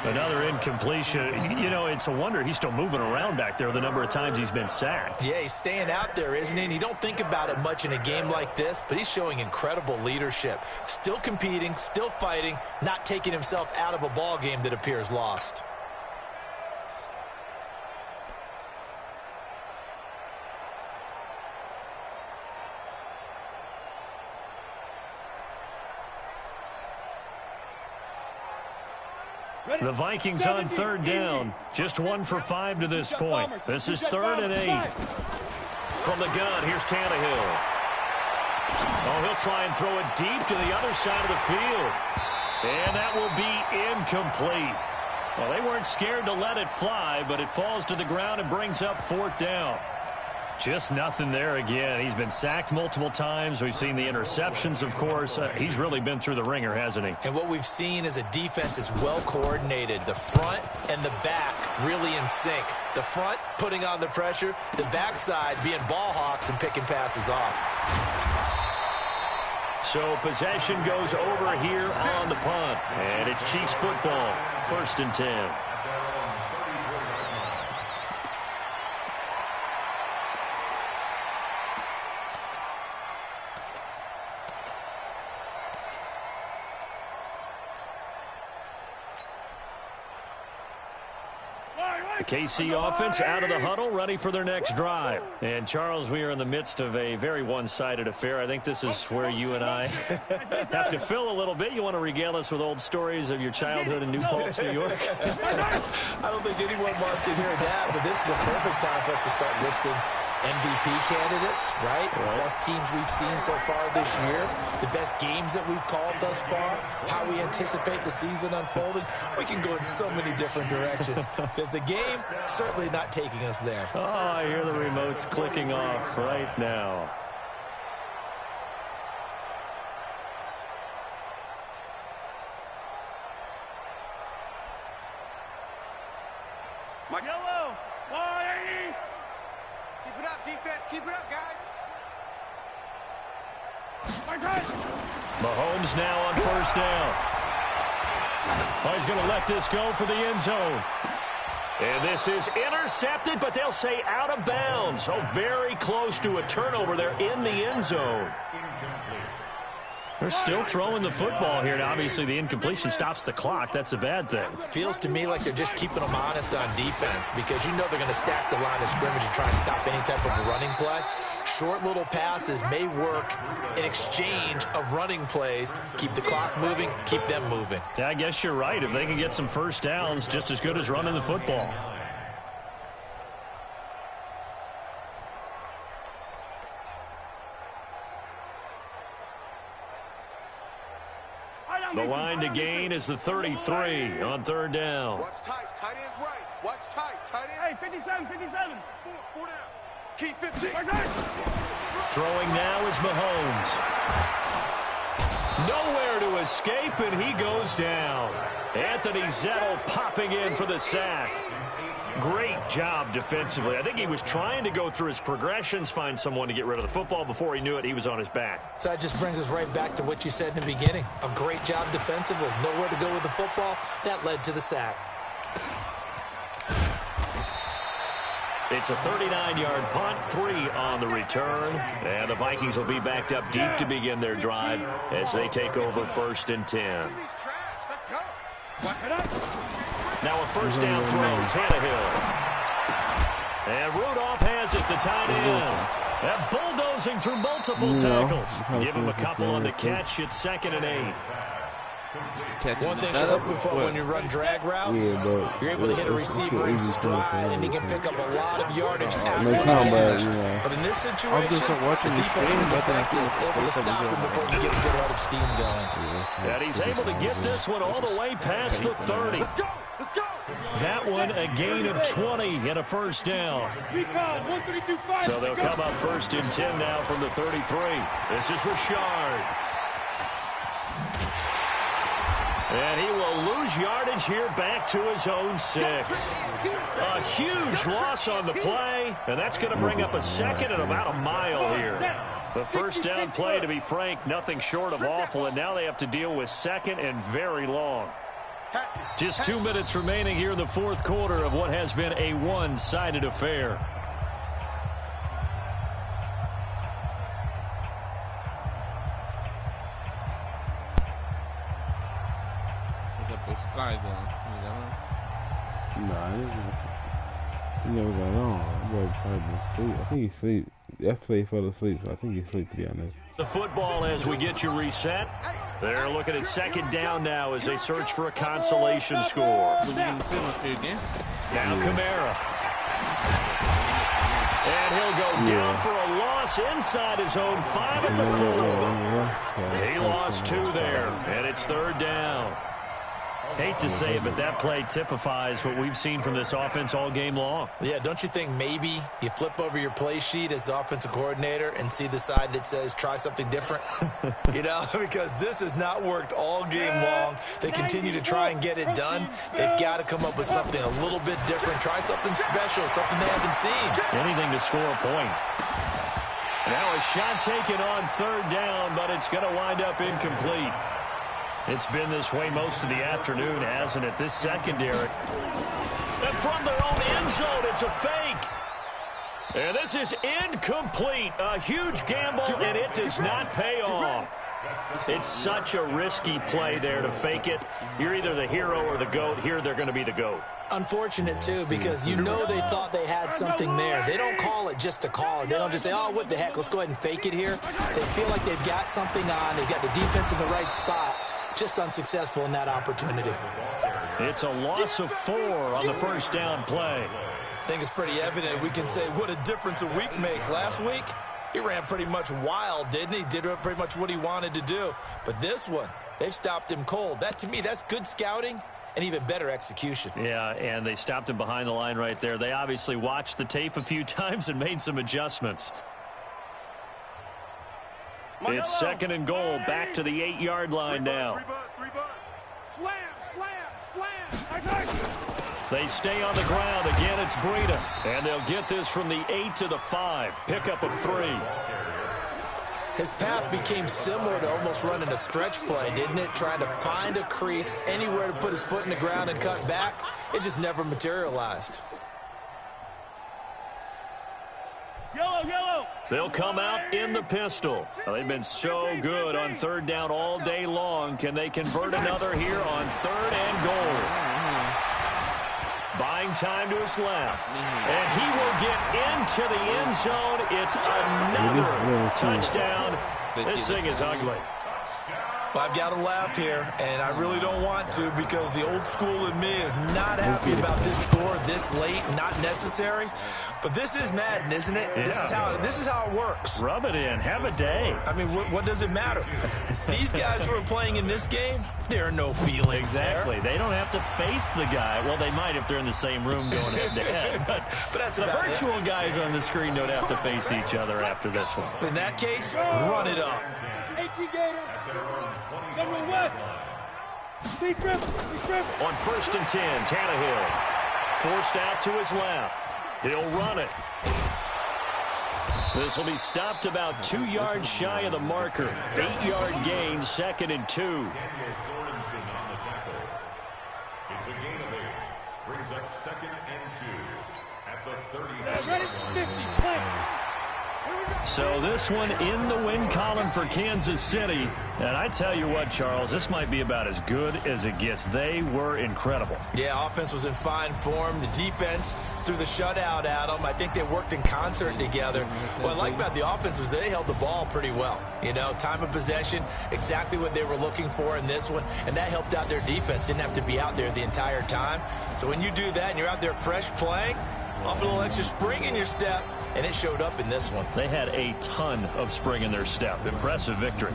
Another incompletion. You know, it's a wonder he's still moving around back there the number of times he's been sacked. Yeah, he's staying out there, isn't he? And you don't think about it much in a game like this, but he's showing incredible leadership. Still competing, still fighting, not taking himself out of a ball game that appears lost. The Vikings on 3rd down. Just 1 for 5 to this point. This is 3rd and 8. From the gun, here's Tannehill. Oh, he'll try and throw it deep to the other side of the field. And that will be incomplete. Well, they weren't scared to let it fly, but it falls to the ground and brings up 4th down. Just nothing there again. He's been sacked multiple times. We've seen the interceptions, of course. He's really been through the ringer, hasn't he? And what we've seen is a defense that's well coordinated. The front and the back really in sync. The front putting on the pressure. The backside being ball hawks and picking passes off. So possession goes over here on the punt. And it's Chiefs football. 1st and 10. The KC offense out of the huddle, ready for their next drive. And, Charles, we are in the midst of a very one-sided affair. I think this is where you and I have to fill a little bit. You want to regale us with old stories of your childhood in New Paltz, New York? I don't think anyone wants to hear that, but this is a perfect time for us to start listing MVP candidates, right? The best teams we've seen so far this year, the best games that we've called thus far, how we anticipate the season unfolding. We can go in so many different directions because the game certainly not taking us there. Oh, I hear the remotes clicking off right now. Yellow, 180. Keep it up, defense. Keep it up, guys. Mahomes now on 1st down. Oh, he's going to let this go for the end zone. And this is intercepted, but they'll say out of bounds. So very close to a turnover there in the end zone. They're still throwing the football here. Now, obviously, the incompletion stops the clock. That's a bad thing. Feels to me like they're just keeping them honest on defense because you know they're going to stack the line of scrimmage and try and stop any type of a running play. Short little passes may work in exchange of running plays. Keep the clock moving, keep them moving. Yeah, I guess you're right. If they can get some first downs, just as good as running the football. The line to gain is the 33 on 3rd down. Watch tight. Tight ends right. Watch tight. Tight end. Hey, 57, 57. Four down. Keep 15. Throwing now is Mahomes. Nowhere to escape, and he goes down. Anthony Zettel popping in for the sack. Great job defensively. I think he was trying to go through his progressions, find someone to get rid of the football. Before he knew it, he was on his back. So that just brings us right back to what you said in the beginning. A great job defensively. Nowhere to go with the football. That led to the sack. It's a 39-yard punt, 3 on the return. And the Vikings will be backed up deep to begin their drive as they take over 1st and 10. Now a 1st down throw, Tannehill. And Rudolph has it, the tight end. And bulldozing through multiple tackles. Give him a couple on the catch. It's 2nd and 8. One thing you're hoping for when you run drag routes, you're able to hit a receiver in stride, and he can pick up a lot of yardage after the catch. But in this situation, the defense was effective, able to stop him before you get a good head of steam going. And he's able to get this one all the way past the 30. That one a gain of 20 and a first down. So they'll come up 1st and 10 now from the 33. This is Richard. And he will lose yardage here back to his own 6. A huge loss on the play, and that's going to bring up a second and about a mile here. The first down play, to be frank, nothing short of awful, and now they have to deal with second and very long. Just 2 minutes remaining here in the fourth quarter of what has been a one-sided affair. Nah, he never got on. Boy probably been asleep. I think he's asleep. Yesterday he fell asleep, so I think he's asleep, to be honest. The football as we get you reset. They're looking at second down now as they search for a consolation score. Now Kamara. And he'll go down for a loss inside his own 5 at the 4. He lost 2 there, and it's 3rd down. Hate to say it, but that play typifies what we've seen from this offense all game long. Yeah, don't you think maybe you flip over your play sheet as the offensive coordinator and see the side that says try something different? You know, because this has not worked all game long. They continue to try and get it done. They've got to come up with something a little bit different. Try something special, something they haven't seen. Anything to score a point. Now a shot taken on 3rd down, but it's going to wind up incomplete. It's been this way most of the afternoon, hasn't it? This secondary. And from their own end zone, it's a fake. And this is incomplete. A huge gamble, and it does not pay off. It's such a risky play there to fake it. You're either the hero or the GOAT. Here, they're going to be the GOAT. Unfortunate, too, because you know they thought they had something there. They don't call it just to call it. They don't just say, oh, what the heck, let's go ahead and fake it here. They feel like they've got something on. They've got the defense in the right spot. Just unsuccessful in that opportunity. It's a loss of 4 on the first down play. I think it's pretty evident. We can say what a difference a week makes. Last week, he ran pretty much wild, didn't he? Did pretty much what he wanted to do. But this one, they've stopped him cold. That, to me, that's good scouting and even better execution. Yeah, and they stopped him behind the line right there. They obviously watched the tape a few times and made some adjustments. It's 2nd and goal, back to the 8-yard line now. Slam, slam, slam. They stay on the ground. Again, it's Breida. And they'll get this from the 8 to the 5. Pickup of 3. His path became similar to almost running a stretch play, didn't it? Trying to find a crease, anywhere to put his foot in the ground and cut back. It just never materialized. Yellow. They'll come out in the pistol. Well, they've been so good on 3rd down all day long. Can they convert another here on 3rd and goal? Buying time to his left. And he will get into the end zone. It's another touchdown. This thing is ugly. Well, I've got to laugh here, and I really don't want to because the old school in me is not happy about this score this late, not necessary. But this is Madden, isn't it? Yeah. This is how it works. Rub it in. Have a day. I mean, what does it matter? These guys who are playing in this game, there are no feelings. Exactly. There. They don't have to face the guy. Well, they might if they're in the same room going head-to-head. But that's the virtual guys on the screen don't have to face each other after this one. In that case, run it up. On 1st and 10, Tannehill forced out to his left. He'll run it. This will be stopped about 2 yards shy of the marker. 8-yard gain, 2nd and 2. It's a gain of 8. Brings up 2nd and 2 at the 30-yard line. So this one in the win column for Kansas City. And I tell you what, Charles, this might be about as good as it gets. They were incredible. Yeah, offense was in fine form. The defense threw the shutout at them. I think they worked in concert together. What I like about the offense was they held the ball pretty well. You know, time of possession, exactly what they were looking for in this one. And that helped out their defense. Didn't have to be out there the entire time. So when you do that and you're out there fresh playing, off a little extra spring in your step, and it showed up in this one. They had a ton of spring in their step. Impressive victory.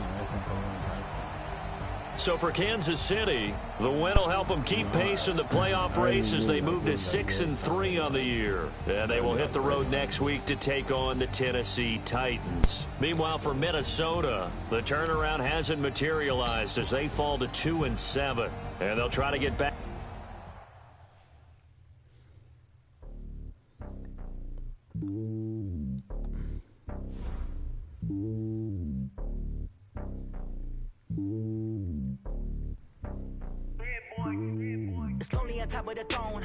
So for Kansas City, the win will help them keep pace in the playoff race as they move to 6-3 on the year. And they will hit the road next week to take on the Tennessee Titans. Meanwhile, for Minnesota, the turnaround hasn't materialized as they fall to 2-7. And they'll try to get back. It's lonely on top of the throne.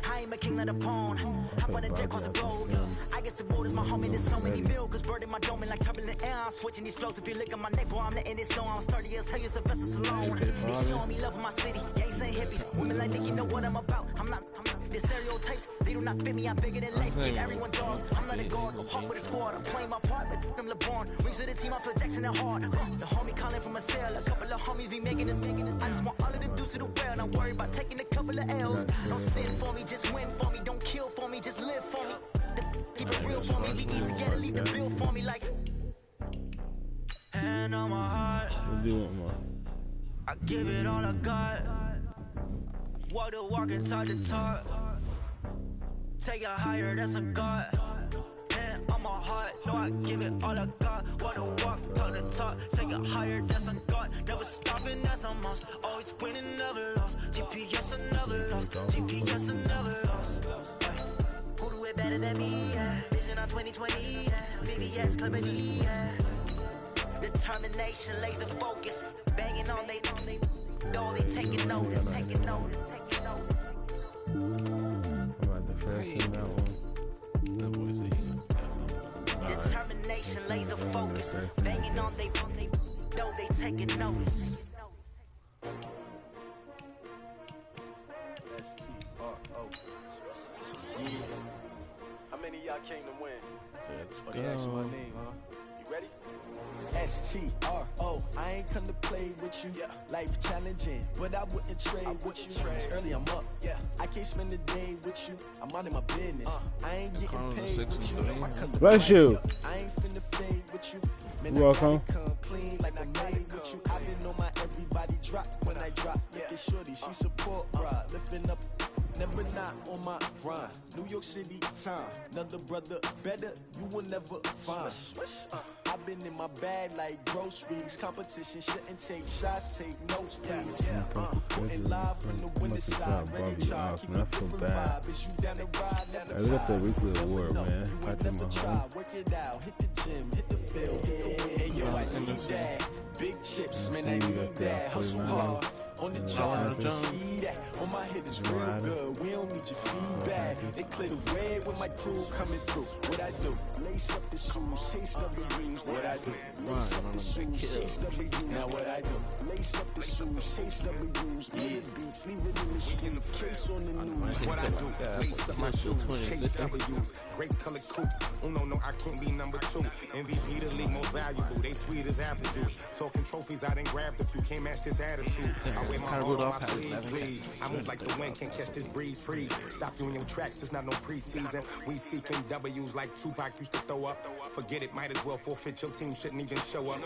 I am a king of the pawn. Hop on a jet across the globe. I guess the world is my home and there's so many mil. Cause bird in my dome and like turbulent air. I'm switching these flows. If you look at my neck, boy, I'm letting it snow. I'm sturdy as hell, as a vessel alone. They showing me love in my city. Gangs and hippies. Women like Nick, you know what I'm about. I'm not the stereotypes. They do not fit me. I'm bigger than life. Give everyone jobs. I'm not a guard. Go hard with a squad. I'm playing my part, but I'm LeBron. Rings to the team. I feel Jackson and hard. The homie calling from a cell. A couple of homies be making it. I just want all of the dudes to the well. Don't worry about taking a couple of L's. Don't sin for me, just win for me. Don't kill for me, just live for me. Keep it real for me. We eat together, leave the bill for me like. Hand on my heart. I give it all I got. Walk the walk and talk the talk. Take it higher, that's a God. Hand on my heart, no, I give it all I got. Walk the walk, talk the talk. Take it higher, that's a God. Never stopping, that's a must. Always winning, never lost. GPS, I never lost. GPS, I never lost. Who do it better than me? Yeah. Vision on 2020. Yeah. VVS, Clemeny. Yeah. Determination, laser focus. Banging on they know they taking notice. Taking notice. Taking notice. Determination, laser focus. Banging on they know they taking notice. How many of y'all came to win? Oh, they asked my name, huh? You ready? STRO, I ain't come to play with you. Life challenging, but I wouldn't trade with you. It's early, I'm up. I can't spend the day with you. I'm out of my business. I ain't getting paid with you. Bless you. I ain't finna fade with you. Man, You're welcome. I come clean like I made with you. I've been on my everybody drop when I drop. Look at shorty, she support ride. Lifting up. Never not on my grind. New York City time. Another brother better, you will never find. I've been in my bag like groceries. Competition shouldn't take shots, take notes, please. Putting live from the winter side. Ready to try, keep a different vibe. Is you down the ride? Never I look at the weekly award, man. I think my home. Work it out, hit the gym, hit the field. Hey, yo, I need that. Big chips, man, I need that. Hustle hard. On the job, see that. On my head is real good. We don't need your feedback. They clear the way with my crew coming through. What I do? Lace up the shoes, chase W's. What I do? Lace up the shoes, chase W's. Now what I do? Lace up the shoes, chase W's. Play the beats, leave it in the street. Case on the news. What I do? Lace up my shoes, chase W's. Great colored coops. Uno, no, I can't be number 2. MVP, the league most valuable. They sweet as apple juice. Talking trophies, I done grabbed a few. Can't match this attitude. I wear my heart on my sleeve, please. I move like the wind, can't catch this breeze, freeze. Stop you in your tracks, there's not no preseason. We seeking W's like Tupac used to throw up. Forget it, might as well forfeit, your team shouldn't even show up.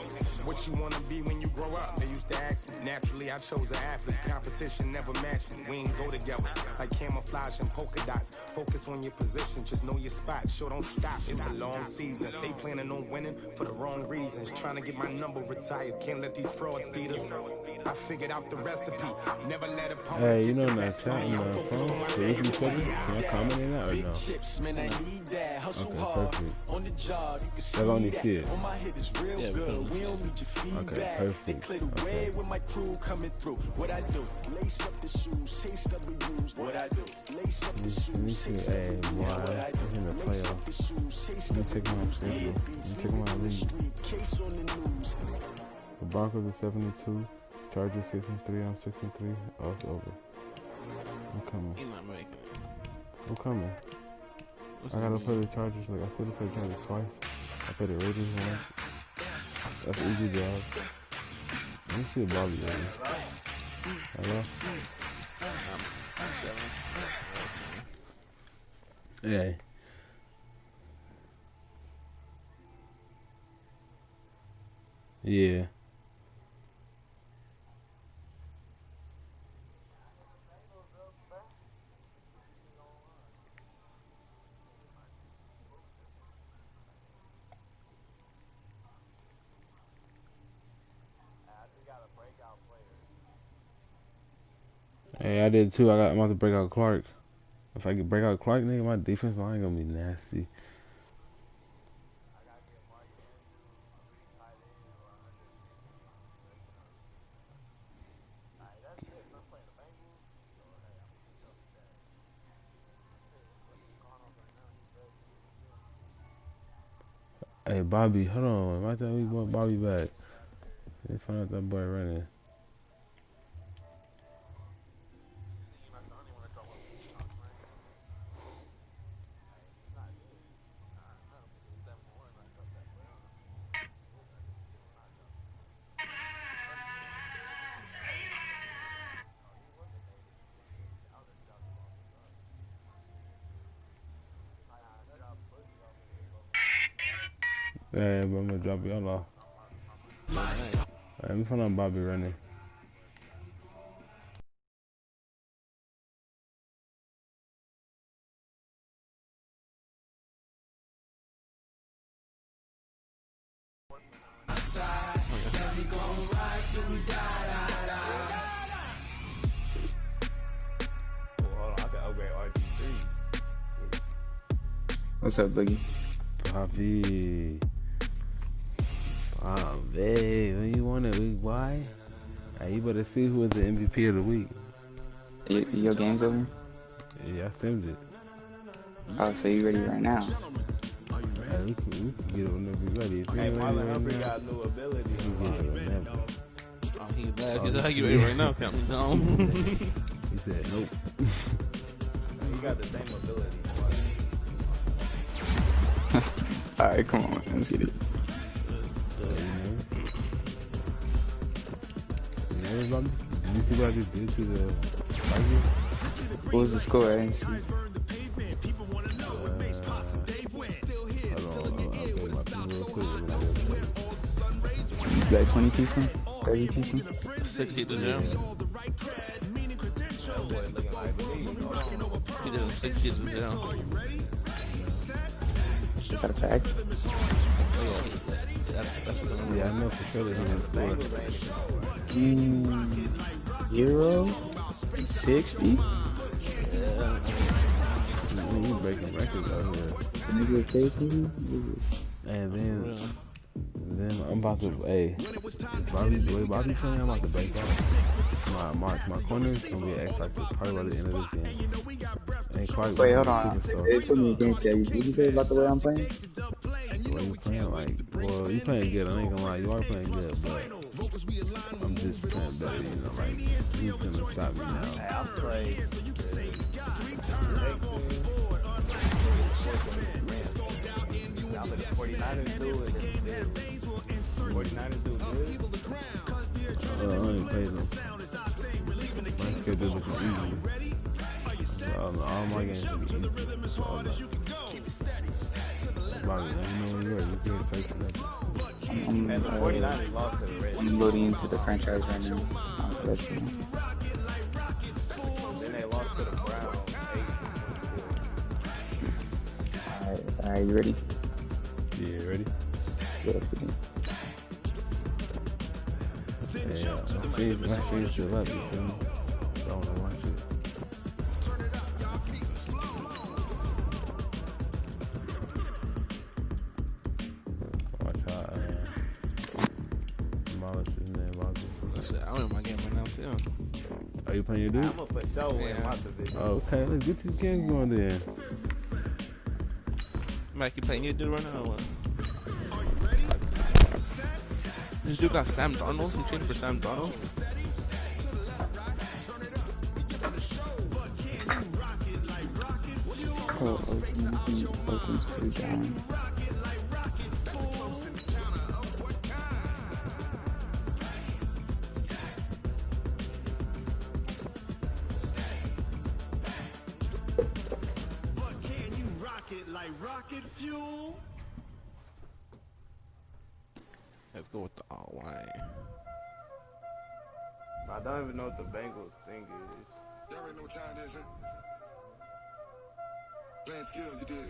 What you wanna be when you grow up? They used to ask me. Naturally, I chose an athlete. Competition never matched me. We ain't go together like camouflage and polka dots. Focus on your position, just know your spot. Sure, don't stop, it's a long season. They planning on winning for the wrong reasons. Trying to get my number retired, can't let these frauds beat us. I figured out the recipe. Never let opponents Hey, you get know the that best chat of me. in I'm the focused phone? on my So if you put it, can I comment in that or no? Chips, man, I need that. Hustle Okay, hard perfect. on the job. You can see Y'all only that. see it. On my head is real good. We don't need your feedback. Okay, perfect. They clear the way with my crew coming through. What I do? Lace up the shoes, chase W's. What I do? Lace up the shoes, chase Hey, boy, what I do? it's in the Lace up the playoffs. shoes, chase Let me check my schedule. Let me check my league. Case on the news. The Broncos are 7-2. Chargers 6-3. I'm 6-3. Oh, it's over. I'm coming. You're not making it. I'm coming. I gotta play the Chargers. Like I still play the Chargers twice. I played the Raiders once. That's an easy job. Let me see a Bobby ready. Hello? Yeah. Yeah. Hey, I did too. I'm about to break out Clark. If I can break out Clark, nigga, my defense line gonna be nasty. Hey, Bobby, hold on. Why thought we want Bobby back? They found out that boy running. Hey, but I'm gonna drop y'all off. Alright, let me find out Bobby running. What's up, Boogie? Bobby. Bobby. When you want it, week why? Hey, you better see who is the MVP of the week. Your game's over? Yeah, I simmed it. Oh, so you ready right now? Hey, we can get it whenever you're ready. If Hey, you're Marlon ready Humphrey right now, got new ability. you can get it whenever. Oh, he laughed. He said, how you ready right now? Count me down. He said, nope. He got the same ability. Alright, come on, let's get it. Did you see what I just did to the Vikings? What was the score? I didn't see. Hold on, I'll pay my people real quick. Is that 20 piece then? 30 piece then? 60 to 0. He did 60 to 0. Is that a fact? Oh, yeah, that's what Yeah, I know for sure that he didn't score. 0? 60? You breaking records out here. So maybe it's safety? And then I'm about to, hey, Bobby playing, I'm about to break out. My corner's gonna be X Factor probably by the end of this game. And Clark, wait, hold on. It took me a game chat. What did you say about the way I'm playing? The way you playing, like, well, you playing good. I ain't gonna lie, you are playing good, but I'm just playing better, you know, like, who's gonna stop me now? Hey, I played. Now the 49ers do it. 49ers do good. I only played them. My schedule looking easy. All my games will be easy. Bobby, let me know when you're ready. You can search for that. And the 49ers lost to the Reds. I'm loading into the franchise right now. Then they lost to the Browns. Alright, you ready? Yeah, ready? Yeah, let's get in. Yeah, stream's still up, you feel me? So I wanna watch it. Watch how demolish his name. I'm in my game right now too. Are you playing your dude? I'm gonna for sure win my division. Okay, let's get these games going then. Mike, you playing your dude right now or what? This dude got Sam Darnold? You traded for Sam Darnold? Oakland's pretty down. Let's go with the all white. I don't even know what the Bengals thing is. Y'all already know what time it is, huh? Playing skills, you did.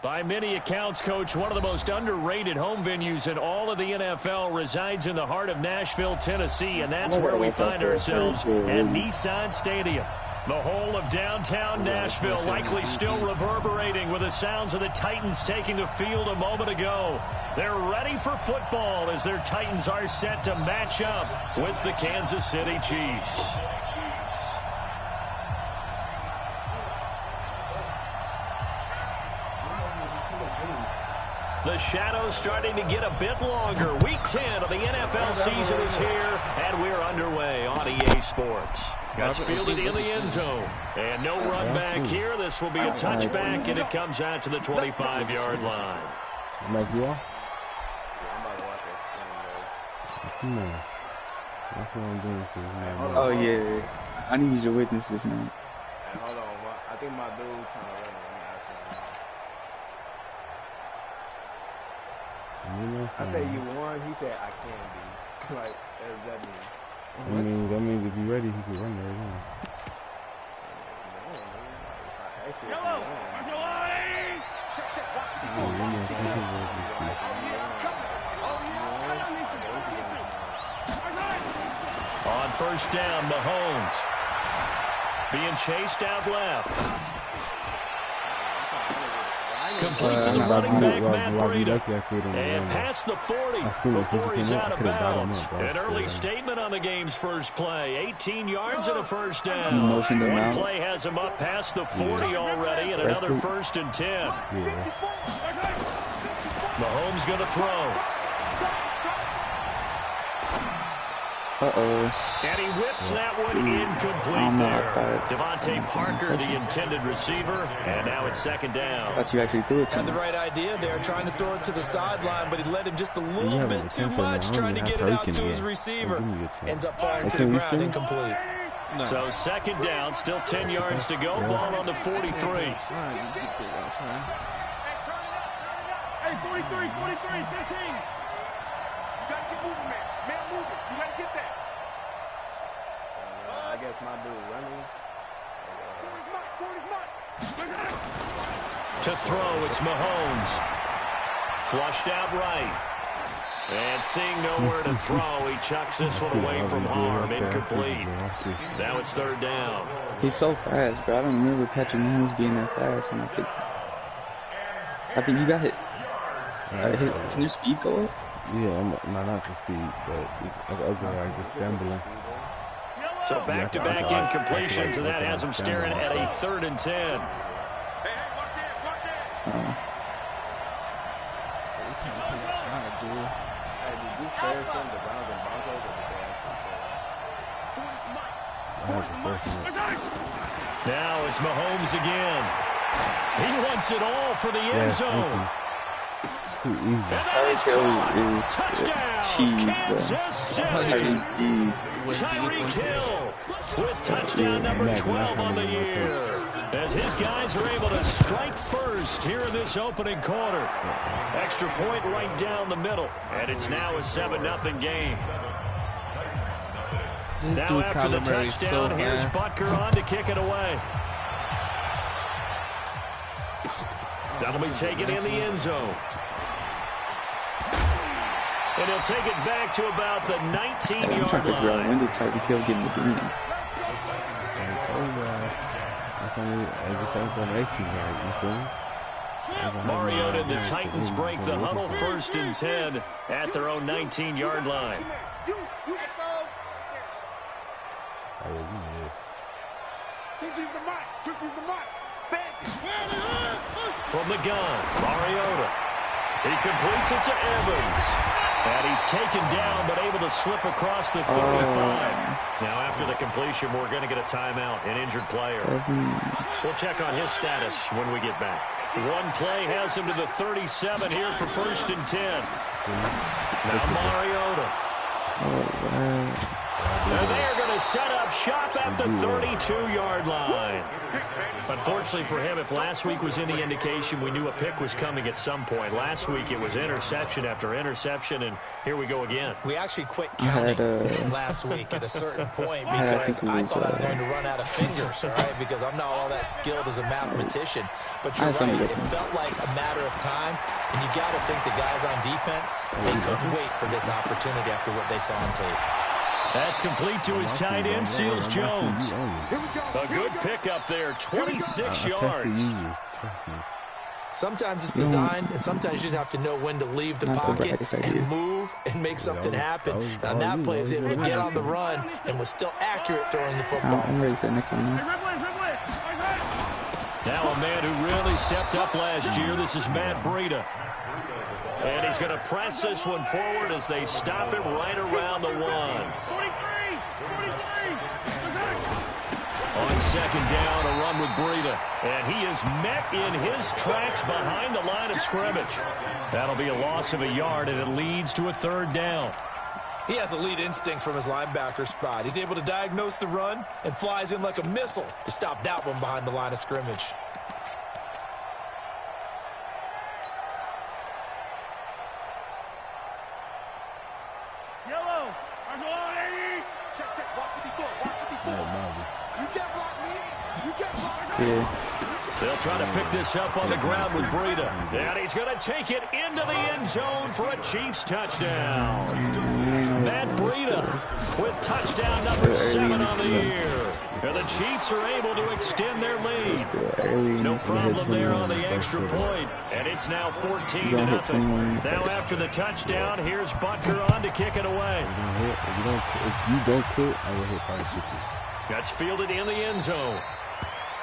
By many accounts, Coach, one of the most underrated home venues in all of the NFL resides in the heart of Nashville, Tennessee, and that's where we find ourselves at Nissan Stadium. The whole of downtown Nashville likely still reverberating with the sounds of the Titans taking the field a moment ago. They're ready for football as their Titans are set to match up with the Kansas City Chiefs. The shadow's starting to get a bit longer. Week 10 of the NFL season is here, and we're underway on EA Sports. That's fielded in the end zone. And no run back here. This will be a touchback, and it comes out to the 25-yard line. Mike, you are? That's what I'm doing for you, man. Oh, yeah. I need you to witness this, man. Hey, hold on. I think my dude trying to run it. I said you won. He said I can be. Like, what does that mean? That means if you're ready, he can run there again. Yellow! On first down, Mahomes. Being chased out left. Complete to the running back, Matt Breida. And past the 40 before he's out of bounds. An early statement on the game's first play. 18 yards and a first down. One play has him up past the 40 already, and another first and 10. Mahomes going to throw. Uh-oh. And he whips that one incomplete there. Devontae Parker, the intended receiver, and now it's second down. Thought you actually threw it to Had him. the right idea there, trying to throw it to the sideline, but he led him just a little bit too much, trying to get it out to his receiver. Ends up falling to the ground, incomplete. No. So second down, still 10 yards to go. Ball on the 43. Hey, 43, 43, 15. You gotta get moving, man. Man moving. You gotta get that. I guess my dude running. To throw, it's Mahomes. Flushed out right. And seeing nowhere to throw, he chucks this one away from harm. Incomplete. Now it's third down. He's so fast, bro. I don't remember Patrick Mahomes being that fast when I picked him. I think you got hit. Can your speed go up? Yeah, not the speed, but otherwise just scrambling. So back-to-back incompletions, and that has him staring at a 3rd and 10. Now it's Mahomes again. He wants it all for the end zone. Too easy. Tyreek Hill is cheese, bro. Tyreek Hill with touchdown number 12 on the year. As his guys are able to strike first here in this opening quarter. Extra point right down the middle. And it's now a 7-0 game. Now after the touchdown, here's Butker on to kick it away. That'll be taken in the end zone. And he'll take it back to about the 19-yard I'm trying to figure out line. when to type to kill getting the green. Mariota and the Titans break the huddle, 1st and 10 at their own 19-yard line. From the gun, Mariota. He completes it to Evans. And he's taken down, but able to slip across the 35. Now, after the completion, we're going to get a timeout, an injured player. We'll check on his status when we get back. One play has him to the 37 here for 1st and 10. Now Mariota. And they are going to set up shop at the 32-yard line. Unfortunately for him, if last week was any indication, we knew a pick was coming at some point. Last week it was interception after interception, and here we go again. We actually quit counting last week at a certain point because I thought I was going to run out of fingers, all right, because I'm not all that skilled as a mathematician. But you're right, it felt like a matter of time, and you got to think the guys on defense, they couldn't wait for this opportunity after what they saw on tape. That's complete to his tight end, Seals Jones. A good pickup there, 26 yards. Sometimes it's designed, and sometimes you just have to know when to leave the pocket and move and make something happen. And on that play, he was able to get on the run and was still accurate throwing the football. I'm ready for the next one. Now a man who really stepped up last year. This is Matt Breida. And he's going to press this one forward as they stop him right around the 1. On 2nd down, a run with Breida. And he is met in his tracks behind the line of scrimmage. That'll be a loss of a yard, and it leads to a 3rd down. He has elite instincts from his linebacker spot. He's able to diagnose the run and flies in like a missile to stop that one behind the line of scrimmage. They'll try to pick this up on the ground with Breida. And he's going to take it into the end zone for a Chiefs touchdown. Matt Breida with touchdown number 7 on the year. And the Chiefs are able to extend their lead. No problem there on the extra point. And it's now 14-0. Now after the touchdown, here's Butker on to kick it away. If you don't quit, I will hit probably 60. That's fielded in the end zone.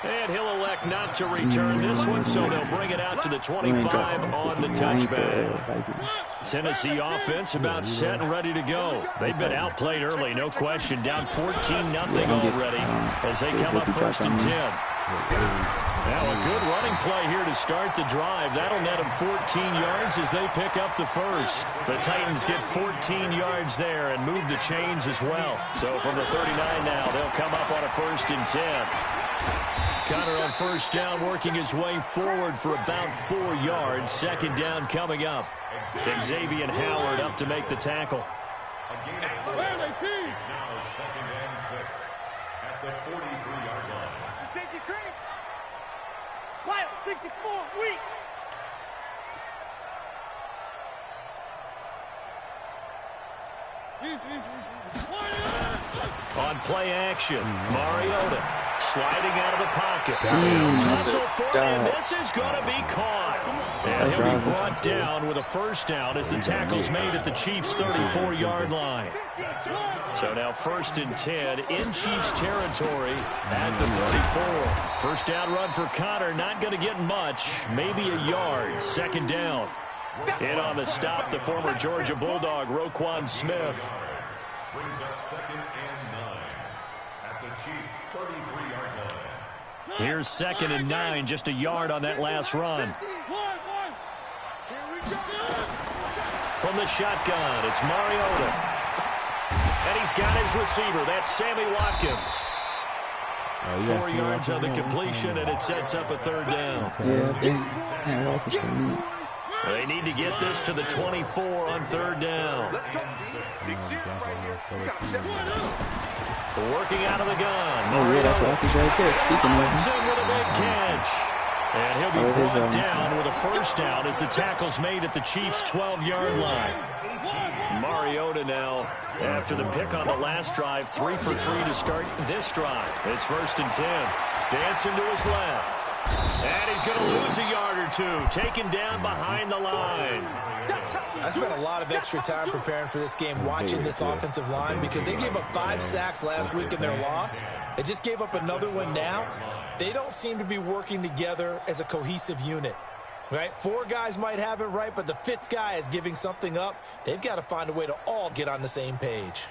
And he'll elect not to return this one, so they'll bring it out to the 25 on the touchback. Tennessee offense about set and ready to go. They've been outplayed early, no question. Down 14-0 already as they come up 1st and 10. Now a good running play here to start the drive. That'll net them 14 yards as they pick up the 1st. The Titans get 14 yards there and move the chains as well. So from the 39 now, they'll come up on a 1st and 10. Connor on 1st down, working his way forward for about 4 yards. 2nd down coming up. Xavier Howard up to make the tackle. It's now 2nd and 6 at the 43-yard line. It's a safety creep. Quiet, 64, weak. On play action, Mariota sliding out of the pocket. Tussle for him. This is going to be caught. And he'll be brought down with a 1st down as the tackle's made at the Chiefs' 34-yard line. So now 1st and 10 in Chiefs territory at the 34. 1st down run for Connor. Not going to get much. Maybe a yard. 2nd down. In on the stop, the former Georgia Bulldog, Roquan Smith. Brings up 2nd and 9 at the Chiefs' 33-yard line. Here's 2nd and 9, just a yard on that last run. From the shotgun, it's Mariota. And he's got his receiver. That's Sammy Watkins. 4 yards on the completion, and it sets up a 3rd down. They need to get this to the 24 on 3rd down. Working out of the gun. Oh, yeah, that's Watkins right there. Speaking of Robinson with a big catch. And he'll be brought down with a first down as the tackle's made at the Chiefs' 12-yard line. Mariota now, after the pick on the last drive, 3 for 3 to start this drive. It's 1st and 10. Dancing to his left. And he's going to lose a yard or two. Taken down behind the line. I spent a lot of extra time preparing for this game, watching this offensive line, because they gave up 5 sacks last week in their loss. They just gave up another one now. They don't seem to be working together as a cohesive unit. Right? 4 guys might have it right, but the 5th guy is giving something up. They've got to find a way to all get on the same page.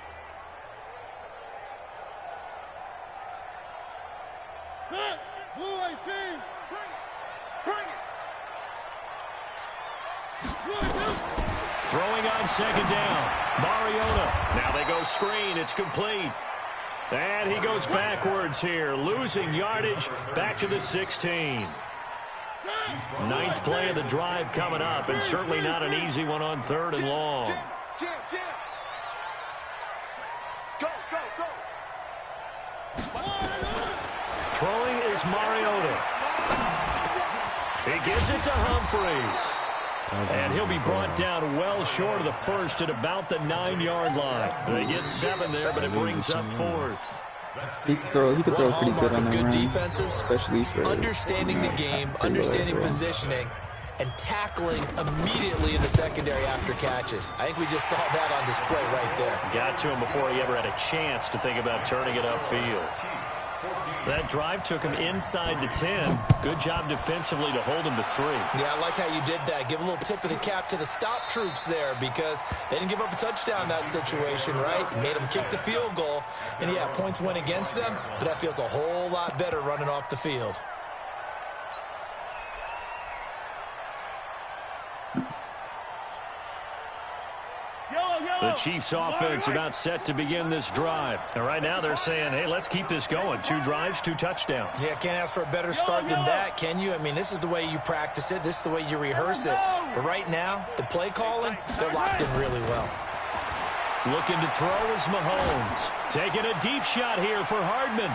Blue 18. Bring it. Throwing on 2nd down. Mariota. Now they go screen. It's complete. And he goes backwards here, losing yardage back to the 16. 9th play of the drive coming up, and certainly not an easy one on 3rd and long. Go. Throwing is Mariota. He gives it to Humphreys. And he'll be brought down well short of the first at about the 9-yard line. They get 7 there, but it brings up 4th. He could throw pretty good on that good run, defenses, especially for understanding the game, understanding positioning, and tackling immediately in the secondary after catches. I think we just saw that on display right there. Got to him before he ever had a chance to think about turning it upfield. That drive took him inside the 10. Good job defensively to hold him to 3. Yeah, I like how you did that. Give a little tip of the cap to the stop troops there, because they didn't give up a touchdown in that situation, right? Made them kick the field goal. And, yeah, points went against them, but that feels a whole lot better running off the field. The Chiefs offense about set to begin this drive. And right now they're saying, hey, let's keep this going. 2 drives, 2 touchdowns. Yeah, can't ask for a better start than that, can you? I mean, this is the way you practice it. This is the way you rehearse it. But right now, the play calling, they're locked in really well. Looking to throw is Mahomes. Taking a deep shot here for Hardman.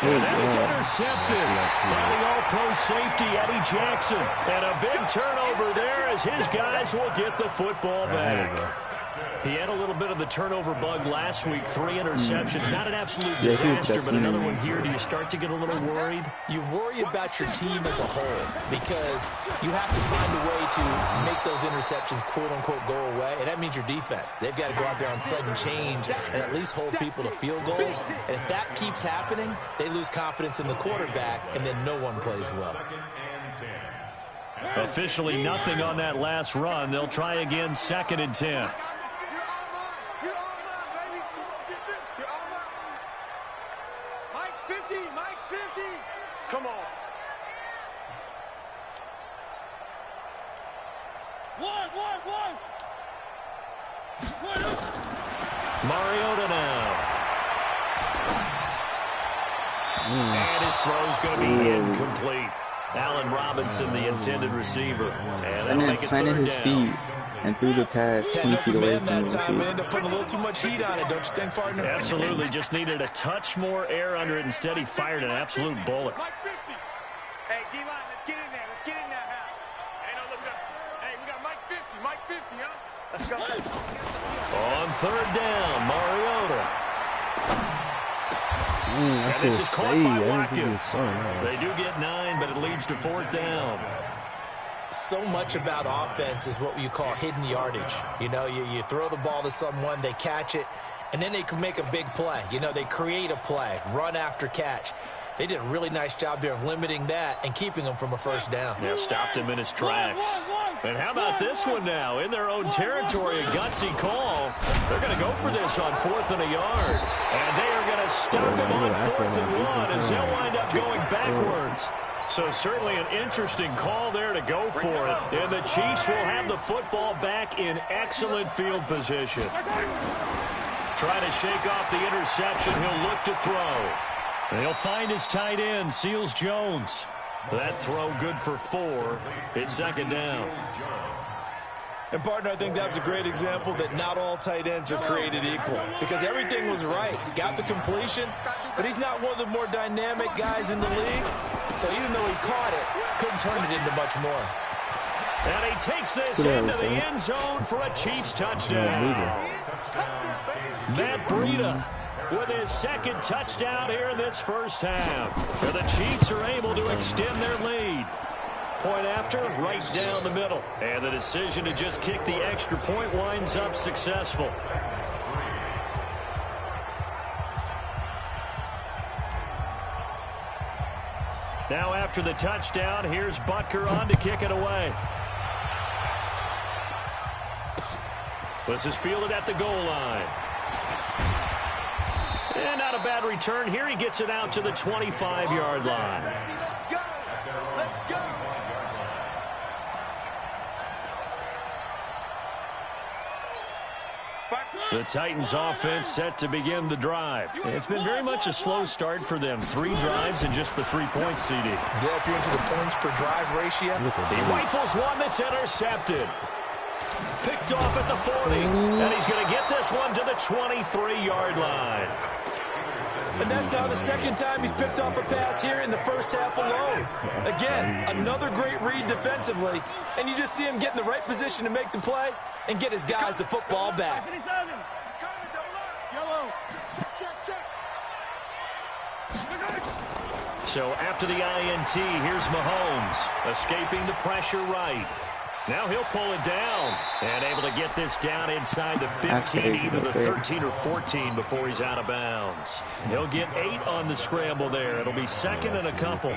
And that is intercepted by the all-pro safety, Eddie Jackson. And a big turnover there as his guys will get the football back. He had a little bit of the turnover bug last week, 3 interceptions. Not an absolute disaster, but another one here. Do you start to get a little worried? You worry about your team as a whole, because you have to find a way to make those interceptions, quote-unquote, go away, and that means your defense. They've got to go out there on sudden change and at least hold people to field goals. And if that keeps happening, they lose confidence in the quarterback, and then no one plays well. Officially nothing on that last run. They'll try again, 2nd and 10. Come on. One. Mariota now. And his throw's going to be incomplete. Allen Robinson, the intended receiver. And then planted his feet and threw the pass 20 feet away from the receiver. Ended up putting a little too much heat on it, don't you think, partner? Absolutely. Just needed a touch more air under it. Instead, he fired an absolute bullet. Hey, D-line, let's get in there. Let's get in there, Hal. Hey, no, look up. Hey, we got Mike 50. Mike 50, huh? Let's go. On 3rd down, Mariota. And this is caught by Watkins. They do get 9, but it leads to 4th down. So much about offense is what you call hidden yardage. You know, you throw the ball to someone, they catch it, and then they can make a big play. You know, they create a play, run after catch. They did a really nice job there of limiting that and keeping them from a first down. Yeah, stopped him in his tracks. And how about this one now? In their own territory, a gutsy call. They're going to go for this on 4th and a yard. And they are going to stop him on 4th and 1 as they'll wind up going backwards. So certainly an interesting call there to go for it. And the Chiefs will have the football back in excellent field position. Trying to shake off the interception. He'll look to throw. They'll find his tight end, Seals Jones. That throw good for 4. It's 2nd down. And, partner, I think that was a great example that not all tight ends are created equal because everything was right. Got the completion, but he's not one of the more dynamic guys in the league. So even though he caught it, couldn't turn it into much more. And he takes this into the end zone for a Chiefs touchdown. Matt Breida with his second touchdown here in this first half. And the Chiefs are able to extend their lead. Point after, right down the middle. And the decision to just kick the extra point winds up successful. Now after the touchdown, here's Butker on to kick it away. This is fielded at the goal line. And not a bad return here. He gets it out to the 25-yard line. The Titans offense set to begin the drive. It's been very much a slow start for them. 3 drives and just the 3 points, CD. Yeah, if you're into the points per drive ratio. He rifles one that's intercepted. Picked off at the 40. And he's going to get this one to the 23-yard line. And that's now the second time he's picked off a pass here in the first half alone. Again, another great read defensively. And you just see him get in the right position to make the play and get his guys the football back. So after the INT, here's Mahomes escaping the pressure right. Now he'll pull it down and able to get this down inside the 15, either the 13 or 14 before he's out of bounds. He'll get 8 on the scramble there. It'll be second and a couple.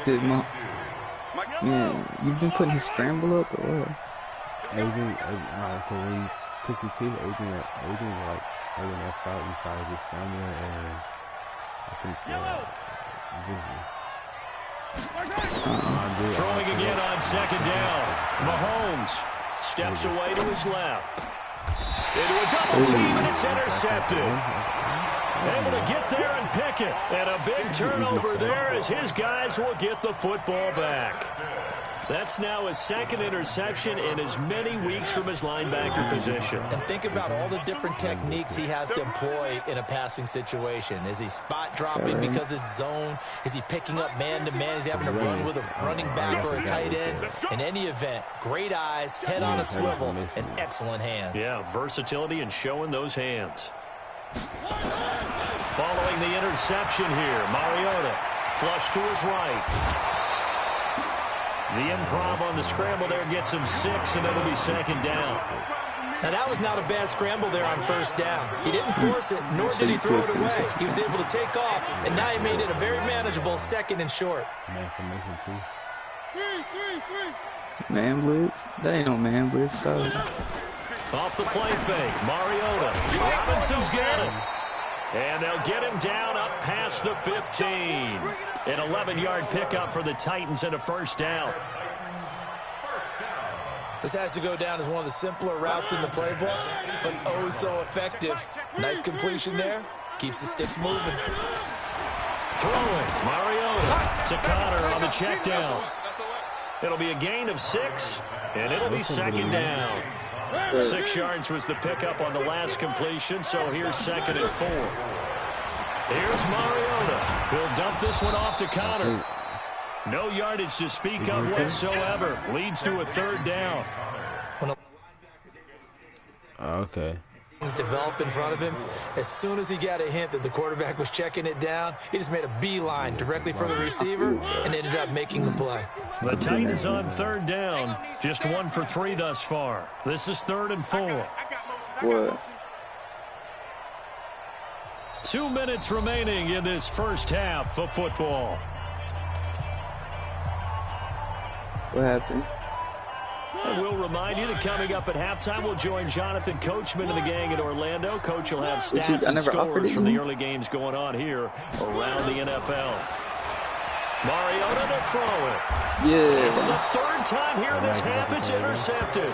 Dude, man, you've been putting his scramble up or what? Everything, so when you pick the kick, everything is like, other than that foul, besides the scramble and I think, Throwing again on second down. Mahomes steps away to his left. Into a double team, and it's intercepted. Able to get there and pick it. And a big turnover there as his guys will get the football back. That's now his second interception in as many weeks from his linebacker position. And think about all the different techniques he has to employ in a passing situation. Is he spot dropping because it's zone? Is he picking up man-to-man? Is he having to run with a running back or a tight end? In any event, great eyes, head on a swivel, and excellent hands. Yeah, versatility and showing those hands. Following the interception here, Mariota flush to his right. The improv on the scramble there gets him 6, and it'll be second down. Now, that was not a bad scramble there on first down. He didn't force it, nor did he throw it away. He was able to take off, and now he made it a very manageable second and short. Man blitz? That ain't no man blitz, though. Off the play fake, Mariota. Robinson's got him. And they'll get him down up past the 15. An 11-yard pickup for the Titans and a first down. This has to go down as one of the simpler routes in the playbook, but oh so effective. Nice completion there. Keeps the sticks moving. Throwing, Mariota to Connor on the check down. It'll be a gain of 6, and it'll be second down. 6 yards was the pickup on the last completion, so here's second and 4. Here's Mariota. He'll dump this one off to Connor. No yardage to speak of whatsoever. Leads to a third down. Okay. Things developed in front of him. As soon as he got a hint that the quarterback was checking it down, he just made a beeline directly for the receiver and ended up making the play. The Titans on third down. Just 1 for 3 thus far. This is 3rd and 4. What? 2 minutes remaining in this first half of football. What happened? And we'll remind you that coming up at halftime, we'll join Jonathan Coachman and the gang in Orlando. Coach will have stats and scores from the early games going on here around the NFL. Mariota to throw it. Yeah. And for the 3rd time here in this half, it's intercepted.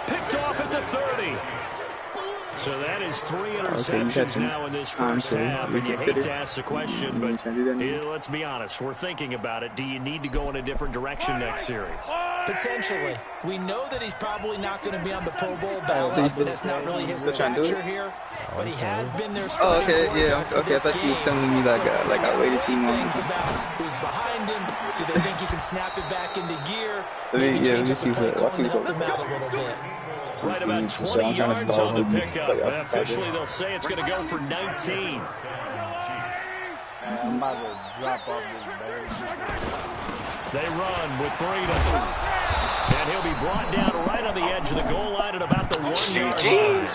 Picked off at the 30. So that is 3 interceptions now in this first half, and you hate to ask the question, but let's be honest, we're thinking about it. Do you need to go in a different direction next series? Potentially. We know that he's probably not going to be on the Pro Bowl ballot. That's not really his stature here, but he has been there starting okay, I thought you was telling me like I waited team on things about who's behind him. Do they think he can snap it back into gear? Let me see what out a little bit. Right about 20 yards on the pickup. Officially, they'll say it's going to go for 19. I'm about to drop off this bag. They run with Breida. And he'll be brought down right on the edge of the goal line at about the 1-yard line.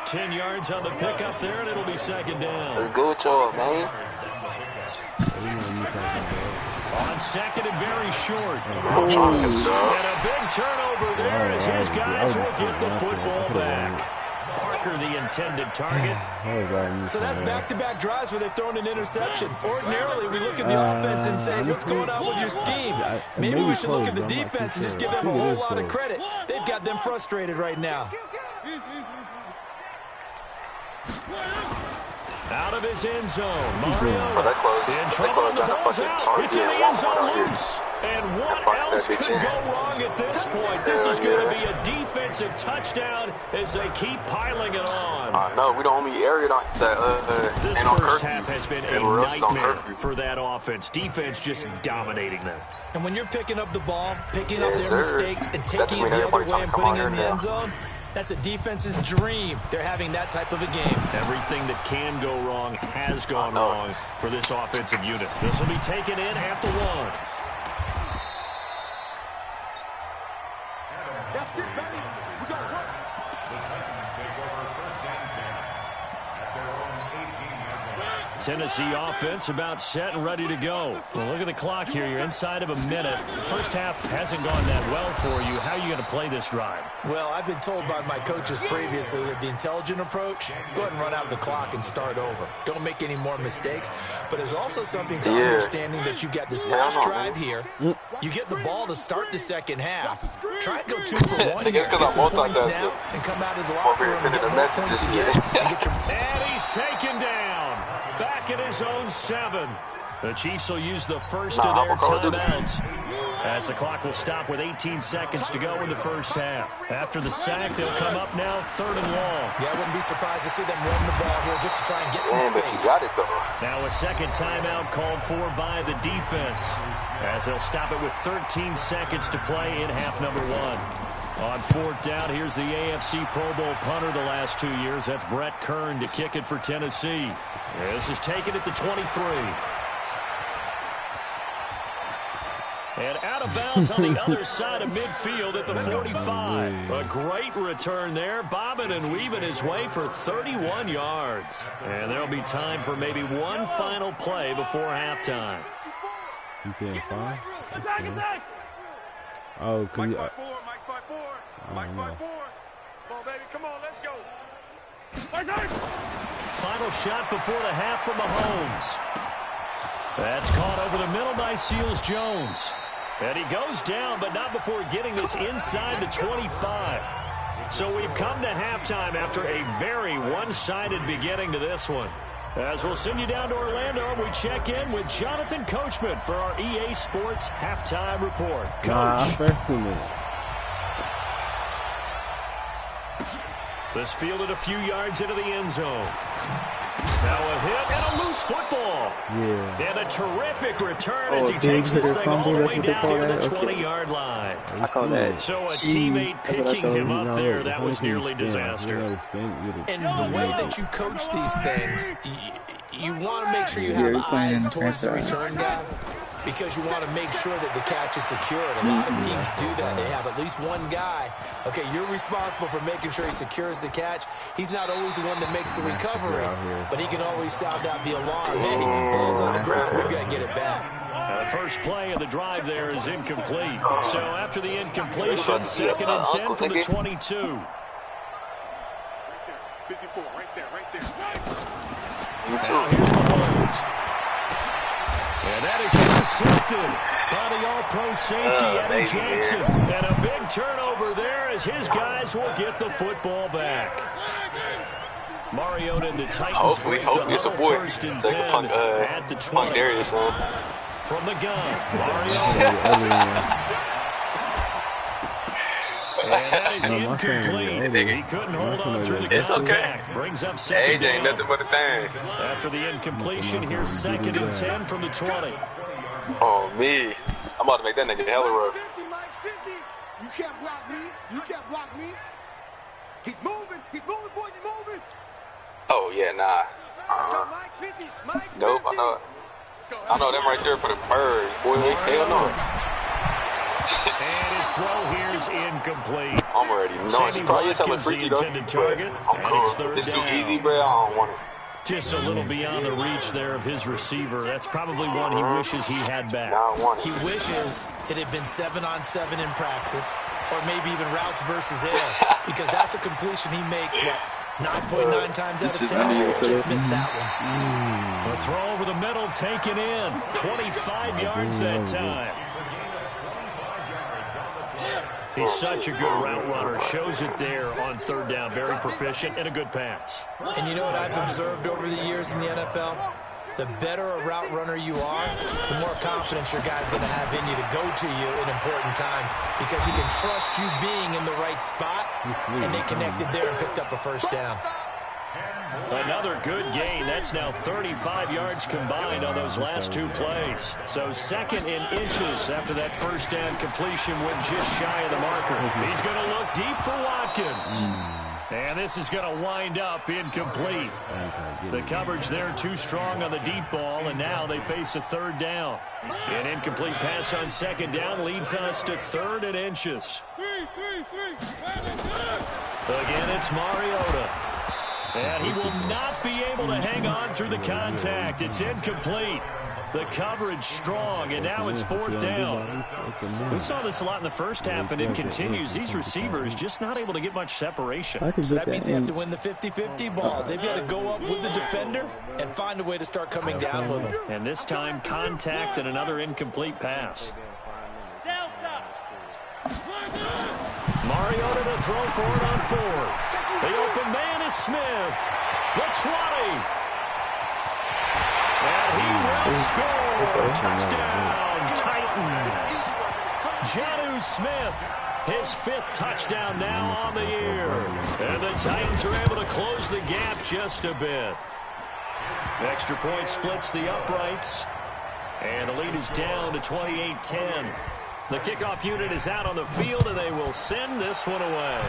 10 yards on the pickup there, and it'll be second down. That's good job, man. On second and very short. And a big turnover there as his guys will get the football back. Parker, the intended target. So that's back-to-back drives where they've thrown an interception. Ordinarily, we look at the offense and say, what's going on with your scheme? Maybe we should look at the defense and just give them a whole lot of credit. They've got them frustrated right now. Out of his end zone, Mario in trouble, and the ball's out. It's in the end zone loose. And what else could go wrong at this point? This is going to be a defensive touchdown as they keep piling it on. No, we the only area that this first half has been a nightmare for that offense. Defense just dominating them. And when you're picking up the ball, picking up their mistakes, and taking it the other way and putting it in the end zone, that's a defense's dream. They're having that type of a game. Everything that can go wrong has gone wrong for this offensive unit. This will be taken in at the 1. That's it, baby. We got to work. The Titans take over first and 10 at their own 18-yard line. Tennessee offense about set and ready to go. Well, look at the clock here. You're inside of a minute. The first half hasn't gone that well for you. How are you going to play this drive? Well, I've been told by my coaches previously that the intelligent approach, go ahead and run out the clock and start over. Don't make any more mistakes. But there's also something to understanding that you got this last drive here. You get the ball to start the second half. Try and go 2 for 1 here. Get some points now and come out of the locker room and get more points again. And he's taken down. Back at his own 7. The Chiefs will use the first of their timeouts as the clock will stop with 18 seconds to go in the first half. After the sack, they'll come up now 3rd and long. Yeah, I wouldn't be surprised to see them run the ball here just to try and get some space. But you got it, though. Now a second timeout called for by the defense as they'll stop it with 13 seconds to play in half number 1. On 4th down, here's the AFC Pro Bowl punter the last 2 years. That's Brett Kern to kick it for Tennessee. This is taken at the 23. And out of bounds on the other side of midfield at the 45. A great return there. Bobbing and weaving his way for 31 yards. And there'll be time for maybe one final play before halftime. You can't find? Attack! Oh, cause Mike 5-4, Mike 5-4. Mike 5-4. Come on, baby, come on, let's go. Final shot before the half from Mahomes. That's caught over the middle by Seals-Jones. And he goes down, but not before getting this inside the 25. So we've come to halftime after a very one-sided beginning to this one. As we'll send you down to Orlando, we check in with Jonathan Coachman for our EA Sports Halftime Report. Coach. This fielded a few yards into the end zone. Now a hit and a loose football. Yeah. And a terrific return as he takes this thing all the way down near the 20-yard line. I call that. So a teammate picking him up there, that was nearly disaster. And the way that you coach these things, you want to make sure you have eyes towards the return guy, because you want to make sure that the catch is secured. A lot of teams do that. They have at least one guy. Okay, you're responsible for making sure he secures the catch. He's not always the one that makes the recovery, but he can always sound out the alarm. Hey, ball's on the ground. We've got to get it back. The first play of the drive there is incomplete. So after the incompletion, 2nd and 10 from the 22. 54, right there. Now here's Mahomes. And that is intercepted by the all-pro safety, Eddie Jackson. And a big turnover there as his guys will get the football back. Mariota and the Titans. Hopefully it's a boy. First and It's like 10 Punk, at the 20. Punk Darius, son. From the gun, Mariota. And that is incomplete. He couldn't hold on through the contact. Okay. Brings up second AJ ain't down. nothing but a thing. After the incompletion, here's 2nd and 10 from the 20. Oh, me. I'm about to make that nigga hella rough. 50, Mike, 50. You can't block me. You can't block me. He's moving. He's moving, boys. He's moving. Oh, yeah, nah. Mike 50. Mike 50. Nope, I know them right there for the birds, boy. Hell no. And his throw here is incomplete. I'm already knowing. She probably is hella freaky, though. Target, I'm cool. If it's too easy, bro, I don't want it. Just a little beyond the reach there of his receiver. That's probably one he wishes he had back. He wishes it had been 7-on-7 in practice, or maybe even routes versus air, because that's a completion he makes, 9.9 times out of 10. Just missed that one. A throw over the middle, taken in. 25 yards that time. He's such a good route runner. Shows it there on 3rd down. Very proficient and a good pass. And you know what I've observed over the years in the NFL? The better a route runner you are, the more confidence your guy's going to have in you to go to you in important times, because he can trust you being in the right spot, and they connected there and picked up a 1st down. Another good gain. That's now 35 yards combined on those last 2 plays. So 2nd in inches after that 1st down completion went just shy of the marker. He's going to look deep for Watkins. And this is going to wind up incomplete. The coverage there too strong on the deep ball, and now they face a 3rd down. An incomplete pass on 2nd down leads us to 3rd and inches. Again, it's Mariota. And he will not be able to hang on through the contact. It's incomplete. The coverage strong, and now it's 4th down. We saw this a lot in the first half, and it continues. These receivers just not able to get much separation. So that means they have to win the 50-50 balls. They've got to go up with the defender and find a way to start coming down with them. And this time, contact and another incomplete pass. Mariota to throw for it on 4th. The open man is Smith. The 20. And he will score. Touchdown, Titans. Jonnu Smith, his 5th touchdown now on the year. And the Titans are able to close the gap just a bit. Extra point splits the uprights. And the lead is down to 28-10. The kickoff unit is out on the field, and they will send this one away.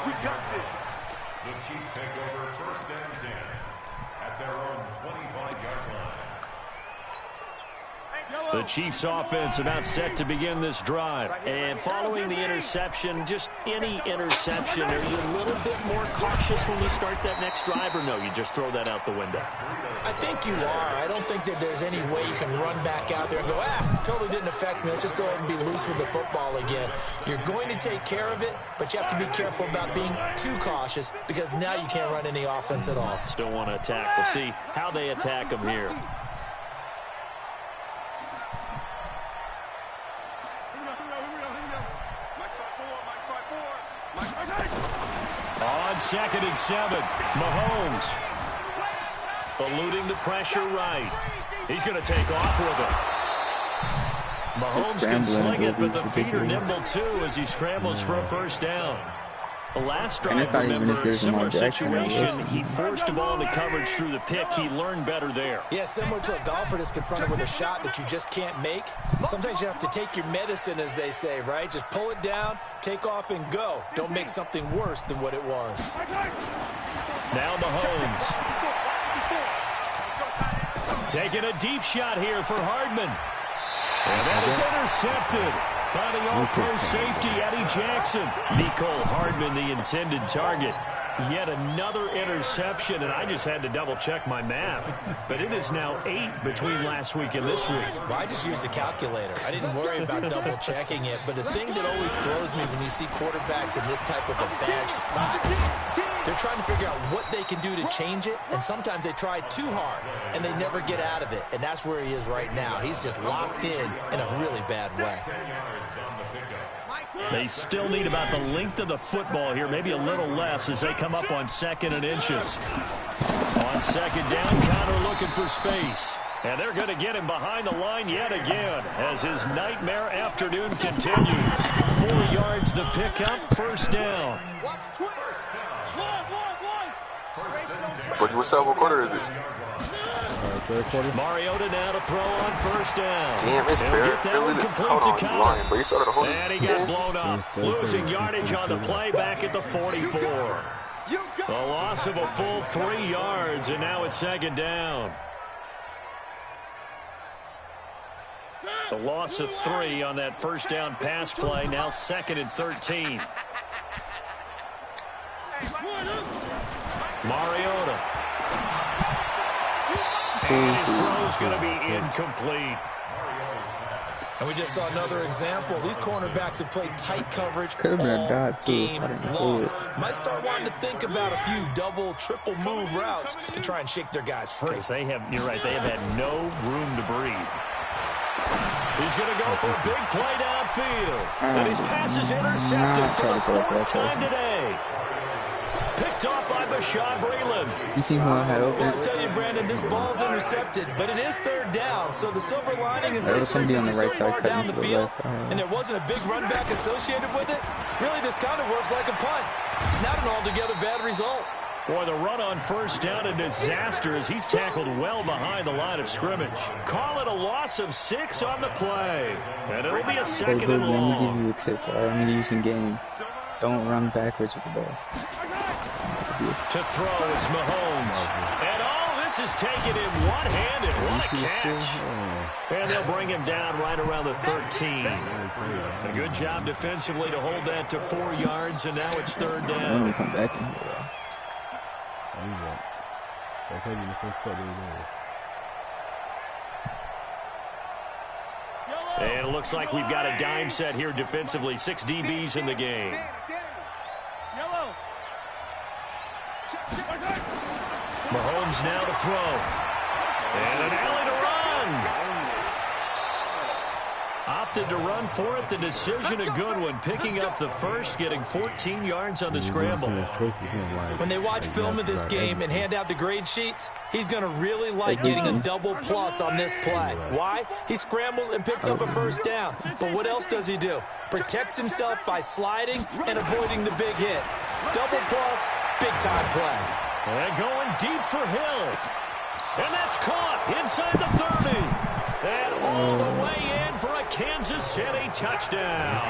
We got this. The Chiefs take over 1st and 10 at their own 25-yard line. The Chiefs offense about set to begin this drive. And following the interception, just any interception, are you a little bit more cautious when you start that next drive, or no, you just throw that out the window? I think you are. I don't think that there's any way you can run back out there and go, totally didn't affect me. Let's just go ahead and be loose with the football again. You're going to take care of it, but you have to be careful about being too cautious, because now you can't run any offense at all. Still want to attack. We'll see how they attack them here. On 2nd and 7, Mahomes eluding the pressure right. He's going to take off with it. Mahomes can sling it, but the feet are nimble too as he scrambles for a 1st down. The last drive, remember, similar situation. He forced the ball into coverage through the pick. He learned better there. Yeah, similar to a golfer that's confronted with a shot that you just can't make. Sometimes you have to take your medicine, as they say, right? Just pull it down, take off, and go. Don't make something worse than what it was. Now Mahomes. Taking a deep shot here for Hardman. And that is intercepted by the All-Pro safety, Eddie Jackson. Nicole Hardman, the intended target. Yet another interception, and I just had to double-check my math. But it is now 8 between last week and this week. Well, I just used a calculator. I didn't worry about double-checking it. But the thing that always throws me when you see quarterbacks in this type of a bad spot, they're trying to figure out what they can do to change it, and sometimes they try too hard, and they never get out of it. And that's where he is right now. He's just locked in a really bad way. They still need about the length of the football here, maybe a little less as they come up on 2nd and inches. On 2nd down, Connor looking for space. And they're going to get him behind the line yet again as his nightmare afternoon continues. 4 yards the pickup, 1st down. What's up? What quarter is it? Third quarter. Mariota now to throw on 1st down. Damn, it's barely. Hold on, you lying, bro. You started to hold it. And he got blown up, losing yardage on the play back at the 44. The loss of a full 3 yards, and now it's 2nd down. The loss of 3 on that 1st down pass play, now 2nd and 13. Mariota. And his throw's going to be incomplete. And we just saw another example. These cornerbacks have played tight coverage all game long. Might start wanting to think about a few double, triple move routes to try and shake their guys free. You're right, they have had no room to breathe. He's going to go for a big play downfield. And his pass is intercepted for the 4th time today. Picked off by Bashaud Breeland. You see who I had open? I'll tell you, Brandon, this ball's intercepted, but it is 3rd down. So the silver lining is there was somebody on the right so side far down cutting the to the field, left. and there wasn't a big run back associated with it. Really, this kind of works like a punt. It's not an altogether bad result. Boy, the run on 1st down, a disaster as he's tackled well behind the line of scrimmage. Call it a loss of 6 on the play. And it'll be a 2nd and long. Let me give you a tip. I'm using game. Don't run backwards with the ball. To throw, it's Mahomes. And this is taken in one-handed. What a catch. And they'll bring him down right around the 13. A good job defensively to hold that to 4 yards, and now it's 3rd down. Let me come back in here. And it looks like we've got a dime set here defensively. 6 DBs in the game. Mahomes now to throw. And an alley to run. Opted to run for it. The decision a good one. Picking up the 1st, getting 14 yards on the scramble. When they watch film of this game and hand out the grade sheets, he's going to really like getting a double plus on this play. Why? He scrambles and picks up a 1st down. But what else does he do? Protects himself by sliding and avoiding the big hit. Double plus, big-time play. And going deep for Hill. And that's caught inside the 30. And all the way in for a Kansas City touchdown.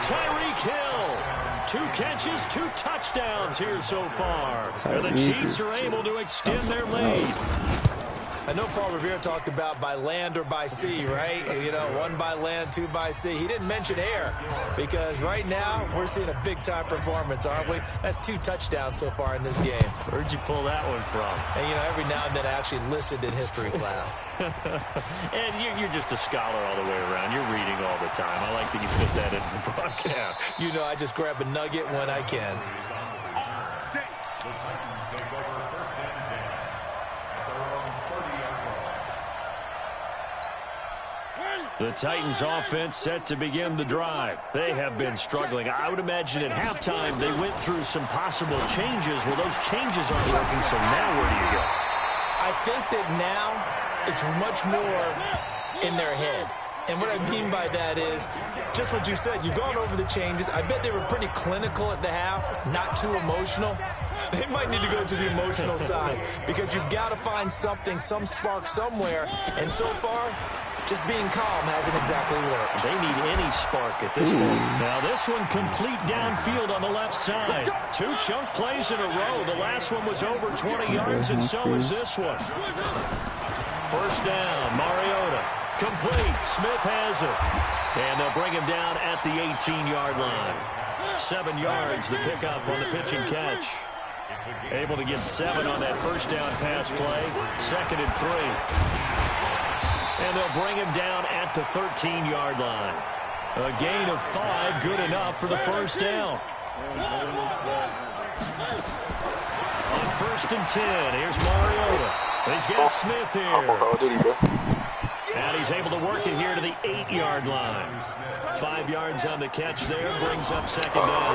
Tyreek Hill. 2 catches, 2 touchdowns here so far. And the Chiefs are able to extend their lead. I know Paul Revere talked about by land or by sea, right? You know, 1 by land, 2 by sea. He didn't mention air because right now we're seeing a big-time performance, aren't we? That's 2 touchdowns so far in this game. Where'd you pull that one from? And, you know, every now and then I actually listened in history class. And you're just a scholar all the way around. You're reading all the time. I like that you put that in the broadcast. You know, I just grab a nugget when I can. The Titans offense set to begin the drive. They have been struggling. I would imagine at halftime they went through some possible changes. Well, those changes aren't working, so now where do you go? I think that now it's much more in their head. And what I mean by that is just what you said. You've gone over the changes. I bet they were pretty clinical at the half, not too emotional. They might need to go to the emotional side because you've got to find something, some spark somewhere. And so far, just being calm hasn't exactly worked. They need any spark at this point. Now this one complete downfield on the left side. 2 chunk plays in a row. The last one was over 20 yards, and so is this one. 1st down, Mariota. Complete. Smith has it. And they'll bring him down at the 18-yard line. 7 yards, the pickup on the pitch and catch. Able to get 7 on that 1st down pass play. 2nd and 3. And they'll bring him down at the 13-yard line. A gain of 5, good enough for the 1st down. On 1st and 10, here's Mariota. He's got Smith here. And he's able to work it here to the 8-yard line. 5 yards on the catch there. Brings up second down.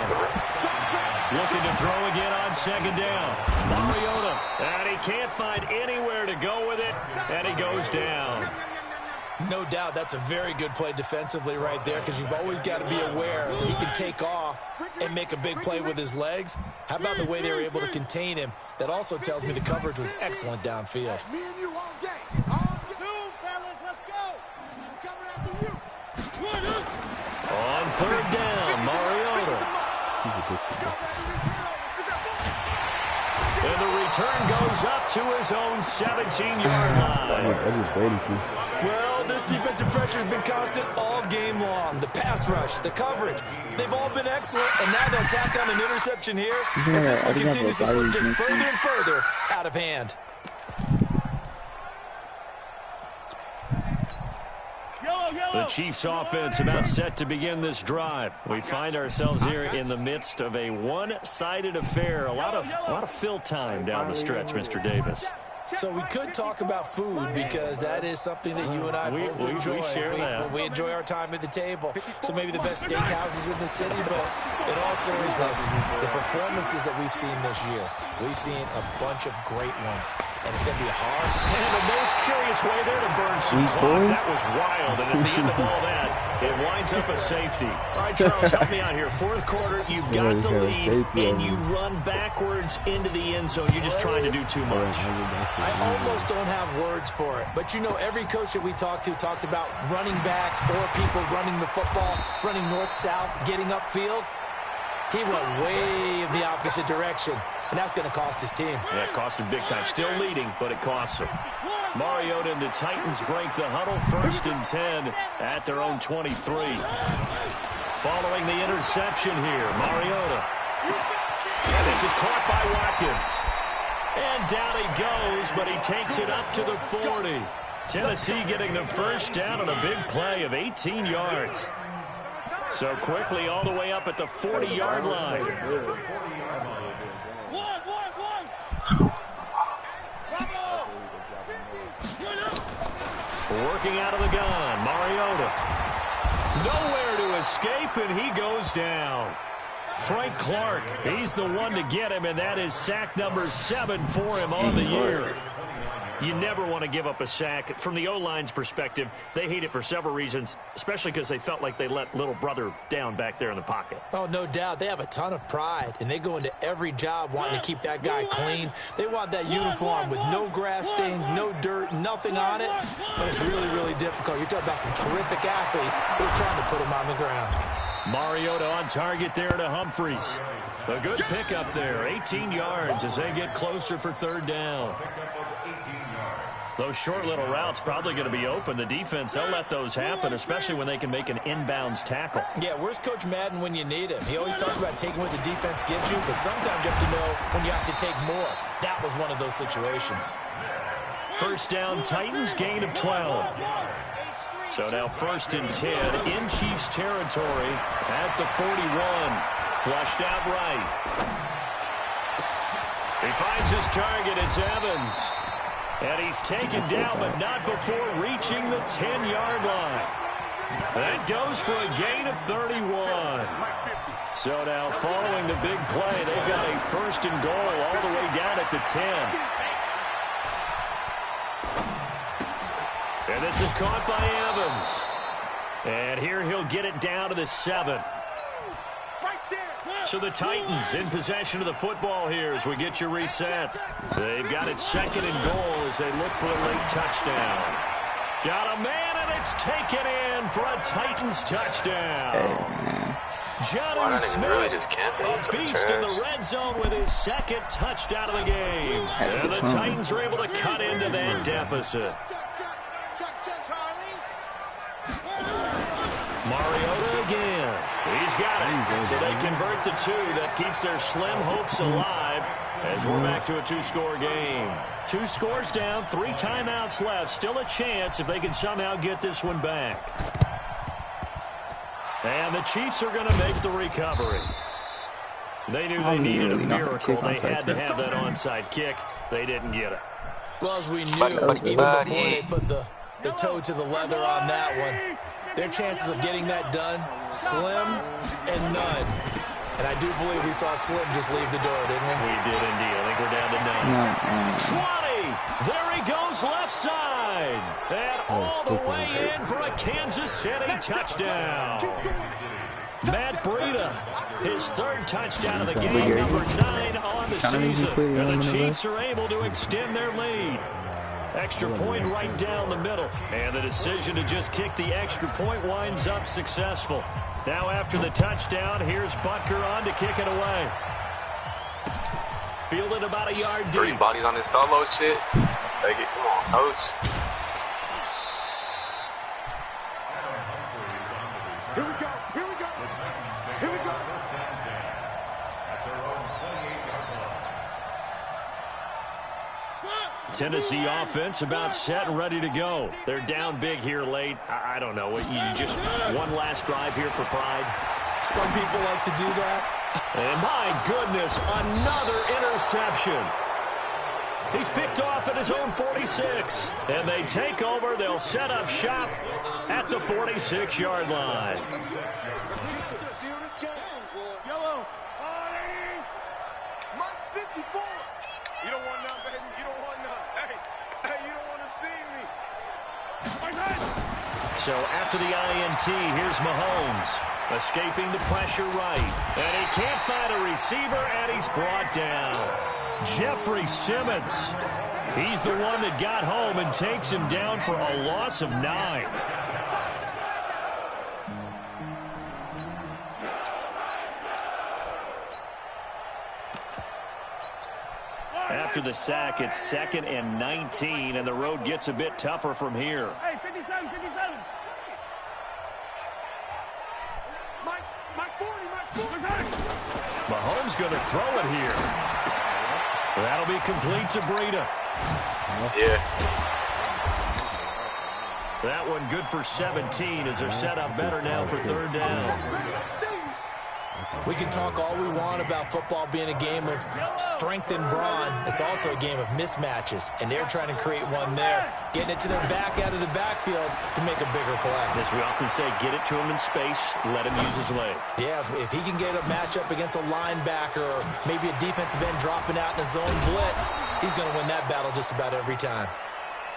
Looking to throw again on second down. Mariota. And he can't find anywhere to go with it. And he goes down. No doubt that's a very good play defensively right there, because you've always got to be aware that he can take off and make a big play with his legs. How about the way they were able to contain him? That also tells me the coverage was excellent downfield. Me and you all day. All day. Two, fellas, let's go. I'm coming after you. On third down, Mariota. And the return goes up to his own 17-yard line. Well, this defensive pressure has been constant all game long. The pass rush, the coverage, they've all been excellent, and now they'll tack on an interception here as this one continues to slip just further and further out of hand. The Chiefs offense about set to begin this drive. We find ourselves here in the midst of a one-sided affair. A lot of fill time down the stretch, Mr. Davis. So we could talk about food, because that is something that you and I both enjoy. We share that. We enjoy our time at the table. So maybe the best steakhouses in the city, but in all seriousness, the performances that we've seen this year, we've seen a bunch of great ones. And it's going to be hard. And the most curious way there to burn some clock. That was wild. And at the end of all that, it winds up a safety. All right, Charles, help me out here. Fourth quarter, you've got the lead, and you run backwards into the end zone. You're just trying to do too much. I almost don't have words for it. But, you know, every coach that we talk to talks about running backs or people running the football, running north-south, getting upfield. He went way in the opposite direction, and that's going to cost his team. Yeah, it cost him big time. Still leading, but it costs him. Mariota and the Titans break the huddle, 1st and 10 at their own 23. Following the interception here, Mariota. And this is caught by Watkins. And down he goes, but he takes it up to the 40. Tennessee getting the first down on a big play of 18 yards. So quickly all the way up at the 40-yard line. Working out of the gun, Mariota. Nowhere to escape, and he goes down. Frank Clark, he's the one to get him, and that is sack number 7 for him on the year. You never want to give up a sack. From the O-line's perspective, they hate it for several reasons, especially because they felt like they let little brother down back there in the pocket. Oh, no doubt. They have a ton of pride, and they go into every job wanting to keep that guy clean. They want that uniform with no grass stains, no dirt, nothing on it. But it's really, really difficult. You're talking about some terrific athletes who are trying to put him on the ground. Mariota on target there to Humphries. A good pickup there, 18 yards as they get closer for third down. Those short little routes probably going to be open. The defense, they'll let those happen, especially when they can make an inbounds tackle. Yeah, where's Coach Madden when you need him? He always talks about taking what the defense gives you, but sometimes you have to know when you have to take more. That was one of those situations. First down, Titans, gain of 12. So now 1st and 10 in Chiefs territory at the 41. Flushed out right. He finds his target. It's Evans. And he's taken down, but not before reaching the 10-yard line. That goes for a gain of 31. So now following the big play, they've got a 1st and goal all the way down at the 10. And this is caught by Evans. And here he'll get it down to the 7. So the Titans in possession of the football here as we get you reset. They've got it 2nd and goal as they look for a late touchdown. Got a man, and it's taken in for a Titans touchdown. John Smith, a beast in the red zone with his 2nd touchdown of the game. And the Titans are able to cut into that deficit. Mariota again. He's got it. So they convert the 2. That keeps their slim hopes alive as we're back to a 2-score game. 2 scores down, 3 timeouts left. Still a chance if they can somehow get this one back. And the Chiefs are going to make the recovery. They knew they needed a miracle. They had to have that onside kick. They didn't get it. Well, as we knew, even before they put the toe to the leather on that one, Their chances of getting that done, slim and none. And I do believe we saw Slim just leave the door, didn't we? We did indeed. I think we're down to 9. 20. There he goes left side. And all the way in for a Kansas City touchdown. Matt Breida, his third touchdown of the game, number 9 on the season. And the Chiefs are able to extend their lead. Extra point right down the middle. And the decision to just kick the extra point winds up successful. Now after the touchdown, here's Butker on to kick it away. Fielded about a yard deep. 3 bodies on this solo shit. Take it. Come on, coach. Here we go. Here we go. Here we go. Tennessee offense about set and ready to go. They're down big here late. I don't know. You just one last drive here for pride. Some people like to do that. And my goodness, another interception. He's picked off at his own 46. And they take over. They'll set up shop at the 46-yard line. Yellow. Mark 54. You don't want none, baby. You don't want none. Hey, you don't want to see me. So after the INT, here's Mahomes. Escaping the pressure right. And he can't find a receiver, and he's brought down. Jeffrey Simmons. He's the one that got home and takes him down for a loss of 9. After the sack, it's 2nd and 19, and the road gets a bit tougher from here. Hey, 57, 57. Mike 40. Mahomes going to throw it here. That'll be complete to Breida. Yeah. That one good for 17 as they're set up better now for 3rd down. We can talk all we want about football being a game of strength and brawn. It's also a game of mismatches, and they're trying to create one there, getting it to their back out of the backfield to make a bigger play. As we often say, get it to him in space, let him use his leg. Yeah, if he can get a matchup against a linebacker or maybe a defensive end dropping out in a zone blitz, he's going to win that battle just about every time.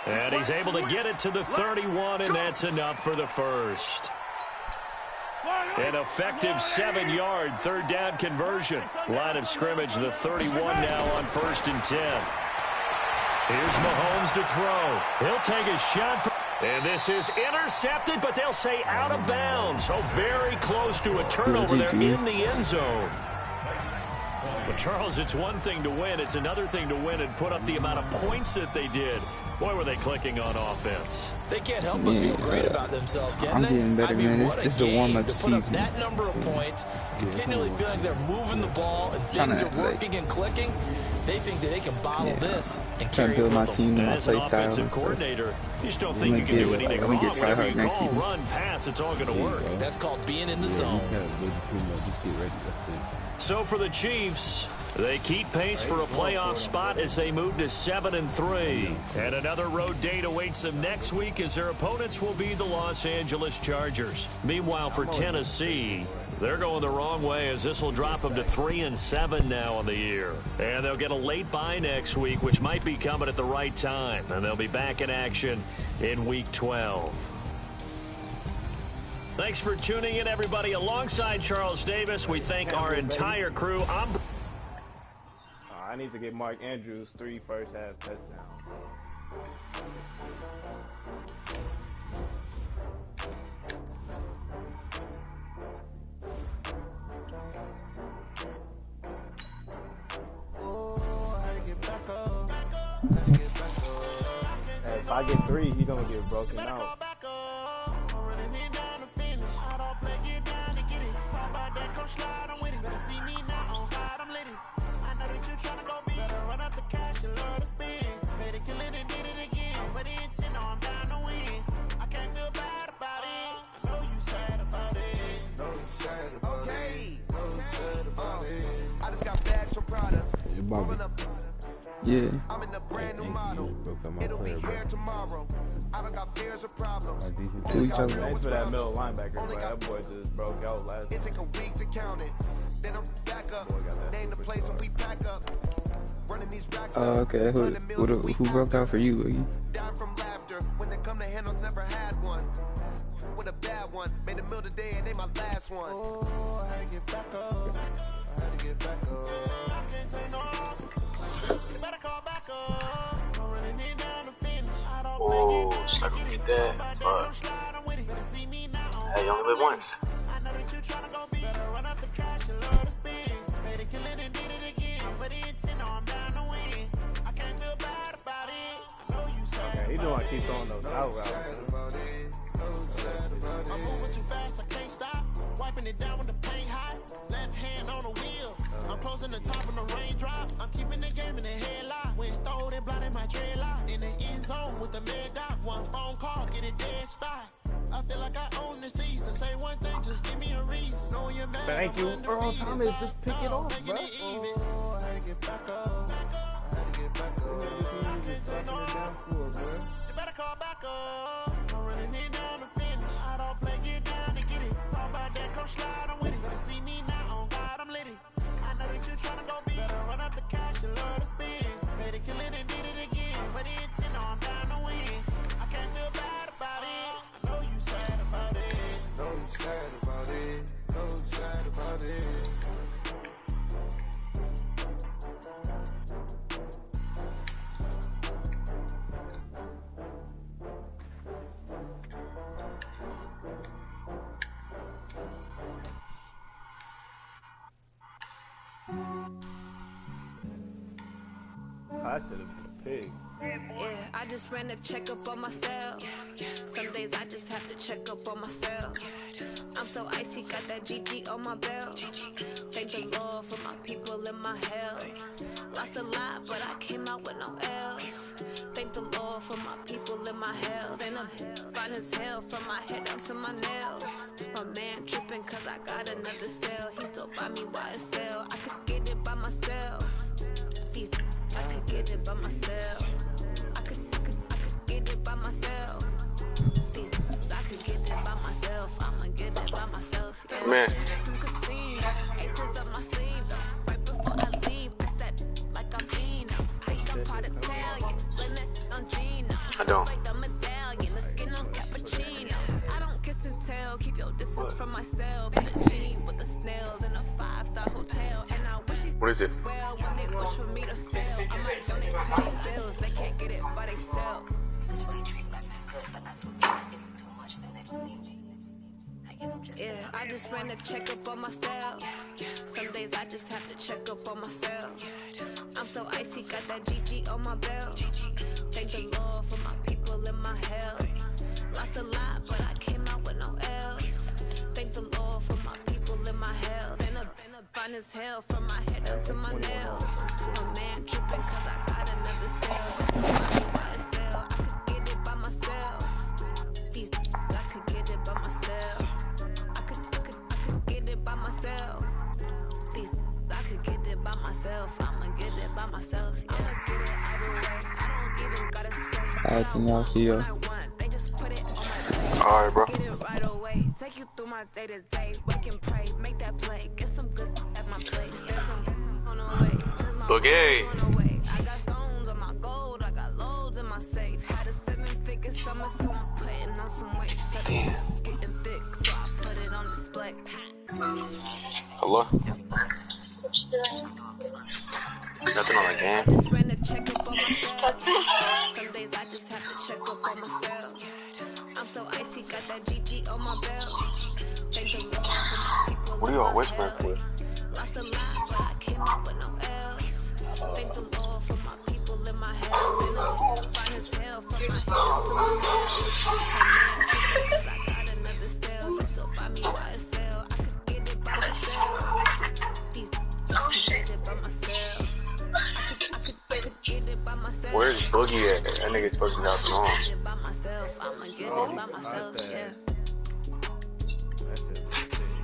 And he's able to get it to the 31, and that's enough for the first. An effective 7-yard 3rd down conversion. Line of scrimmage, the 31 now on 1st and 10. Here's Mahomes to throw. He'll take a shot. And this is intercepted, but they'll say out of bounds. So very close to a turnover there in the end zone. But Charles, it's one thing to win. It's another thing to win and put up the amount of points that they did. Boy, were they clicking on offense. They can't help but feel great about themselves, can they? I'm getting better, man. This is a warm-up season. To put up that number of points, continually feeling they're moving the ball and things are working and clicking, they think that they can bottle this and carry it with my them. team and as an offensive coordinator, you just don't think you can do anything wrong. Whatever you call, run, pass, it's all going to work. That's called being in the zone. So for the Chiefs, they keep pace for a playoff spot as they move to 7-3. And another road date awaits them next week as their opponents will be the Los Angeles Chargers. Meanwhile, for Tennessee, they're going the wrong way as this will drop them to 3-7 now on the year. And they'll get a late bye next week, which might be coming at the right time. And they'll be back in action in Week 12. Thanks for tuning in, everybody. Alongside Charles Davis, we thank our entire crew. I need to get Mark Andrews 3 first-half touchdowns. Hey, if I get 3, he's gonna get broken out. I just got bags from Prada. Bobby. Yeah. I'm in a brand new model. It'll be here tomorrow. I don't got fears or problems. Who you talking Thanks about? for that middle linebacker, but that boy just broke out last It take a week to count it. Then I'm back up. Name the place and we pack up. Running these racks up. Okay. Who broke out for you, Lougie? Down from laughter. When they come to handles, never had one. With a bad one. Made a meal today and they my last one. Oh, I had to get back up. I had to get back up. Can't take no. You better call back up. I'm running it down to finish. I don't Oh, should I go get that? Fuck. Hey, you only live once. I know that you tryna go big. Better run up the cash and love to spin. Made it, kill it, and did it again. But the intent, I'm down to win. I can't feel bad about it. I know you sad. Okay, he doing keep throwing those out routes. I'm moving too fast, I can't stop. Wiping it down with the paint hot. Left hand on the wheel. I'm closing the top of the raindrop. I'm keeping the game in the headlock. When throwed and blinded my dreadlock. In the end zone with the mad dot. One phone call, get it dead stop. I feel like I own the season. Say one thing, just give me a reason. Know you're mad. Thank you, Earl Thomas. Just pick it off, bro. Oh, I had to get back up. I had to get back up. You better call back up. I'm running it down to finish. I don't play, get down to get it. Talk about that, come slide, I'm with it. Better see me now, on God, I'm lit it. I know that you're trying to go big. Better run up the cash and love to spin. Made it, kill it, and did it again. But the intent, I'm down to win. I can't feel bad about it. I know you sad about it. Know you sad about it. Know you sad about it. I should have been a pig. Yeah, I just ran a checkup on myself. Some days I just have to check up on myself. I'm so icy, got that GG on my belt. Thank the Lord for my people in my health. Lost a lot, but I came out with no else. Thank the Lord for my people in my health. And I'm fine as hell from my head down to my nails. My man tripping cause I got another cell. He still buy me YSL. I could get it by myself. I could get it by myself. I could get it by myself. I could get it by myself. I'ma get it by myself. Yeah. Man. Aces up my sleeve though. Right before I leave, I said like I'm Eno. Think I'm part Italian. Linen on Gino. I don't. Like the medallion, the skin on cappuccino. I don't kiss and tell. Keep your distance from myself. The genie with the snails in a 5-star hotel. And I wish he's What is it? well when they wish for me to fail. I might donate pay bills. They can't get it by they sell. This way treat my man good, but not too good. I give him too much, then they don't need me. I give him just Yeah, I just ran a checkup on myself. Some days I just have to check up on myself. I'm so icy, got that GG on my belt. Thank the Lord for my people in my health. Lost a lot, but I came out with no else. Thank the Lord for my people in my health. And I'm fine as hell from my head down to my nails. My man tripping cause I got another cell. I could get it by myself. I could get it by myself. I could get it by myself. I could get it by myself. I'ma get it by myself. I'ma get it either way. I don't even gotta say. Alright, then I'll see ya. They just put it on my Alright, bro. Get it right away. Take you through my day to day. Wake and pray. Make that play. Get some good at my place. There's some on the way. Boogie. On the way. I got stones on my gold. I got loads in my safe. Had a 7-figure summer, so I'm putting on some weight. Getting thick, so I put it on display. Hello? Nothing on the game. Just ran a checkup on myself. Some days I just have to check up on myself. I'm so icy, got that GG on my belt. Thank the Lord for my people. What are y'all whispering for? Lost a lot, but I came out with no else. Thank the Lord for my people in my health. And I'm fine as hell from my head to my nails. I got another cell. He still buy me YSL. I could get it by myself. I could get it by myself. I could get it by myself. Where's Boogie at? That nigga's supposed to be out I'ma get it by myself. I'ma get it by myself. Yeah.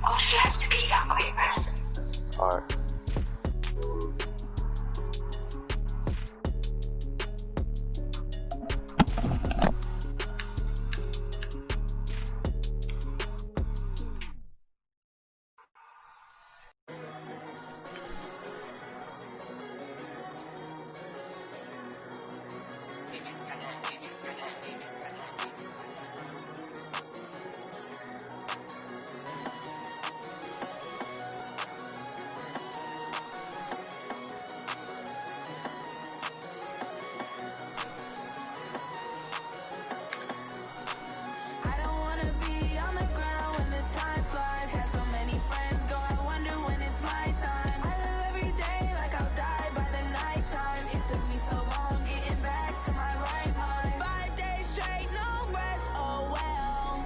Oh, she has to be that quick, man. Alright. I don't wanna be on the ground when the time flies. Had so many friends go, I wonder when it's my time. I live every day like I'll die by the nighttime. It took me so long getting back to my right mind. 5 days straight, no rest, oh well.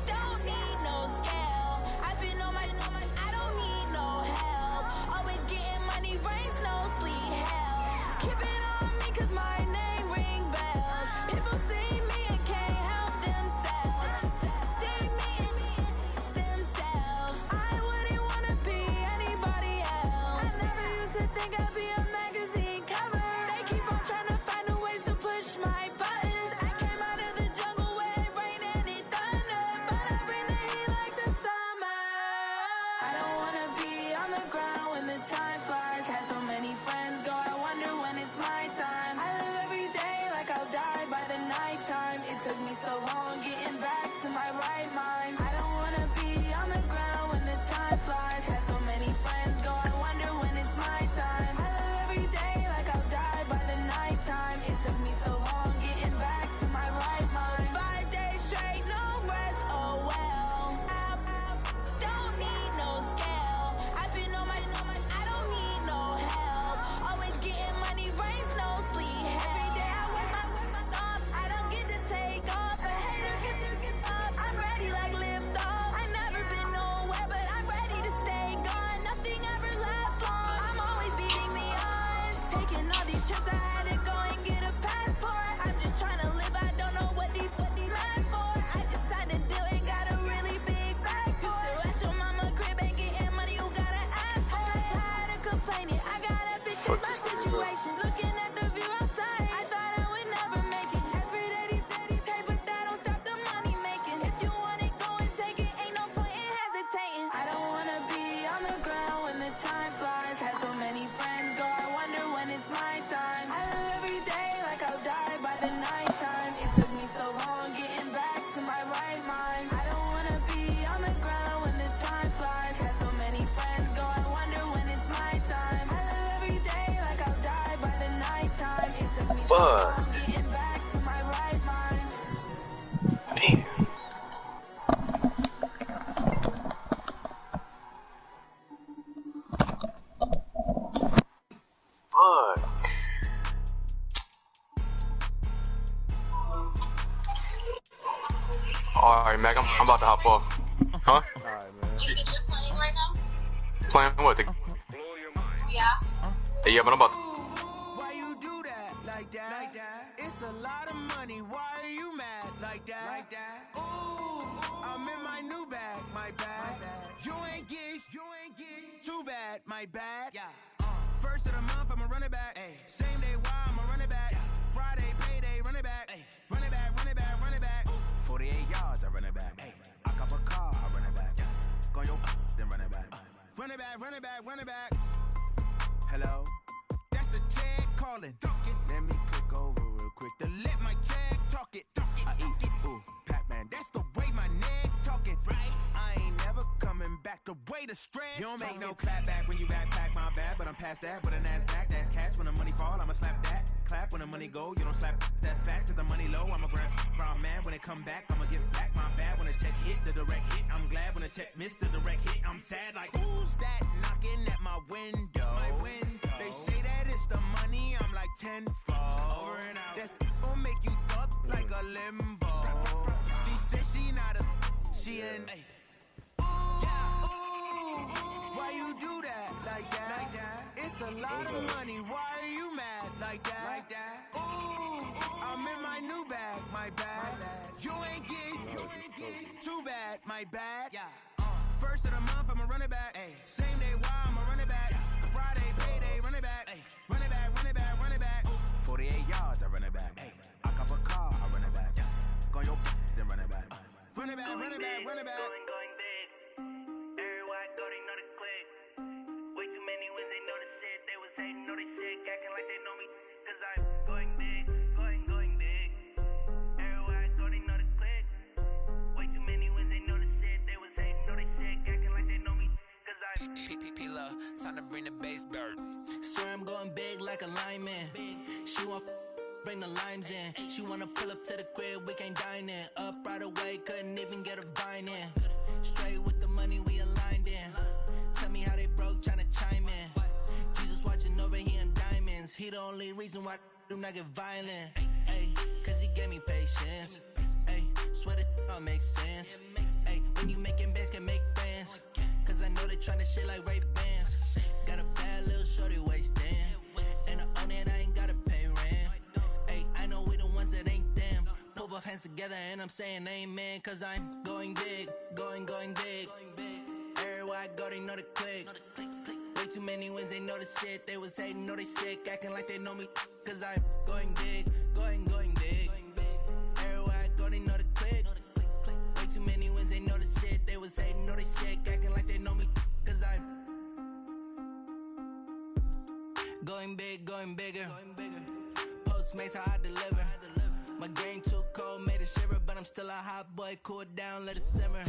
Don't need no scale. I've been on my, I don't need no help. Always getting money, rain, snow, sleet, hell. Keep it on me 'cause my name ring bells. People see me and can't help themselves. See me themselves. I wouldn't wanna be anybody else. I never used to think I'd be a magazine cover. They keep on trying to find new ways to push my buttons. I came out of the jungle where it rained and it thundered, but I bring the heat like the summer. I don't wanna be on the ground when the time flies. Had so many friends go, I wonder when it's my time. I live every day like I'll die by the nighttime. It took me so long getting back to my right mind. I don't wanna be on the ground when the time flies. Had so many friends go, I wonder when it's my time. I live every day like I'll die by the nighttime. It took me so long getting back to my right mind. 5 days straight, no rest, oh well. Don't need no scale. I've been on my, I don't need no help. Always getting money, rain, snow, sleet, hell. Every day I work my thumb. I don't get to take off. A hater get up. I'm ready like lift off. I never been nowhere, but I'm ready to stay gone. Nothing ever lasts long. I'm always beating the odds. Taking all these trips, I had to go and get a passport. I'm just trying to live. I don't know what the last for. I just signed a deal and got a really big bag for it. At your mama crib and getting money, you gotta ask for it. Tired of complaining. I gotta fix my situation. Looking at the view outside, I thought I would never make it. Every day these pay, but that don't stop the money making. If you want it, go and take it. Ain't no point in hesitating. I don't wanna be on the ground when the time flies. Had so many friends go, I wonder when it's my time. I live every day like I'll die by the nighttime. It took me so long getting back to my right mind. I don't wanna be on the ground when the time flies. Had so many friends go, I wonder when it's my time. I live every day like I'll die by the nighttime. It took me so long getting back to my right mind. Fuck. Alright, Mac, I'm about to hop off. Huh? Alright, man. You said you're playing right now? Playing what? Yeah. Yeah, but I'm about to. Why you do that like that? It's a lot of money. Why are you mad like that? Ooh, I'm in my new bag, my bad. You ain't getting too bad, my bad. First of the month, I'ma run it back. Same day, why I'ma run it back. Friday, payday, run it back. Run it back, run it back, run it back. 48 yards, I run it back. I cop a car, I run it back. Go your then run it back. Run it back, run it back, run it back. Hello, that's the check calling. Let me click over real quick to let my check talk it. I eat, ooh, Pac-Man, that's the way my neck talking. Right, I ain't never coming back the way the stress. You don't make no clap back when you backpack my bad, but I'm past that with an ass back. That's cash when the money fall, I'ma slap that. Clap when the money go, you don't slap. That's facts. If the money low, I'ma grab. Brown man when it come back, I'ma give back my bad when the check hit the direct hit. I'm glad when the check missed the direct hit. I'm sad like who's that knocking at my window? They say that it's the money, I'm like tenfold. Over and out. That's gon' make you up like a limbo. She said she not a, she in. Why you do that like that? It's a lot of money. Why are you mad like that? Ooh, I'm in my new bag, my bad. You ain't getting too bad, my bad. First of the month, I'ma run it back. Same day, why I'ma run it back. Friday, payday, run it back. Run it back, run it back, run it back. 48 yards, I run it back. I cop a car, I run it back. Go your then run it back. Run it back, run it back, run it back. Going big. Everywhere I go, they know the click. Way too many wins, they know the shit. They was hating, know they sick, acting like they know me. 'Cause I'm going big, going Time to bring the bass bird. Swear I'm going big like a lineman. She want bring the limes in. She wanna pull up to the crib, we can't dine in. Up right away, couldn't even get a vine in. Straight with the money we aligned in. Tell me how they broke, tryna chime in. Jesus watching over here in diamonds. He the only reason why I do not get violent. Ay, cause he gave me patience. Ay, swear that all makes sense. Ay, when you making bands, can make friends. Cause I know they tryna shit like Ray-Bans. Got a bad little shorty wasting. And I own it, I ain't gotta pay rent. Ay, I know we the ones that ain't them. Pull both hands together and I'm saying amen. Cause I'm going big, going big. Everywhere I go, they know the click. Way too many wins, they know the shit. They was hating, know they sick, acting like they know me. Cause I'm going big, going big. Everywhere I go, they know the click. Way too many wins, they know the shit. They was hating, know they sick, acting like they know me. Cause I'm going big, going bigger. Postmates, how I deliver. My game too cold, made it shiver. But I'm still a hot boy, cool it down, let it simmer.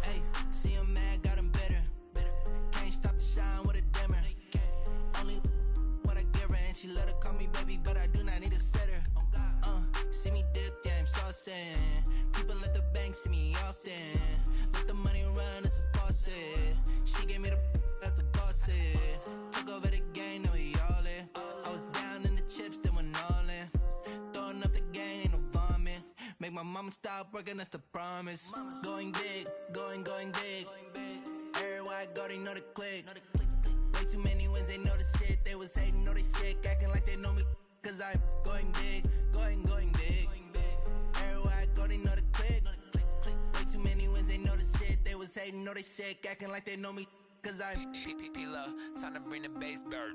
Hey, see him mad, got him bitter. Can't stop the shine with a dimmer. Only what I give her, and she let her call me baby, but I do not need a sitter. See me dip, yeah, I'm saucing. People at the bank see me often. Let the money run, it's a faucet. She gave me the that's a bosses. Took over the game, now we all in. I was down in the chips, then went all in. Throwing up the game, ain't no vomit. Make my mama stop working, that's the promise. Going big, going big. Everywhere I go, they know the click. Way too many wins, they know the shit. They was hating, know they sick, acting like they know me. Cause I'm going big, going big. Everywhere I go, they know the click. Way too many wins, they know the shit. They was hating, know they sick, acting like they know me. Cause I'm time to bring the bass bird.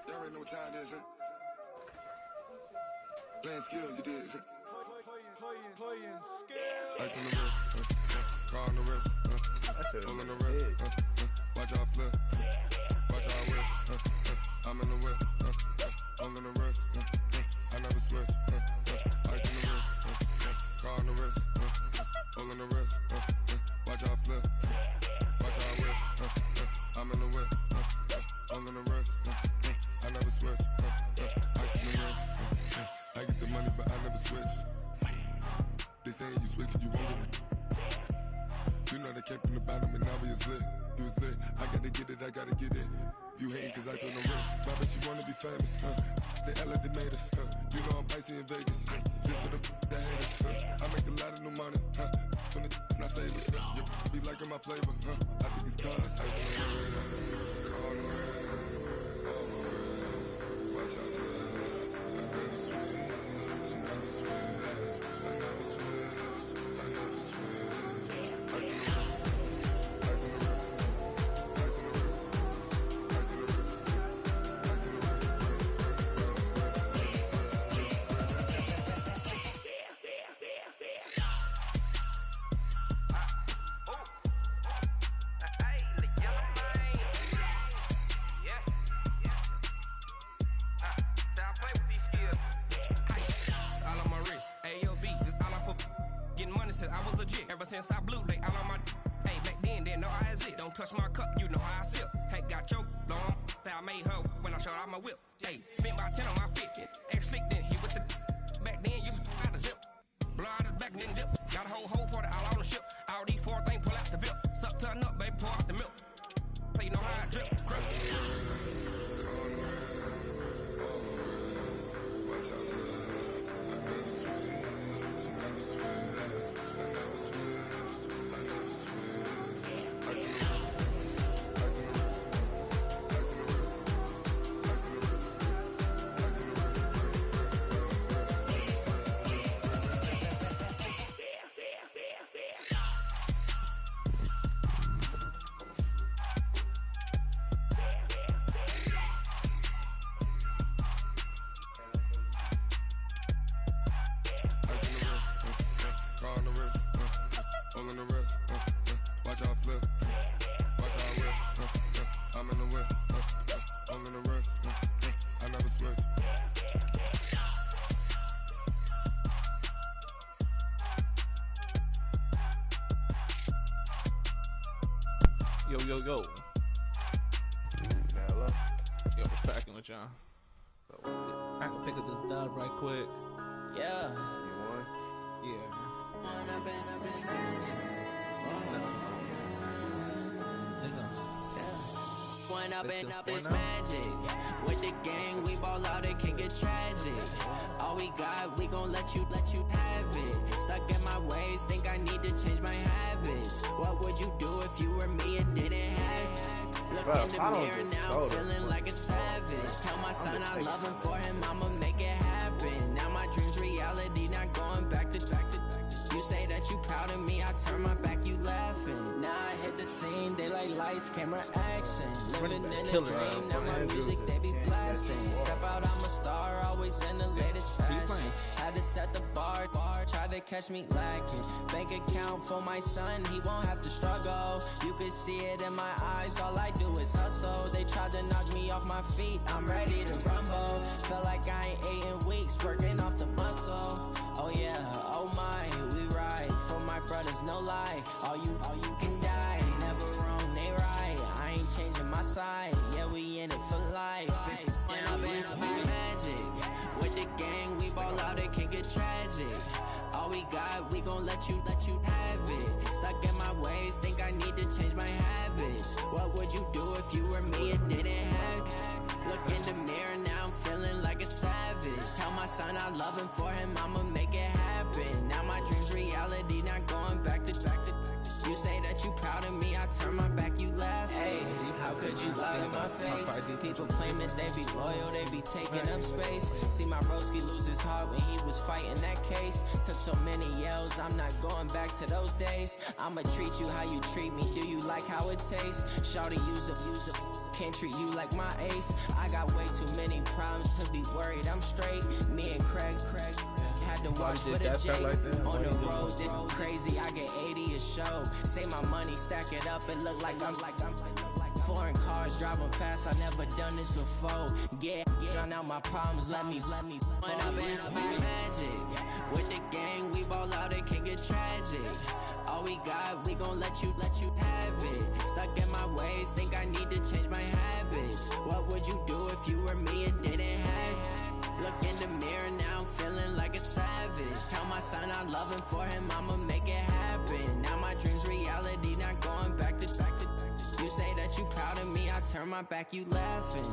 Y'all already know what time it is, huh? Playing skills, you did, huh? Playing skills. Ice on the wrist, car on the wrist, pull on the wrist, watch out flip, watch out whip, I'm in the whip, pull on the wrist, I never switch, ice on the wrist, car on the wrist, pull on the wrist, watch out flip, watch out whip, I'm in the whip, pull on the wrist, I never switch, ice on the wrist, I get the money but I never switch. They saying you switch and you won't get it. You know they came from the bottom and now we is lit. You was lit, I gotta get it, I gotta get it. You hating cause ice on the wrist. My bitch, you wanna be famous, They act like they made us, You know I'm icy in Vegas, This for the that hate us, I make a lot of new money, When the not savers, You be liking my flavor, I think it's cause ice on the wrist, on the wrist, on the wrist. Watch out, cuz I never switch, I never switch. I never switch, I never switch. Ice on the wrist, ice on the wrist, ice on the wrist, ice on the wrist, ice on the wrist, I was legit. Ever since I blew, they all on my hey, back then, didn't know I exist. Don't touch my cup, you know how I sip. Hey, got your long, say I made her when I showed out my whip. Hey, spent my 10 on my 50. Ex slick, then he with the back then, used to out the zip. Blow out his back, then dip. Got a whole party all on the ship. All these four things, pull out the VIP. Suck, turn up, baby, pour out the milk. So you know how I drip. Crip. Yo. Hello. Yo, what's packing with y'all? I can pick up this dub right quick. Yeah. You won? Yeah. One up and up is magic. With the gang, we ball out, it can get tragic. All we got, we gon' let you have it. Stuck in my ways, think I need to change my habits. What would you do if you were me and didn't have it? Look in the mirror now, feeling like a savage. Tell my son I love him, for him I'ma make it happen. Now my dream's reality, not going back to. You say that you proud of me, I turn my back, you laughing. Now I hit the scene, they like lights, camera, action. Living in a dream, now my music they be blasting. Step out, I'm a star, always in the latest fashion. Had to set the bar, try to catch me lacking. Bank account for my son, he won't have to struggle. You can see it in my eyes, all I do is hustle. They tried to knock me off my feet, I'm ready to rumble. Feel like I ain't ate in weeks, working off the muscle. Oh yeah, oh my, we ride for my brothers, no lie. All you can die, never wrong, they right. I ain't changing my side, yeah, we in it for life. And I've been magic. With the gang, we ball out, it can get tragic. All we got, we gon' let you have it. Stuck in my ways, think I need to change my habits. What would you do if you were me and didn't have it? Look in the mirror, now I'm feeling like a savage. Tell my son I love him, for him I'ma make it happen. Now my dream's reality, not going back to. You say that you proud of me, I turn my back, you laugh. Hey, how could you lie in my face? People claim that they be loyal, they be taking up space. See my broski lose his heart when he was fighting that case. Took so many yells, I'm not going back to those days. I'ma treat you how you treat me, do you like how it tastes? Shawty, use up, can't treat you like my ace. I got way too many problems to be worried, I'm straight. Me and Craig had to watch for the J. On the road, this crazy, I get 80 a show. Say my money, stack it up, it look like I'm foreign cars, driving fast, I never done this before. Drown out my problems, let me When I've been magic. With the gang, we ball out, it can get tragic. All we got, we gon' let you have it. Stuck in my ways, think I need to change my habits. What would you do if you were me and didn't have it? Look in the mirror, now I'm feeling like a savage. Tell my son I love him, for him I'ma make it happen. Now my dream's reality, not going back to. You say that you proud of me, I turn my back, you laughing.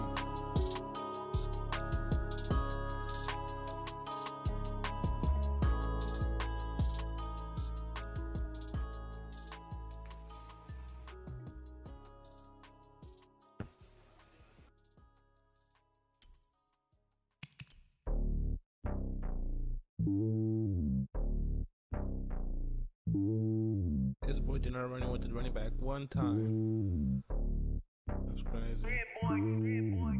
This boy did not run with the running back one time. That's crazy.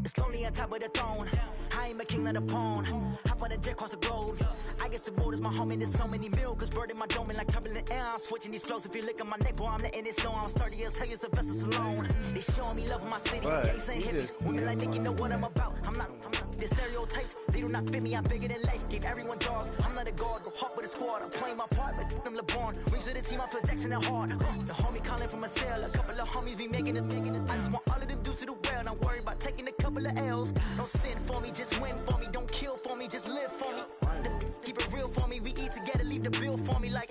It's lonely on top of the throne. I ain't a king, not a pawn. Hop on a jet across the globe. I guess the world is my home and there's so many milkers burning my dome like turbulent air. I'm switching these flows. If you look at my neck, boy, I'm letting it slow. I'm sturdy as hell, a vessel alone. They showing me love in my city. Gangs and hippies. Women like think you know what I'm about. I'm not. The stereotypes, they do not fit me. I'm bigger than life. Gave everyone dogs. I'm not a guard. Go hawk with a squad. I'm playing my part, but them LeBron. Rings to the team, I feel Jackson and hard. The homie calling from a cell. A couple of homies be making it. I just want all of them dudes to the well. Not worry about taking a couple of L's. Don't sin for me, just win for me. Don't kill for me, just live for me. Keep it real for me. We eat together, leave the bill for me like.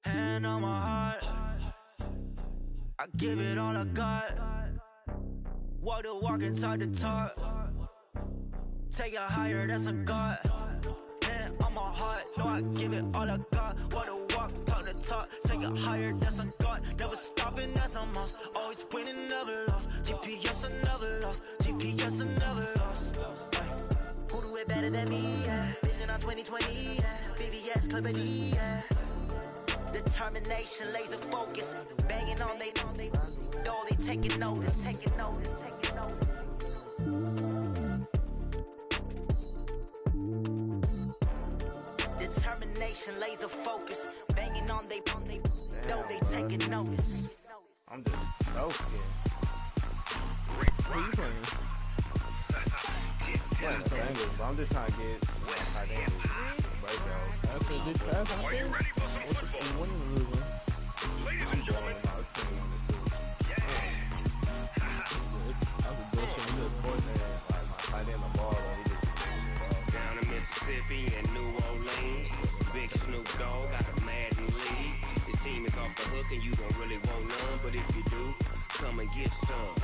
Hand on my heart, I give it all I got. Walk the walk and talk the talk. Take it higher, that's a God. Hand on my heart, no, I give it all I got. Walk the walk, talk the talk. Take it higher, that's a God. Never stopping, that's a must. Always winning, never lost. GPS, I never lost. GPS, I never lost. Who do it better than me? Yeah. Vision on 2020. Yeah. VVS, Clippity. Yeah. Determination, laser focus. Banging on they know they taking notice. Taking notice. Determination, laser focus. Banging on they know they taking notice. I'm just so scared. Who you playing? Playing triangles, but I'm just trying to get tight angles. Breakout. That's a good pass. Are you ready for some football? Winning or losing? Ladies and gentlemen, about 10 on the 2. me in New Orleans. Big Snoop Dogg got a Madden lead. His team is off the hook and you don't really want none, but if you do, come and get some.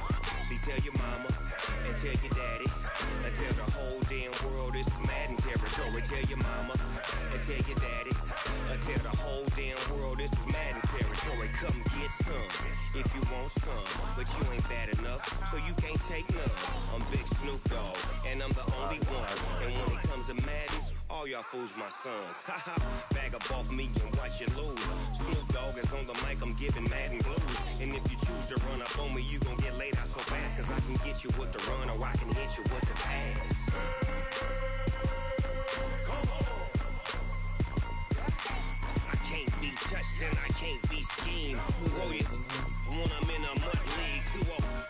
See, tell your mama and tell your daddy and tell the whole damn world this is Madden territory. Tell your mama and tell your daddy and tell the whole damn world this is Madden territory. Come get some if you want some, but you ain't bad enough, so you can't take none. I'm Big Snoop Dogg and I'm the only one. And when it comes to Madden, all y'all fools my sons. Haha, bag up off me and watch you lose. Snoop Dogg is on the mic, I'm giving Madden blues. And if you choose to run up on me, you gon' get laid out so fast. Cause I can get you with the run or I can hit you with the pass. I can't be touched and I can't be schemed. Roll it when I'm in a mud league.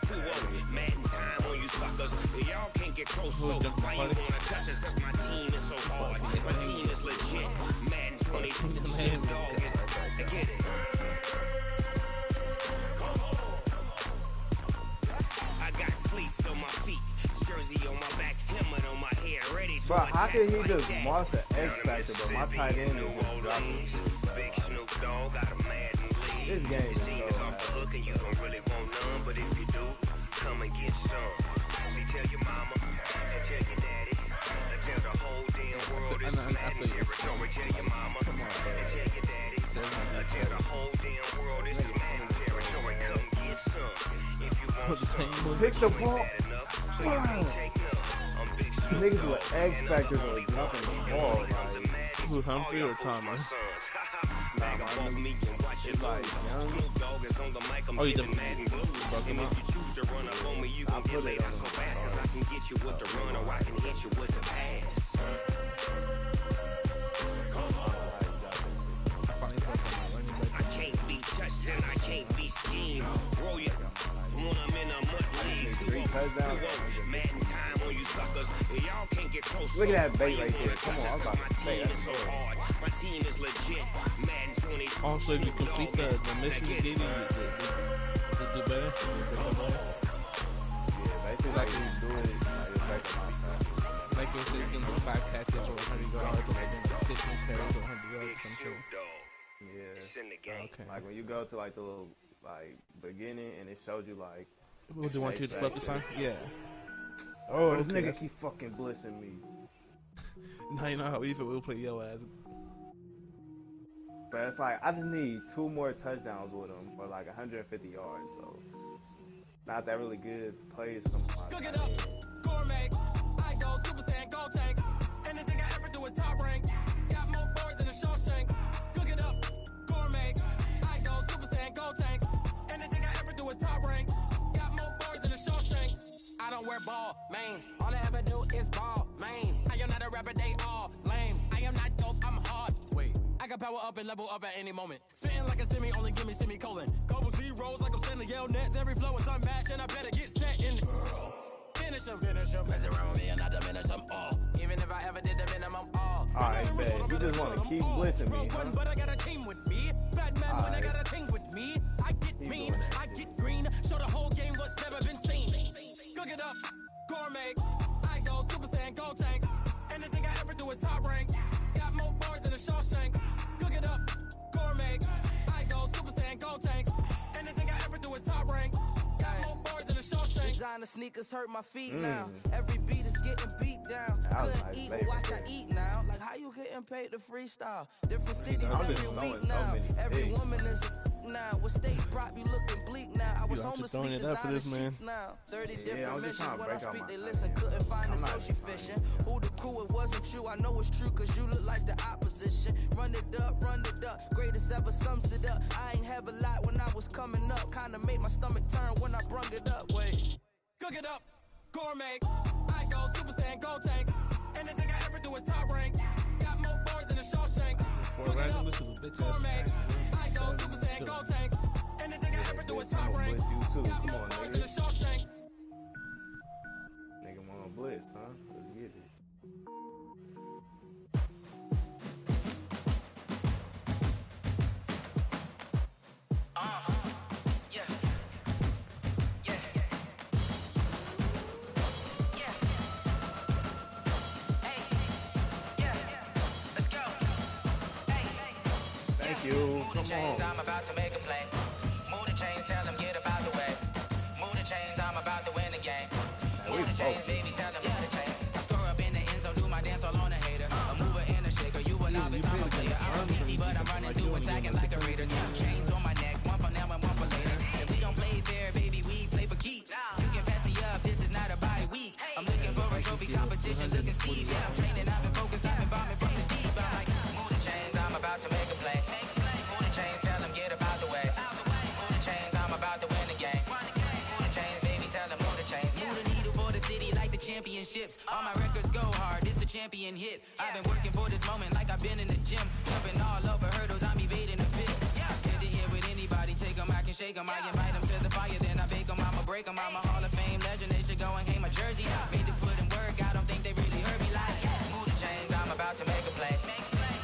2-0, Madden time on you suckers. Y'all can't get close, so why you wanna touch us? Cause my team is so hard. My team is legit. Madden 20, Snoop Dogg is, I get it. I got cleats on my feet, jersey on my back, helmet on my head, ready to Bro, how can he just mark the X Factor, bro? My tight end is just dropping. Big Snoop Dogg got a Madden lead. This game is so off the hook and you don't really want none, but if you do, come and get some. See, tell your mama and tell your daddy and tell the whole damn world this is Madden territory. Tell your mama and tell your daddy and tell the whole damn world this is Madden territory. Come get some if you want some. Pick the ball. Niggas with X Factors are jumping the ball. Like, who, Humphrey or Thomas? It's like young. Oh, you did. And if you choose to run up on me, you gon' get laid out so fast. Cause I can get you with the run or I can hit you with the pass. I can't be touched and I can't be schemed. Roll you when I'm in a mud league. 2-0, Madden time on you suckers. Y'all can't get close. Look at that bait right there. Come on, I'm about to say that. So hard. My team is legit. Madden 20. Also, if you complete the mission you did, you do better. Yeah, basically like he's doing it like it's like it says in the 5 catches or 100 yards, or like 15 carries or 100 yards, some shit. Yeah. Okay. Like when you go to like the little like beginning and it shows you like. What do you want you to flip the sign? Yeah. Oh, this nigga keep fucking blitzing me. Now you know how we feel. We'll play your ass. But it's like I just need 2 more touchdowns with him for like 150 yards. So not that really good plays from my. Cook it up, gourmet. I go Super Saiyan, go tank. Anything I ever do is top rank. Got more boards than a Shawshank. Cook it up, gourmet. I go Super Saiyan, go tank. Anything I ever do is top rank. Got more boards than a Shawshank. I don't wear ball mains. All I ever do is ball main. I am not a rapper, they all lame. I am not dope, I'm hard. Wait, I can power up and level up at any moment. Spitting like a semi, only give me semicolon. Couple zeros like I'm sending yell nets. Every flow is unmatched and I better get set in. Finish them. Mess around with me and I diminish them all. Even if I ever did the minimum all. Alright, man. You just want to keep blitzing me, huh? But I got a team with me. Batman when I got a team with me. I get mean, I get green. Show the whole game what's never been seen. Cook it up, gourmet. I go Super Saiyan, go tank. Anything I ever do is top rank. Got more bars than a Shawshank. Cook it up, gourmet. I go Super Saiyan, go tank. Anything I ever do is top rank. Got more bars than a Shawshank. Designer sneakers hurt my feet now. Every beat is getting beat down. Couldn't eat, but watch I eat now. Like how you getting paid to freestyle? Different cities every week now. Every woman is now. What state brought me looking bleak now? I was home to sleep designer sheets now. 30 different missions when I speak they listen. Couldn't find the social fishing. Who the crew, it wasn't you. I know it's true cause you look like the opposition. Run it up, greatest ever sums it up. I ain't have a lot when I was coming up. Kinda made my stomach turn when I brung it up. Wait, cook it up, gourmet. I go Super Saiyan, go tank. Anything I ever do is top rank. Got more bars than a Shawshank. Cook it up, gourmet. I go Super Saiyan, go tank. Anything I ever do is top rank. Got more bars than a Shawshank. Nigga wanna blitz, huh? Let's get it. you. Move the chains, I'm about to make a play. Move the chains, tell them get about the way. Move the chains, I'm about to win the game. Move the chains, baby, tell them move the chains. I score up in the end zone, do my dance all on a hater. A mover and a shaker, you a novice, I'm a player. I'm a PC, but I'm running through and sacking like a raider. 2 chains on my neck, one for now and one for later. If we don't play fair, baby, we play for keeps. You can pass me up, this is not a bye week. I'm looking for a trophy competition, looking Steve. Yeah, I'm training, I've been focused, I've been bombing from the deep. I'm like, move the chains, I'm about to make a play. Move the chains, tell them get about the way. Move the chains, I'm about to win the game. Move the chains, baby, tell them move the chains. Move the needle for the city like the championships. All my records go hard, this a champion hit. I've been working for this moment like I've been in the gym. Jumping all over hurdles, I'm evading the pit. Get to here with anybody, take them, I can shake them. I invite them to the fire, then I bake them. I'ma break them, I'm a Hall of Fame legend. They should go and hang my jersey. Made to put in work, I don't think they really heard me like. Move the chains, I'm about to make a play.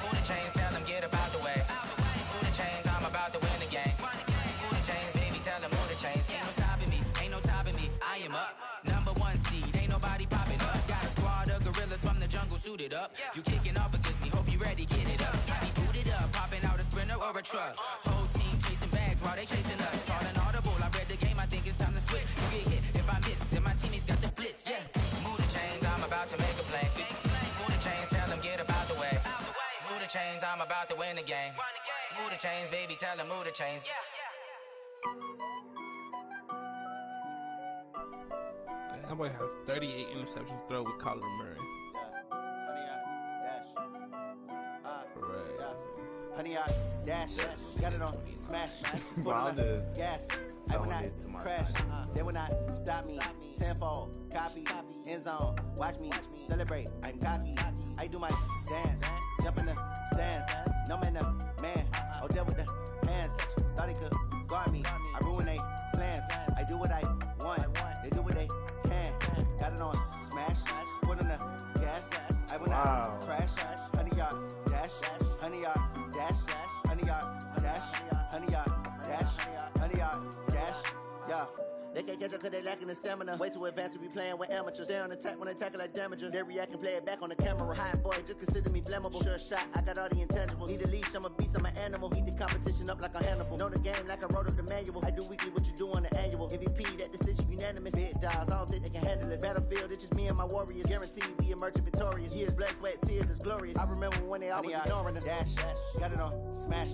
Move the chains, tell them get about the way. Move the chains, I'm about to win the game. Move the chains, baby, tell them move the chains. Ain't no stopping me, ain't no topping me. I am up, #1 seed, ain't nobody popping up. Got a squad of gorillas from the jungle suited up. You kicking off against me, hope you ready, get it up. I be booted up, popping out a Sprinter or a truck. Whole team chasing bags while they chasing us. Calling audible, I read the game, I think it's time to switch. You get hit if I miss, then my teammates got the blitz, yeah. Move the chains, I'm about to make a play. Move the chains, tell them get about the way. Move the chains, I'm about to win the game. Move the chains, baby, tell them move the chains. That boy has 38 interceptions throw with Kyler Murray. Honey, I dash, got it on smash, foot on the gas. I will not crash, they will not stop me. Tenfold, copy, end zone, watch me celebrate. I'm cocky, I do my dance, jump in the stands. No man, the man, oh deal with the hands. Thought he could guard me, I ruin they plans. I do what I want, they do what they can. Got it on smash, foot on the gas. I will not crash, honey, y'all dash, honey, y'all dash, honey, y'all dash, honey, y'all dash, honey, y'all dash, yeah. They can't catch up cause they lacking the stamina. Way too advanced to be playing with amateurs. Stay on attack when they tackle like damager. They react and play it back on the camera. Hot boy, just consider me flammable. Sure shot, I got all the intangibles. Need a leash, I'm a beast, I'm an animal. Heat the competition up like a Hannibal. Know the game like I wrote up the manual. I do weekly what you do on the annual. MVP, that decision unanimous. Big dials, I don't think they can handle it. Battlefield, it's just me and my warriors. Guaranteed we emerging victorious. Years, blood, sweat, tears, is glorious. I remember when they always ignoring us. Dash, got it on smash,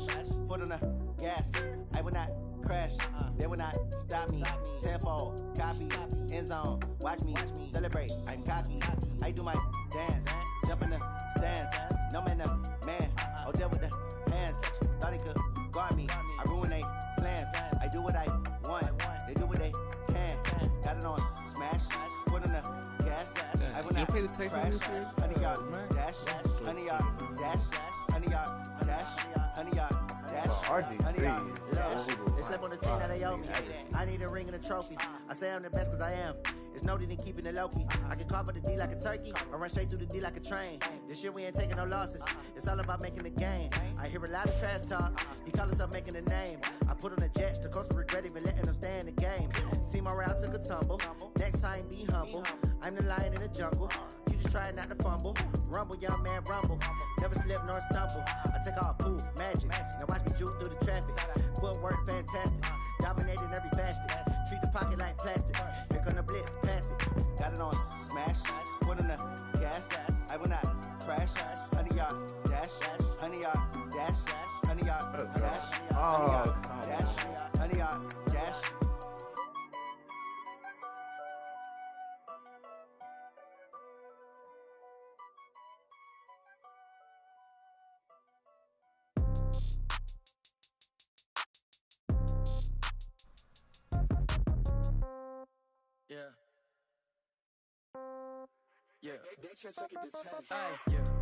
foot on the gas. I will not crash, they will not stop me. Tenfold, copy, end zone, watch me celebrate. I'm cocky, I do my dance, jump in the stands. No man, the man, oh deal with the hands. Thought he could guard me, I ruin they plans. I do what I want, they do what they can. Got it on smash, foot on the gas. I will not crash, honey y'all dash, honey y'all dash, honey y'all dash, honey y'all dash, honey y'all dash. They slept on the team that they owe me. I need a ring and a trophy. I say I'm the best cause I am. It's no need in keeping it low-key. I can carve for the D like a turkey, or run straight through the D like a train. This year we ain't taking no losses. It's all about making the game. I hear a lot of trash talk. He call himself making a name. I put on the Jets. The coach regret even letting them stay in the game. Team morale took a tumble. Next time be humble. I'm the lion in the jungle. You just trying not to fumble. Rumble, young man, rumble. Never slip nor stumble. I take off, poof, magic. Now watch me juke through the traffic. Footwork fantastic. Dominating every facet. Treat the pocket like plastic. Here come the blitz, pass it. Got it on smash. Foot on the gas. I will not crash. Honey, y'all dash. Honey, y'all dash. Honey, y'all dash. Honey, y'all dash. Honey, y'all dash. Yeah.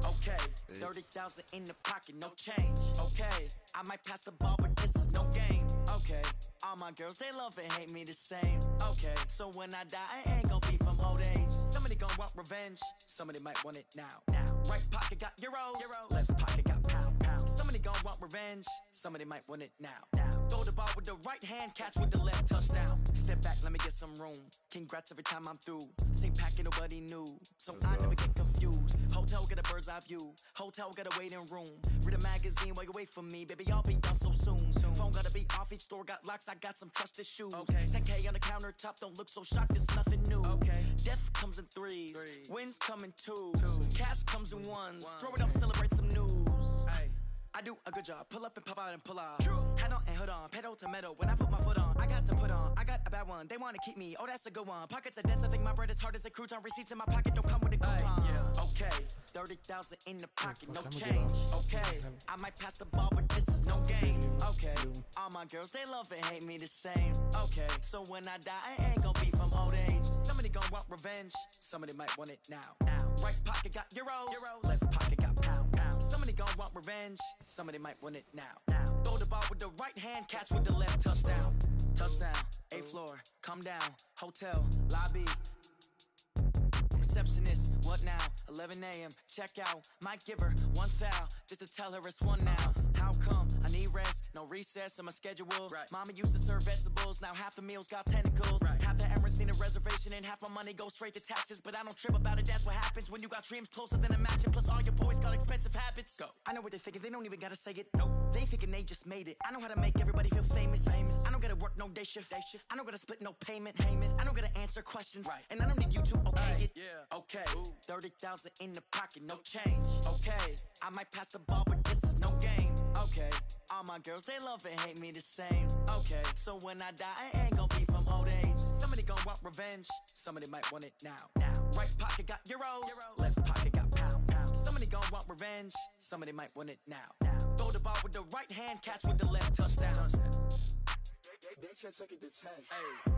Okay. 30,000 in the pocket, no change. Okay, I might pass the ball, but this is no game. Okay, all my girls, they love and hate me the same. Okay, so when I die, I ain't gon' be from old age. Somebody gon' want revenge, somebody might want it now. Right pocket got euros, left pocket got pound. Somebody gon' want revenge, somebody might want it now. Throw the ball with the right hand, catch with the left, touchdown. Step back, let me get some room. Congrats every time I'm through. Same packet, nobody knew, so I never get confused. Hotel get a bird's eye view. Hotel got a waiting room. Read a magazine while you wait for me, baby. I'll be done so soon. Phone gotta be off. Each store got locks. I got some trusted shoes. 10K on the countertop. Don't look so shocked. It's nothing new. Death comes in threes. Wins come in twos. Cash comes in ones. Throw it up, celebrate some news. I do a good job. Pull up and pop out and pull out. Head on and hood on. Pedal to metal. When I put my foot on, I got to put on. I got a bad one. They want to keep me. Oh, that's a good one. Pockets are dense. I think my bread is hard as a crouton. Receipts in my pocket don't come with a coupon. Okay. 30,000 in the pocket. No change. Okay. I might pass the ball, but this is no game. Okay. All my girls, they love and hate me the same. Okay. So when I die, I ain't gonna be from old age. Somebody gonna want revenge. Somebody might want it now. Right pocket got euros. Left pocket got pounds. Somebody gonna want revenge. Somebody might want it now. Throw the ball with the right hand, catch with the left. Touchdown. Touchdown. 8th floor. Come down. Hotel. Lobby. Receptionist. What now? 11 a.m. Check out. Might give her one foul just to tell her it's one now. How come? I need rest. No recess in my schedule. Mama used to serve vegetables. Now half the meals got tentacles. Half the errands need a reservation and half my money goes straight to taxes. But I don't trip about it. That's what happens when you got dreams closer than a match. Plus all your boys got expensive habits. Go. I know what they're thinking. They don't even gotta say it. Nope. They thinking they just made it. I know how to make everybody feel famous. I don't gotta work no day shift. I don't gotta split no payment. I don't gotta answer questions. And I don't need you to okay it. Okay. 30,000 in the pocket, no change. Okay. I might pass the ball, but this is no game. Okay. All my girls, they love and hate me the same. Okay. So when I die, I ain't gonna be from old age. Somebody gonna want revenge. Somebody might want it now. Right pocket got euros. Left pocket got pounds. Somebody gonna want revenge. Somebody might want it now. Throw the ball with the right hand, catch with the left. Touchdown. They can't take it to 10. Hey.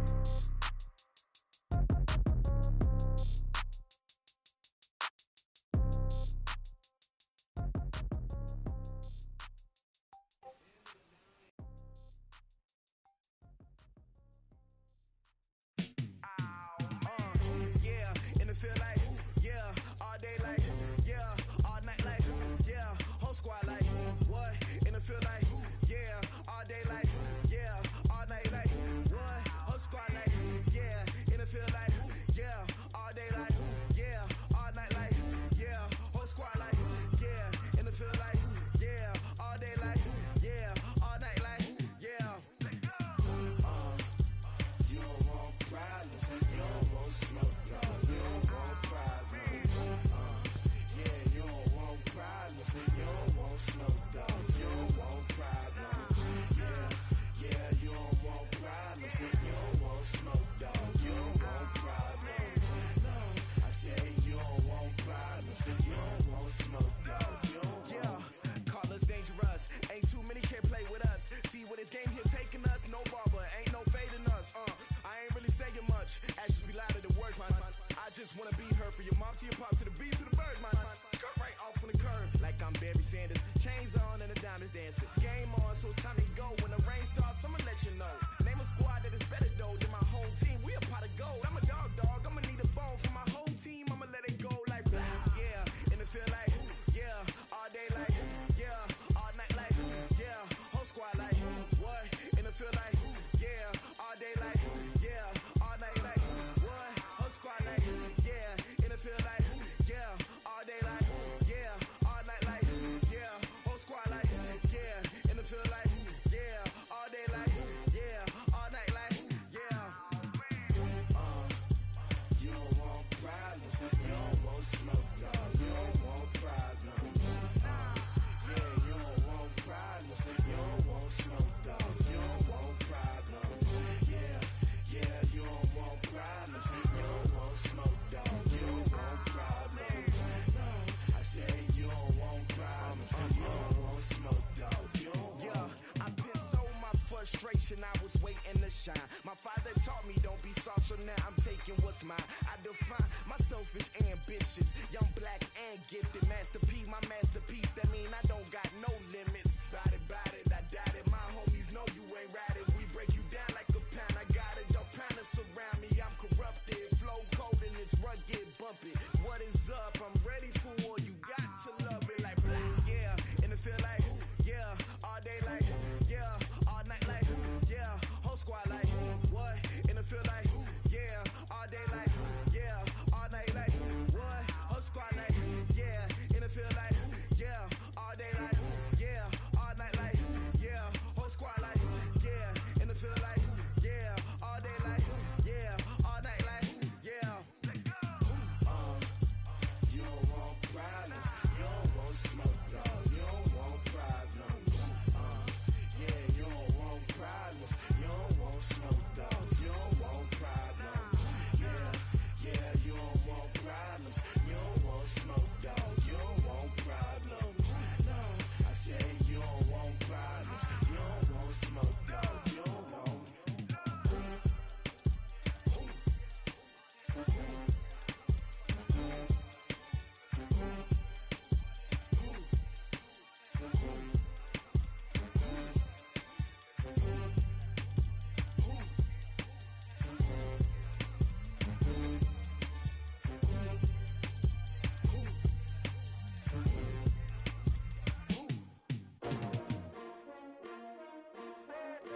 Just wanna be her for your mom to your pop to the beat to the bird, man. Cut right off on the curb like I'm Barry Sanders. Chains on and the diamonds dancing. Game on, so it's time to go. When the rain starts, I'ma let you know. Name a squad that is better though than my whole team. We a pot of gold. I'm a dog. I'ma need a bone for my whole team. I'ma let it go like blah. Yeah, in the feel like yeah, all day like yeah, all night like yeah, whole squad like what? In the feel like yeah, all day like yeah, all night like what? Whole squad like yeah, in the feel like yeah, all day like yeah, all night like yeah, whole squad like yeah, in the feel like yeah, all day like yeah, all night like yeah. You don't want problems, you don't want smoke, no, you don't want problems. Yeah, you don't want problems, you don't want smoke, dog, you don't want problems. Yeah, you don't want problems, you don't want smoke, dog, you don't want problems. No, I say you don't want problems, you don't want smoke, dog, you don't want. Yeah, I've been so my frustration, I was waiting to shine. My father taught me don't be soft, so now I'm taking what's mine. I define myself as ambitious, young, black, and gifted. Master P, my masterpiece, that mean I don't got no limits. Bout it, I doubt it. My homies know you ain't ratted. We break you down like a pound. I got it, don't pound to surround me. I'm corrupted, flow cold and it's rugged, bumpy. What is up? I'm ready for war. You got to love it like black. Yeah, and it feel like yeah, all day like yeah, all night like yeah, whole squad like what? And it feel like yeah, all day like yeah, all night like what? Whole squad it feel like, yeah, all day like, yeah, all night like, yeah, whole squad like, yeah, and it feel like, yeah, all day like, yeah, all night like, yeah. You don't want problems, you don't want smoke, no, you don't want problems. Yeah, you don't want problems, you don't want smoke, dog, you don't want problems. Yeah, you don't want problems, you don't want smoke, dog, you don't want problems. No, I said you don't want problems, you don't want smoke, dog, you don't want.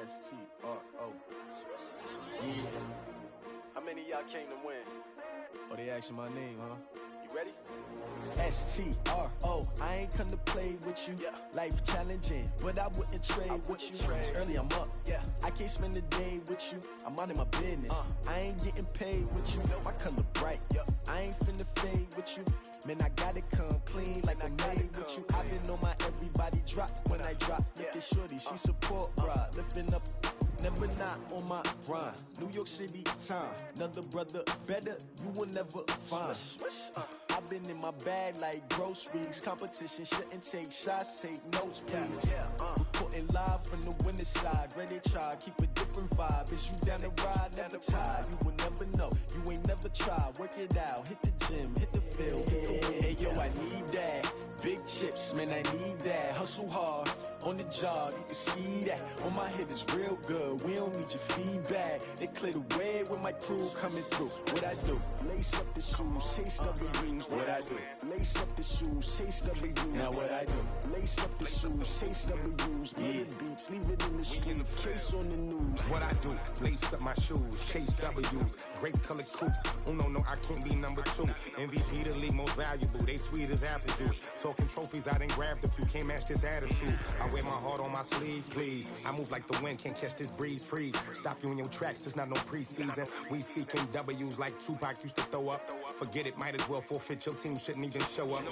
S-T-R-O. Yeah. How many of y'all came to win? Oh, they asking my name, huh? You ready? S-T-R-O. I ain't come to play with you. Life challenging, but I wouldn't trade with you. It's early, I'm up. I can't spend the day with you. I'm minding my business. I ain't getting paid with you. My color bright. I ain't finna fade with you. Man, I gotta come clean like I made with you. I've been on my everybody drop when I drop. Look at shorty, she support ride. Lifting up, never not on my grind. New York City time. Another brother better, you will never find. I've been in my bag like groceries. Competition shouldn't take shots, take notes, please. Reporting live from the winter side. Ready to try, keep a different vibe. Is you down the ride, never tired. You will never know, you ain't never tried. Work it out, hit the gym, hit the field. Hey yo, I need that. Big chips, man, I need that. Hustle hard, on the job, you can see that. On my head is real good, we don't need your feedback. They clear the way with my crew coming through. What I do? Lace up the shoes, chase W's. What I do? Lace up the shoes, chase W's. Now what I do? Lace up the shoes, chase W's. Yeah, beats, leave it in the street, case on the news. What I do? Lace up my shoes, chase W's. Grape colored coops. Oh no, I can't be number 2. MVP the league most valuable. They sweet as apple juice. Talking trophies, I done grabbed a few. Can't match this attitude. I wear my heart on my sleeve, please. I move like the wind, can't catch this breeze, freeze. Stop you in your tracks, there's not no preseason. We seeking W's like Tupac used to throw up. Forget it, might as well forfeit. Your team shouldn't even show up.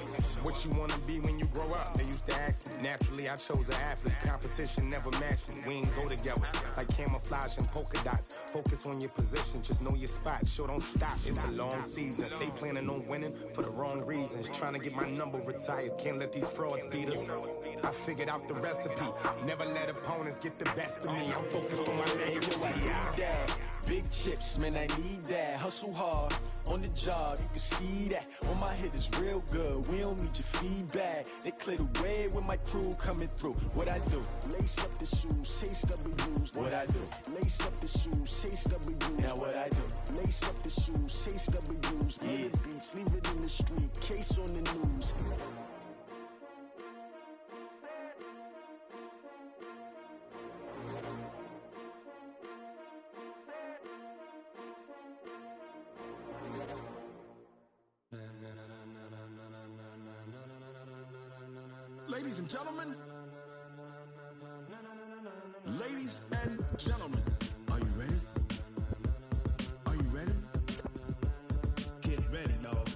What you wanna be when you grow up? They used to ask me. Naturally, I chose an athlete. Competition never matched me. We ain't go together like camouflage and polka dots. Focus on your position, just know your spot. Show don't stop, it's a long season. They planning on winning for the wrong reasons. Trying to get my number retired, can't let these frauds beat us. I figured out the recipe. Never let opponents get the best of me. I'm focused on my legacy. Big chips, man, I need that. Hustle hard, on the job, you can see that. On my head is real good, we don't need your feedback. They clear the way with my crew coming through. What I do? Lace up the shoes, chase W's. What I do? Lace up the shoes, chase W's. Now what I do? Lace up the shoes, chase W's. Yeah, beats, leave it in the street, case on the news. Ladies and gentlemen, ladies and gentlemen, are you ready? Are you ready? Get ready, dog.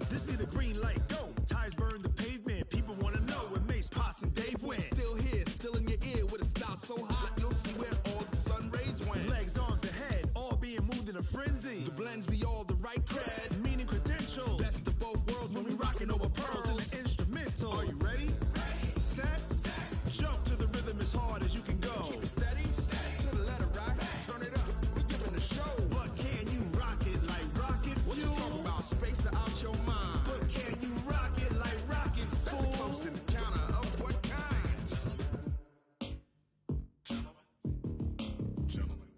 This be the green light, go. Tires burn the pavement. People wanna know where Mace, Poss, and Dave went. Still here, still in your ear with a style so hot, you'll see where all the sun rays went. Legs, arms, the head, all being moved in a frenzy. The blends be all the right cred, meaning credentials. Best of both worlds when we rockin' over pearls in the instrumental. Are you ready? Set, jump to the rhythm as hard as you can go. Keep it steady, to the letter rock, turn it up. We giving a show. But can you rock it like rocket fuel? What you talking about? Space or out your mind? But can you rock it like rockets, fool? That's a close encounter of what kind?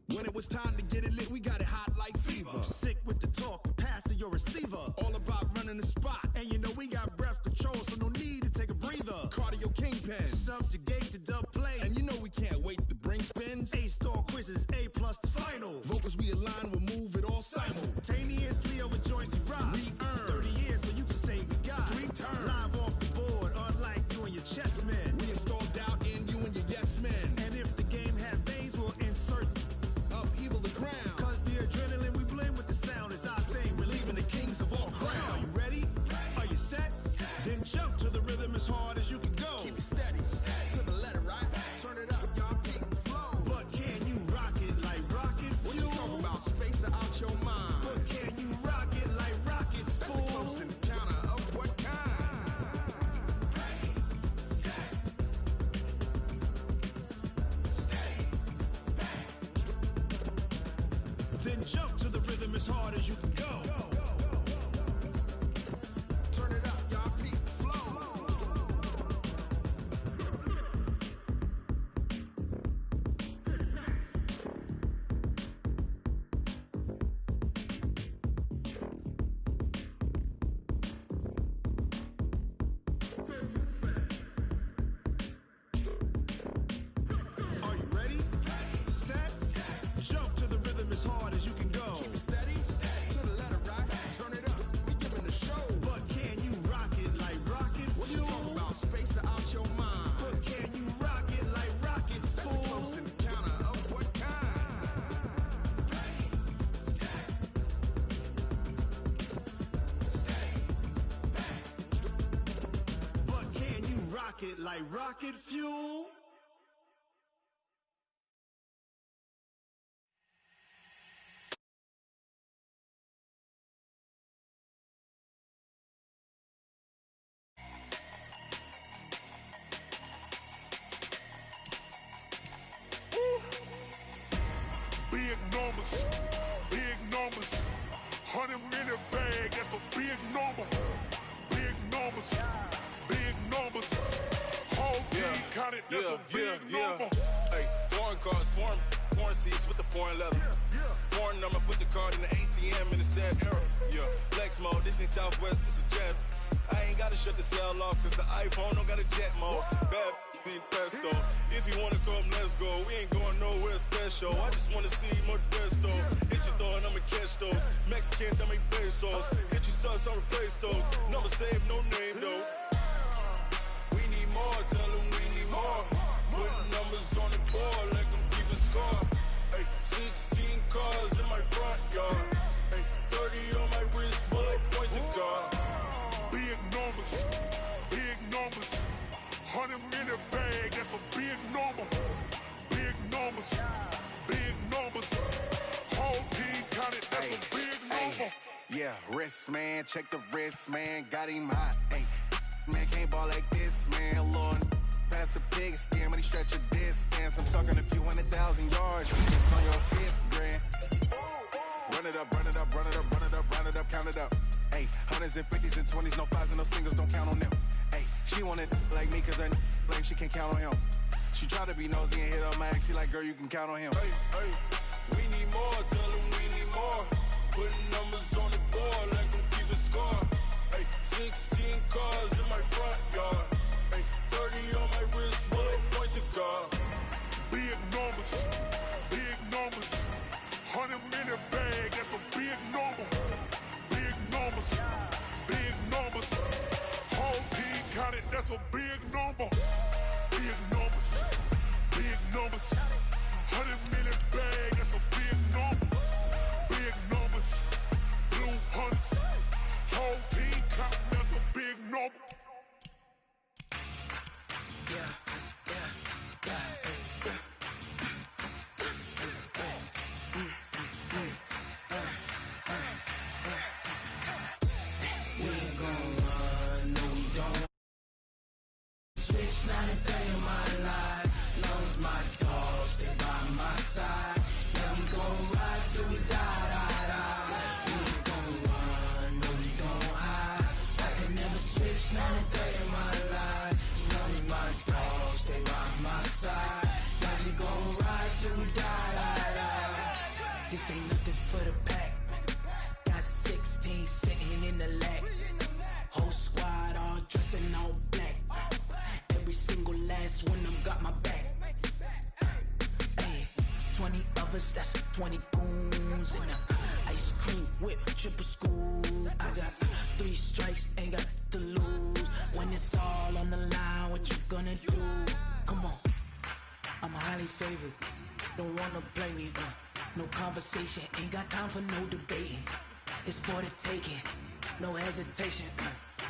When it was time to get it lit, we got it hot like fever. Sick with the talk, the passing pen. Subjugate the dub play. And you know we can't wait to bring spins. A-star quizzes, A+ the final. Vocals we align, we'll move it all simultaneously over joints we rock. We earn 30 years so you can say we got 3 turns. Live off the board, unlike you and your chess men. We install doubt in you and your yes men. And if the game had veins, we'll insert upheaval the ground. Cause the adrenaline we blend with the sound is our thing. We're leaving the kings of all crowns. Are you ready? Are you set? Then jump to the rhythm as hard as you can go. Keep it steady, to the letter, right? Turn it up, y'all peak flow. But can you rock it like rocket fuel? What you talking about? Space out your mind. But can you rock it like rockets, fool? That's a close encounter of what kind? Then jump to the rhythm as hard as you can go. Turn it up, y'all peak flow. Are you ready? Set? Jump to the rhythm as hard as you can go. Keep it steady, to the letter, right? Turn it up, we giving the show. But can you rock it like rocket fuel? What you talking about? Space out your mind. But can you rock it like rockets, fool? That's a close encounter of what kind? But can you rock it like rocket fuel? Big numbers, big numbers. 100-minute bag, that's a big number. Big numbers, big numbers. Whole team counted, that's a big number. Hey, foreign cars, foreign seats with the foreign leather. Foreign number, put the card in the ATM in the sad era. Yeah, flex mode, this ain't Southwest, this a jet. I ain't gotta shut the cell off, cause the iPhone don't got a jet mode. Bad pesto. If you wanna come, let's go. We ain't going nowhere special. I just wanna see Modesto. Hit your throw and I'ma catch those. Mexican, I make pesos. Hit your sus, I'll replace those. Number save, no name though. We need more, tell them we need more. Putting numbers on the board, let them keep a score. Hey, 16 cars in my front yard. Hey, 30 on my wrist, bullet point to God. Big numbers, big numbers. 100-minute bag, that's a big number. Big numbers, big numbers. Whole team counted, that's a big number. Yeah, wrist man, check the wrist man, got him hot. Ay, man can't ball like this, man. Lord, past the pig skin when he stretch a distance. I'm talking a few 100,000 yards, just on your 5th grand. Run it up, run it up, run it up, run it up, run it up, count it up. Ay, hundreds and 50s and 20s, no 5s and no singles, don't count on them. Ay, she wanted like me cause her lame, she can't count on him. She tried to be nosy and hit up my ex, she like, girl, you can count on him. Hey, hey, we need more, tell them we need more. Putting numbers on the board, let them keep a score. Hey, 16 cars in my front yard. Hey, 30 on my wrist, bullet point to God. Big numbers, big numbers. 100-minute bag, that's a big number. Big numbers, big numbers. Whole team counted, that's a big number. Big numbers, big numbers. 100-minute bag, that's a big number. Big numbers, blue hunts. Whole team counting, that's a big number. We ain't gon' run, no we don't. Switch That's 20 goons in the ice cream whip, triple scoop. I got 3 strikes, ain't got to lose. When it's all on the line, what you gonna do? Come on, I'm highly favored. Don't wanna play me, no conversation. Ain't got time for no debating. It's for the taking, no hesitation.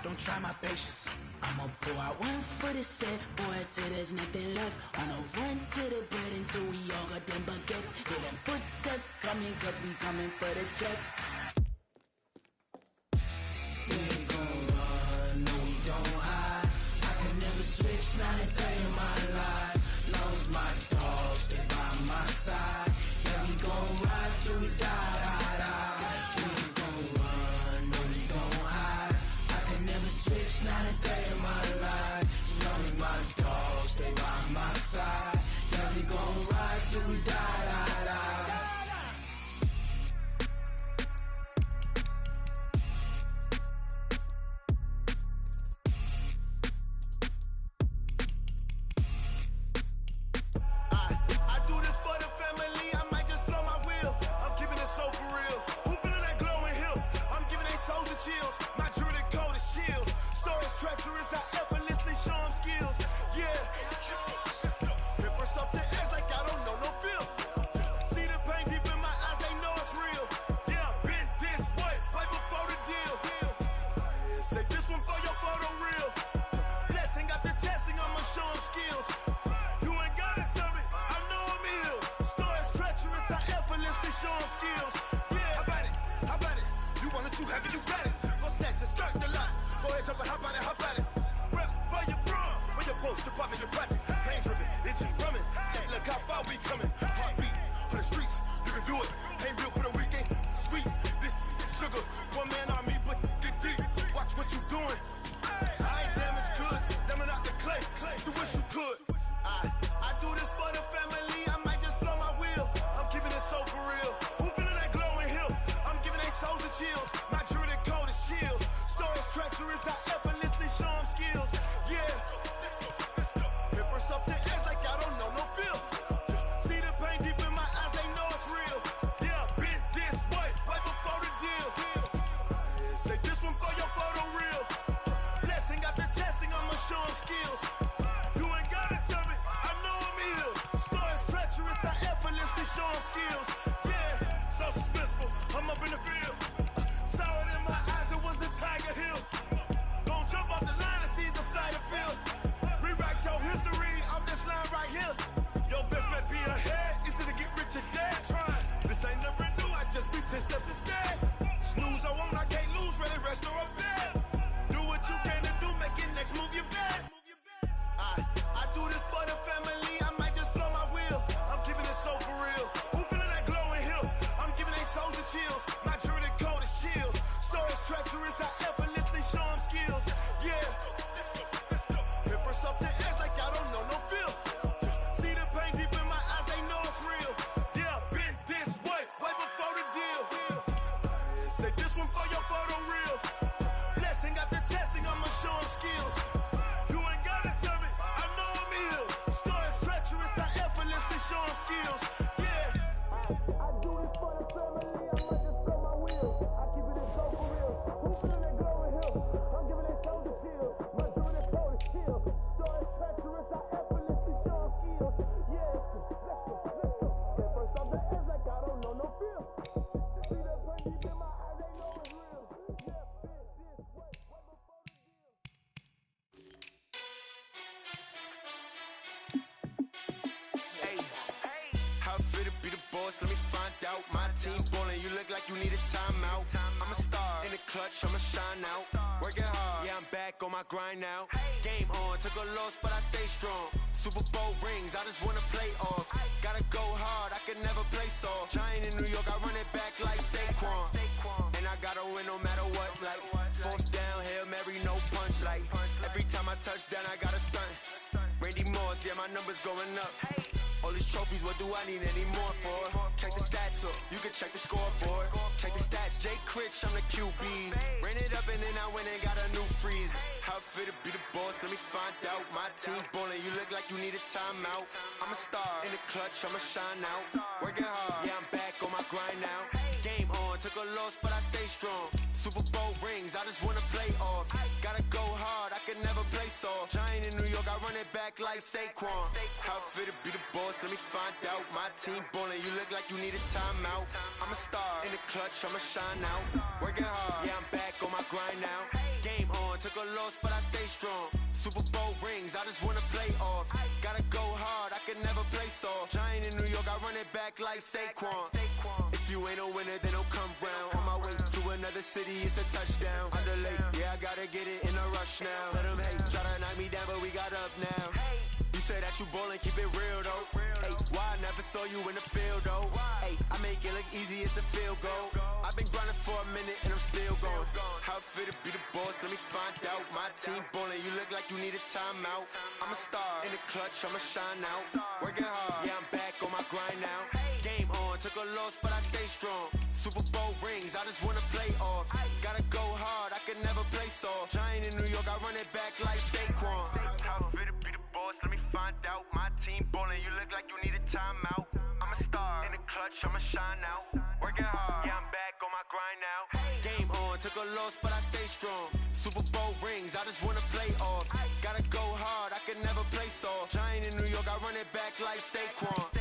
Don't try my patience. I'ma pour out one for the set, boy, till there's nothing left. On a run to the bread until we all got them baguettes. Hear them footsteps coming, cause we coming for the check. We ain't gon' run, no we don't hide. I can never switch, not a day in my life. Long as my dogs stay by my side. Yeah, we gon' ride till we die, die, die. We ain't gon' run, no we don't hide. I can never switch, not a day in my life. As long as my dogs stay by my side. Yeah, we gon' ride till we die, die, die. I do this for the family, I might just blow my wheel. I'm keeping it so for real. Who feeling that glowing hill? I'm giving they souls the chills. My jewelry code is chill. Stories treacherous, I effortlessly show them skills. Yeah. Paper stuff the edge like I don't know no bill. See the pain deep in my eyes, they know it's real. Yeah, been this way, right before the deal. Say this one for your photo reel. Blessing after testing, I'ma show them skills. You ain't gotta tell me, I know I'm ill. Stories treacherous, I effortlessly show them skills. Yeah, how about it? How about it? You want it, you have it, you got it. Go snatch it, skirt the lot. Go ahead, jump it, how about it, how about it? Rep for your bro, for your post, your poppin', your projects. Pain driven, itching, drumming. Look how far we coming. Heartbeat on the streets, you can do it. Ain't built for the weekend, sweet. This sugar, one man army, but get deep. Watch what you doing. I ain't damaged goods, damn it out the clay. You wish you could. I do this for the family, I might just blow my wheel. I'm keeping it so for real. Who feeling that glowing hill? I'm giving they souls the chills. My jewelry code is chill. Stories treacherous, I effortlessly show them skills. Yeah. Paper stuff the edge like I don't know no bill. See the pain deep in my eyes, they know it's real. Yeah, been this way, right before the deal. Say this one for your photo reel. Blessing after testing, I'ma show them skills. You ain't gotta tell me, I know I'm ill. Stories treacherous, I effortlessly show them skills. Yeah, so suspenseful, I'm up in the field. Saw it in my eyes, it was the Tiger Hill. Gon' jump off the line and see the flight of field. Rewrite your history off this line right here. Your best bet be ahead, easy to get rich or dead. Try, this ain't never new, I just be 10 steps instead. Snooze, I won't, I can't lose, ready, rest or a bed. Do what you can to do, make it next move your best. I do this for the family, I might just blow my wheel. I'm keeping it so for real. Who feeling that glowing hill? I'm giving they souls the chills. My jewelry code is chill. Stories treacherous, I effortlessly show them skills. Yeah. Paper stuff the edge like I don't know no bill. See the pain deep in my eyes, they know it's real. Yeah, been this way, right before the deal. Say this one for your photo reel. Blessing after testing, I'ma show them skills. You ain't gotta tell me, I know I'm ill. Stories treacherous, I effortlessly show them skills. Yeah. I do this for the family, I might just blow my wheel. I keep it so for real. Who feeling that glowing hill? I'm giving it so the chills. My jewelry code is chill. Stories treacherous, I effortlessly show them skills. Yeah. Let's go. Get first off the edge like I don't know no feel. See that pain deep in my eyes, they know it's real. Yeah, been this way, right before the deal. Hey, how it feel to be the boss? Let me find out. My team ballin', you look like you need a timeout. I'm a star in the clutch, I'ma shine out. Working hard, yeah, I'm back on my grind now. Game on, took a loss, but I stay strong. Super Bowl rings, I just wanna play off. Gotta go hard, I can never play soft. Giant in New York, I run it back like Saquon. And I gotta win no matter what. Like fourth down, Hail Mary, no punch. Like every time I touch down, I gotta stunt. Randy Moss, yeah, my numbers going up. All these trophies, what do I need any more for? Check the stats up, you can check the scoreboard. Check the stats, Jay Critch, I'm the QB. Ran it up and then I went and got a new freeze. How it fit to be the boss? Let me find out. My team ballin', you look like you need a timeout. I'm a star in the clutch, I'ma shine out. Working hard, yeah, I'm back on my grind now. Game on, took a loss, but I stay strong. Super Bowl rings, I just wanna play off. Gotta go hard, I can never play soft. Giant in New York, I run it back like Saquon. How fit to be the boss? Let me find out. My team ballin', you look like you need a timeout. I'm a star in the clutch, I'ma shine out. Working hard, yeah, I'm back on my grind now. Game on, took a loss, but I stay strong. Super Bowl rings, I just wanna play off. Gotta go hard, I can never play soft. Giant in New York, I run it back like Saquon. If you ain't a winner, then don't come round. On my way to another city, it's a touchdown. Underlay, yeah, I gotta get it in a rush now. Let them hate, try to knock me down, but we got up now. You say that you ballin', keep it real though. Hey, why I never saw you in the field though? Hey, I make it look easy, it's a field goal. I've been grinding for a minute and I'm still going. How fit to be the boss? Let me find out. My team ballin', you look like you need a timeout. I'm a star in the clutch, I'ma shine out. Working hard, yeah, I'm back on my grind now. Game on, took a loss, but I stay strong. Super Bowl rings, I just wanna play off. Gotta go hard, I can never play soft. Giant in New York, I run it back like Saquon. How fit to be the boss? Let me find out. My team ballin', you look like you need a timeout. I'm a star in the clutch, I'ma shine out. Working hard, yeah, I'm back on my grind now. Game on, took a loss, but I stay strong. Super Bowl rings, I just wanna play off. Gotta go hard, I can never play soft. Giant in New York, I run it back like Saquon.